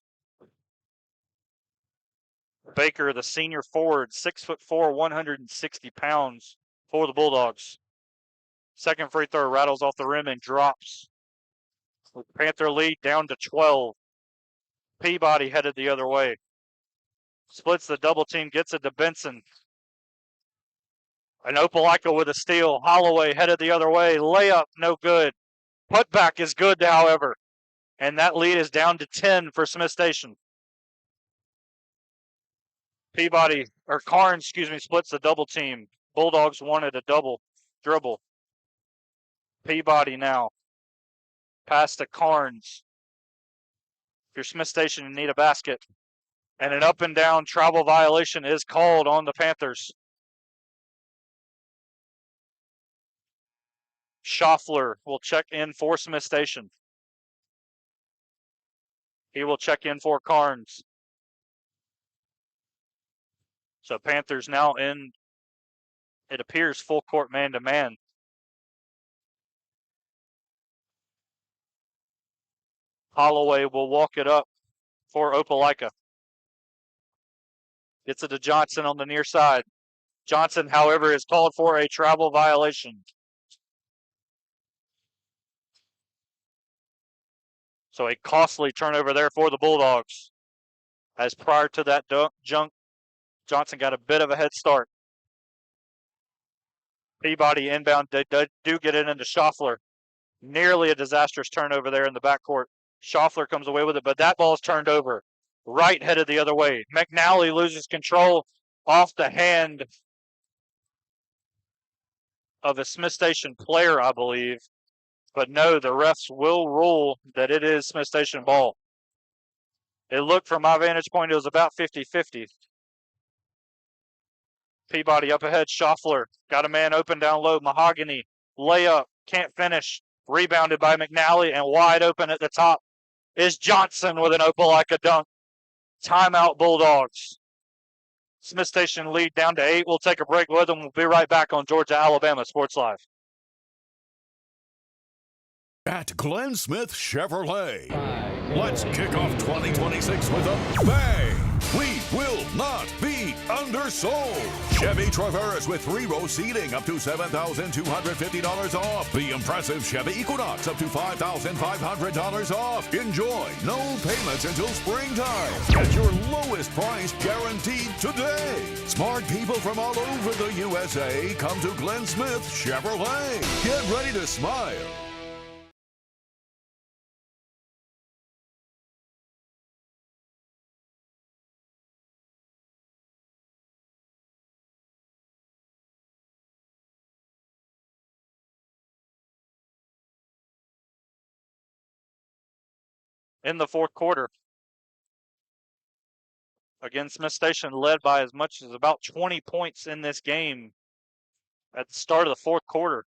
Baker, the senior forward, 6'4", 160 pounds for the Bulldogs. Second free throw rattles off the rim and drops. Panther lead down to 12. Peabody headed the other way. Splits the double team, gets it to Benson. And Opelika with a steal. Holloway headed the other way. Layup, no good. Putback is good, however, and that lead is down to 10 for Smith Station. Carnes, splits the double team. Bulldogs wanted a double dribble. Peabody now. Pass to Carnes. If you're Smith Station, you need a basket. And an up and down travel violation is called on the Panthers. Schaffler will check in for Smith Station. He will check in for Carnes. So Panthers now in, it appears, full court man-to-man. Holloway will walk it up for Opelika. Gets it to Johnson on the near side. Johnson, however, is called for a travel violation. So a costly turnover there for the Bulldogs. As prior to that junk, Johnson got a bit of a head start. Peabody inbound, they do get it into Schaffler. Nearly a disastrous turnover there in the backcourt. Schaffler comes away with it, but that ball is turned over. Right headed the other way. McNally loses control off the hand of a Smith Station player, I believe. But no, the refs will rule that it is Smith Station ball. It looked, from my vantage point, it was about 50-50. Peabody up ahead. Schaffler got a man open down low. Mahogany layup, can't finish. Rebounded by McNally, and wide open at the top is Johnson with an Opelika dunk. Timeout, Bulldogs. Smith Station lead down to 8. We'll take a break with them. We'll be right back on Georgia Alabama Sports Live. At Glenn Smith Chevrolet, let's kick off 2026 with a bang. We will not be undersold. Chevy Traverse with 3-row seating up to $7,250 off. The impressive Chevy Equinox up to $5,500 off. Enjoy no payments until springtime. Get your lowest price guaranteed today. Smart people from all over the USA come to Glenn Smith Chevrolet. Get ready to smile. In the fourth quarter. Again, Smith Station led by as much as about 20 points in this game at the start of the fourth quarter.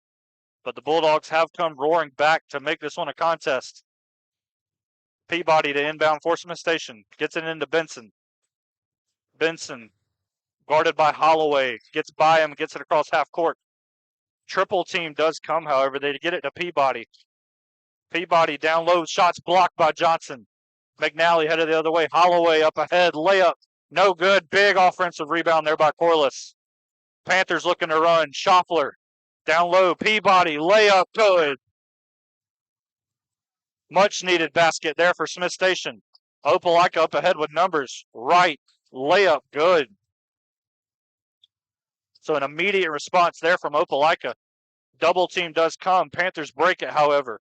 But the Bulldogs have come roaring back to make this one a contest. Peabody to inbound for Smith Station. Gets it into Benson. Benson, guarded by Holloway, gets by him, gets it across half court. Triple team does come, however. They get it to Peabody. Peabody down low, shots blocked by Johnson. McNally headed the other way. Holloway up ahead, layup, no good. Big offensive rebound there by Corliss. Panthers looking to run. Schaffler down low. Peabody, layup, good. Much needed basket there for Smith Station. Opelika up ahead with numbers. Right, layup, good. So an immediate response there from Opelika. Double team does come. Panthers break it, however.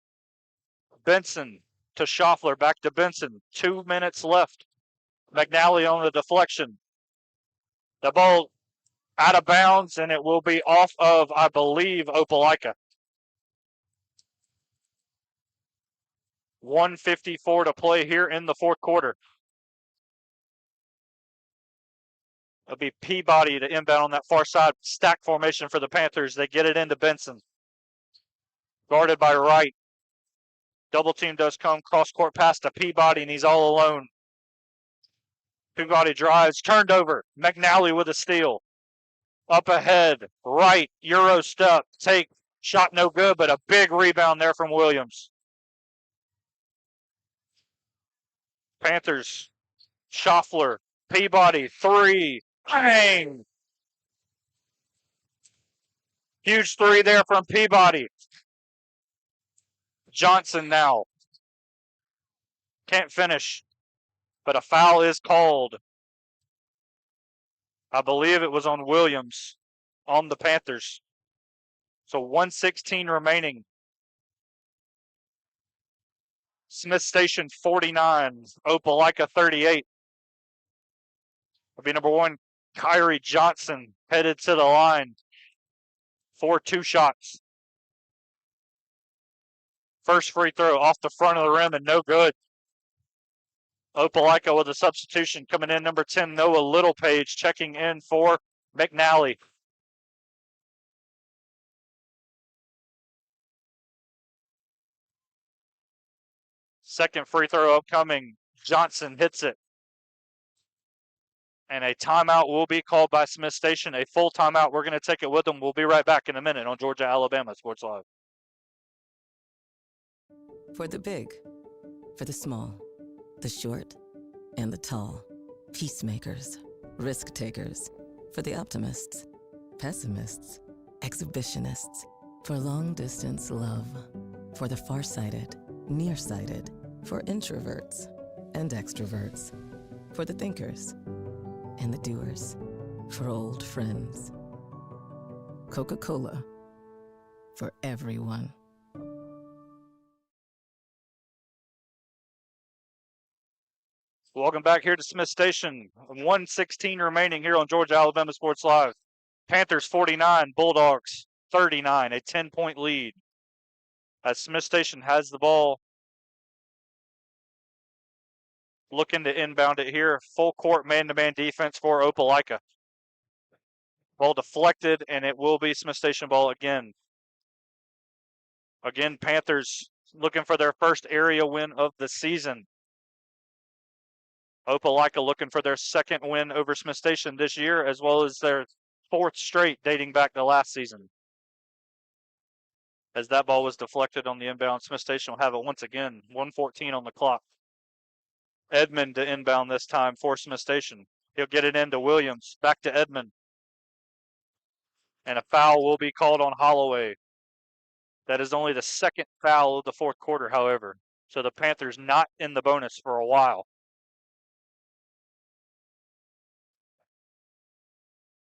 Benson to Schaffler, back to Benson. 2 minutes left. McNally on the deflection. The ball out of bounds, and it will be off of, I believe, Opelika. 1:54 to play here in the fourth quarter. It'll be Peabody to inbound on that far side. Stack formation for the Panthers. They get it into Benson. Guarded by Wright. Double team does come. Cross court pass to Peabody, and he's all alone. Peabody drives. Turned over. McNally with a steal. Up ahead. Right. Euro step. Take. Shot no good, but a big rebound there from Williams. Panthers. Schaffler. Peabody. 3. Bang! Huge 3 there from Peabody. Johnson now. Can't finish, but a foul is called. I believe it was on Williams on the Panthers. So 1:16 remaining. Smiths Station 49, Opelika 38. Will be number 1, Kyrie Johnson, headed to the line for 2 shots. First free throw off the front of the rim and no good. Opelika with a substitution coming in, number 10, Noah Littlepage, checking in for McNally. Second free throw upcoming. Johnson hits it. And a timeout will be called by Smiths Station. A full timeout. We're going to take it with them. We'll be right back in a minute on Georgia Alabama Sports Live. For the big, for the small, the short, and the tall. Peacemakers, risk takers. For the optimists, pessimists, exhibitionists. For long distance love. For the farsighted, nearsighted. For introverts and extroverts. For the thinkers and the doers. For old friends. Coca-Cola. For everyone. Welcome back here to Smiths Station. 1:16 remaining here on Georgia Alabama Sports Live. Panthers 49, Bulldogs 39, a 10-point lead. As Smiths Station has the ball. Looking to inbound it here. Full court man-to-man defense for Opelika. Ball deflected, and it will be Smiths Station ball again. Again, Panthers looking for their first area win of the season. Opelika looking for their second win over Smiths Station this year, as well as their 4th straight dating back to last season. As that ball was deflected on the inbound, Smiths Station will have it once again. 1:14 on the clock. Edmond to inbound this time for Smiths Station. He'll get it into Williams. Back to Edmond. And a foul will be called on Holloway. That is only the second foul of the 4th quarter, however. So the Panthers not in the bonus for a while.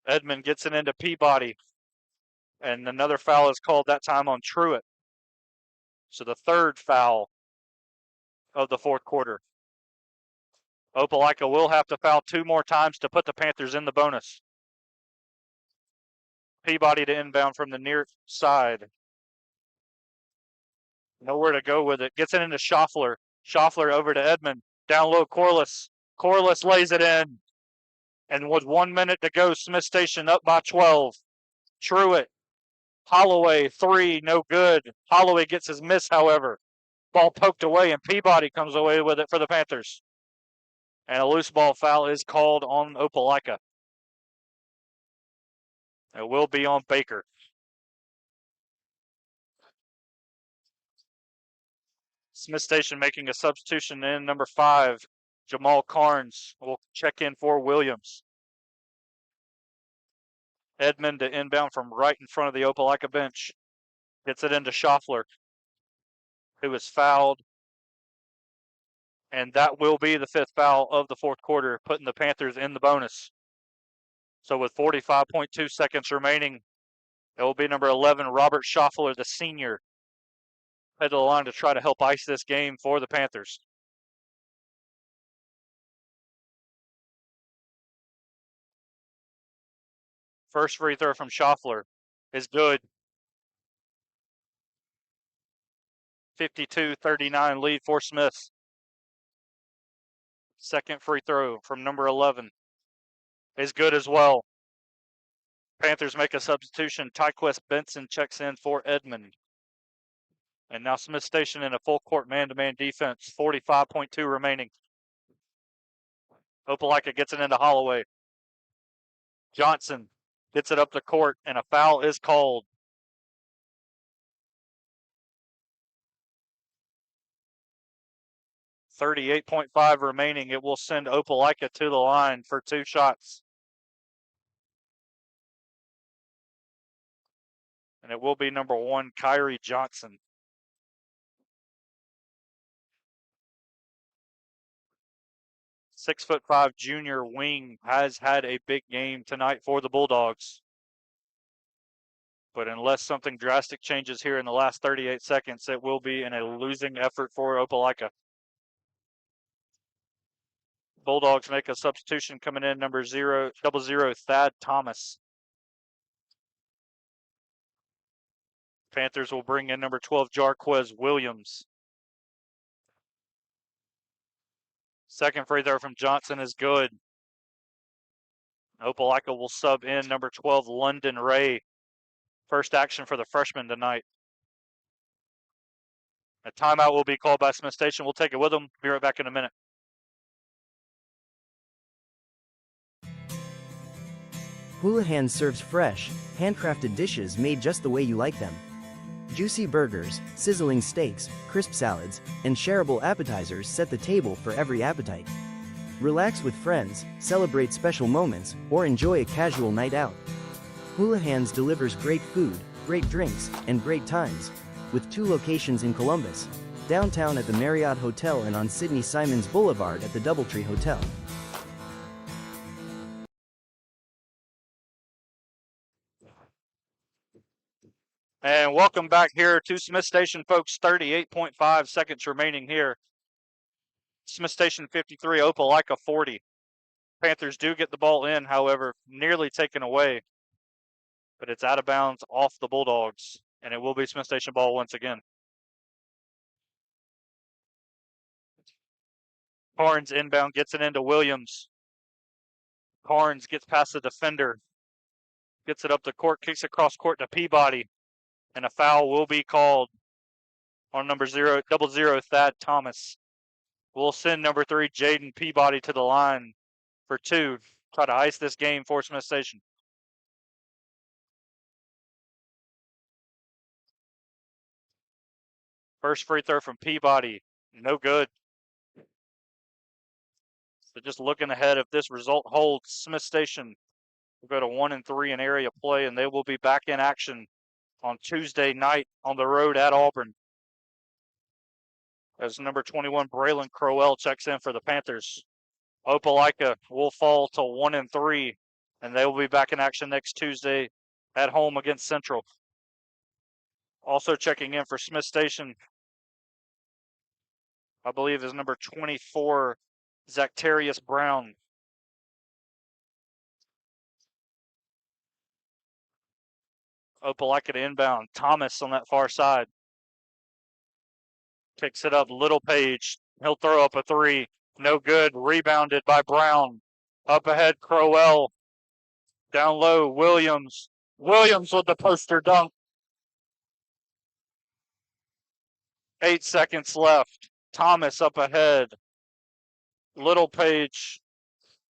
Edmond gets it into Peabody. And another foul is called that time on Truitt. So the 3rd foul of the 4th quarter. Opelika will have to foul 2 more times to put the Panthers in the bonus. Peabody to inbound from the near side. Nowhere to go with it. Gets it into Schaffler. Schaffler over to Edmond. Down low, Corliss. Corliss lays it in. And with 1 minute to go, Smiths Station up by 12. Truitt. Holloway, 3, no good. Holloway gets his miss, however. Ball poked away, and Peabody comes away with it for the Panthers. And a loose ball foul is called on Opelika. It will be on Baker. Smiths Station making a substitution in number 5. Jamal Carnes will check in for Williams. Edmond to inbound from right in front of the Opelika bench. Gets it into Schaffler, who is fouled. And that will be the 5th foul of the 4th quarter, putting the Panthers in the bonus. So with 45.2 seconds remaining, it will be number 11, Robert Schaffler, the senior, head to the line to try to help ice this game for the Panthers. First free throw from Schaffler is good. 52-39 lead for Smiths. Second free throw from number 11 is good as well. Panthers make a substitution. Tyquest Benson checks in for Edmond. And now Smiths Station in a full court man-to-man defense. 45.2 remaining. Opelika gets it into Holloway. Johnson gets it up the court, and a foul is called. .5 remaining. It will send Opelika to the line for 2 shots. And it will be number 1, Kyrie Johnson. .6'5" junior wing has had a big game tonight for the Bulldogs. But unless something drastic changes here in the last 38 seconds, it will be in a losing effort for Opelika. Bulldogs make a substitution coming in, number 00, Thad Thomas. Panthers will bring in number 12, Jarquez Williams. Second free throw from Johnson is good. Opelika will sub in number 12, London Ray. First action for the freshman tonight. A timeout will be called by Smith Station. We'll take it with them. Be right back in a minute. Houlihan serves fresh, handcrafted dishes made just the way you like them. Juicy burgers, sizzling steaks, crisp salads, and shareable appetizers set the table for every appetite. Relax with friends, celebrate special moments, or enjoy a casual night out. Houlihan's delivers great food, great drinks, and great times, with 2 locations in Columbus, downtown at the Marriott Hotel and on Sidney Simons Boulevard at the Doubletree Hotel. And welcome back here to Smith Station, folks. 38.5 seconds remaining here. Smith Station 53, Opelika 40. Panthers do get the ball in, however, nearly taken away. But it's out of bounds off the Bulldogs, and it will be Smith Station ball once again. Carnes inbound, gets it into Williams. Carnes gets past the defender, gets it up the court, kicks across court to Peabody, and a foul will be called on number 00, Thad Thomas. We'll send number 3, Jaden Peabody, to the line for 2. Try to ice this game for Smith Station. First free throw from Peabody, no good. So just looking ahead, if this result holds, Smith Station will go to 1-3 in area play, and they will be back in action on Tuesday night on the road at Auburn. As number 21, Braylon Crowell, checks in for the Panthers. Opelika will fall to 1-3, and they will be back in action next Tuesday at home against Central. Also checking in for Smith Station, I believe, is number 24, Zactarius Brown. Opelika to inbound. Thomas on that far side. Picks it up. Little Page. He'll throw up a 3. No good. Rebounded by Brown. Up ahead, Crowell. Down low, Williams. Williams with the poster dunk. 8 seconds left. Thomas up ahead. Little Page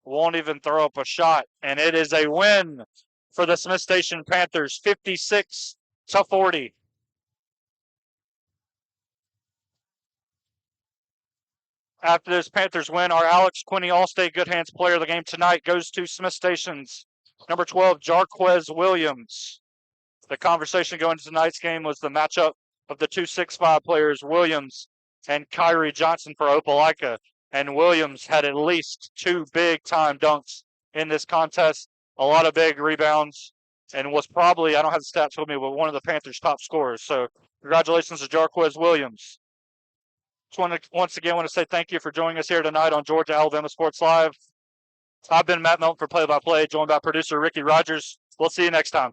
won't even throw up a shot, and it is a win for the Smith Station Panthers, 56-40. After this Panthers win, our Alex Quinney All-State Good Hands player of the game tonight goes to Smith Station's number 12, Jarquez Williams. The conversation going into tonight's game was the matchup of the 2 6'5" players, Williams and Kyrie Johnson for Opelika. And Williams had at least 2 big-time dunks in this contest, a lot of big rebounds, and was probably, I don't have the stats with me, but one of the Panthers' top scorers. So congratulations to Jarquez Williams. Once again, want to say thank you for joining us here tonight on Georgia Alabama Sports Live. I've been Matt Melton for Play-by-Play, joined by producer Ricky Rogers. We'll see you next time.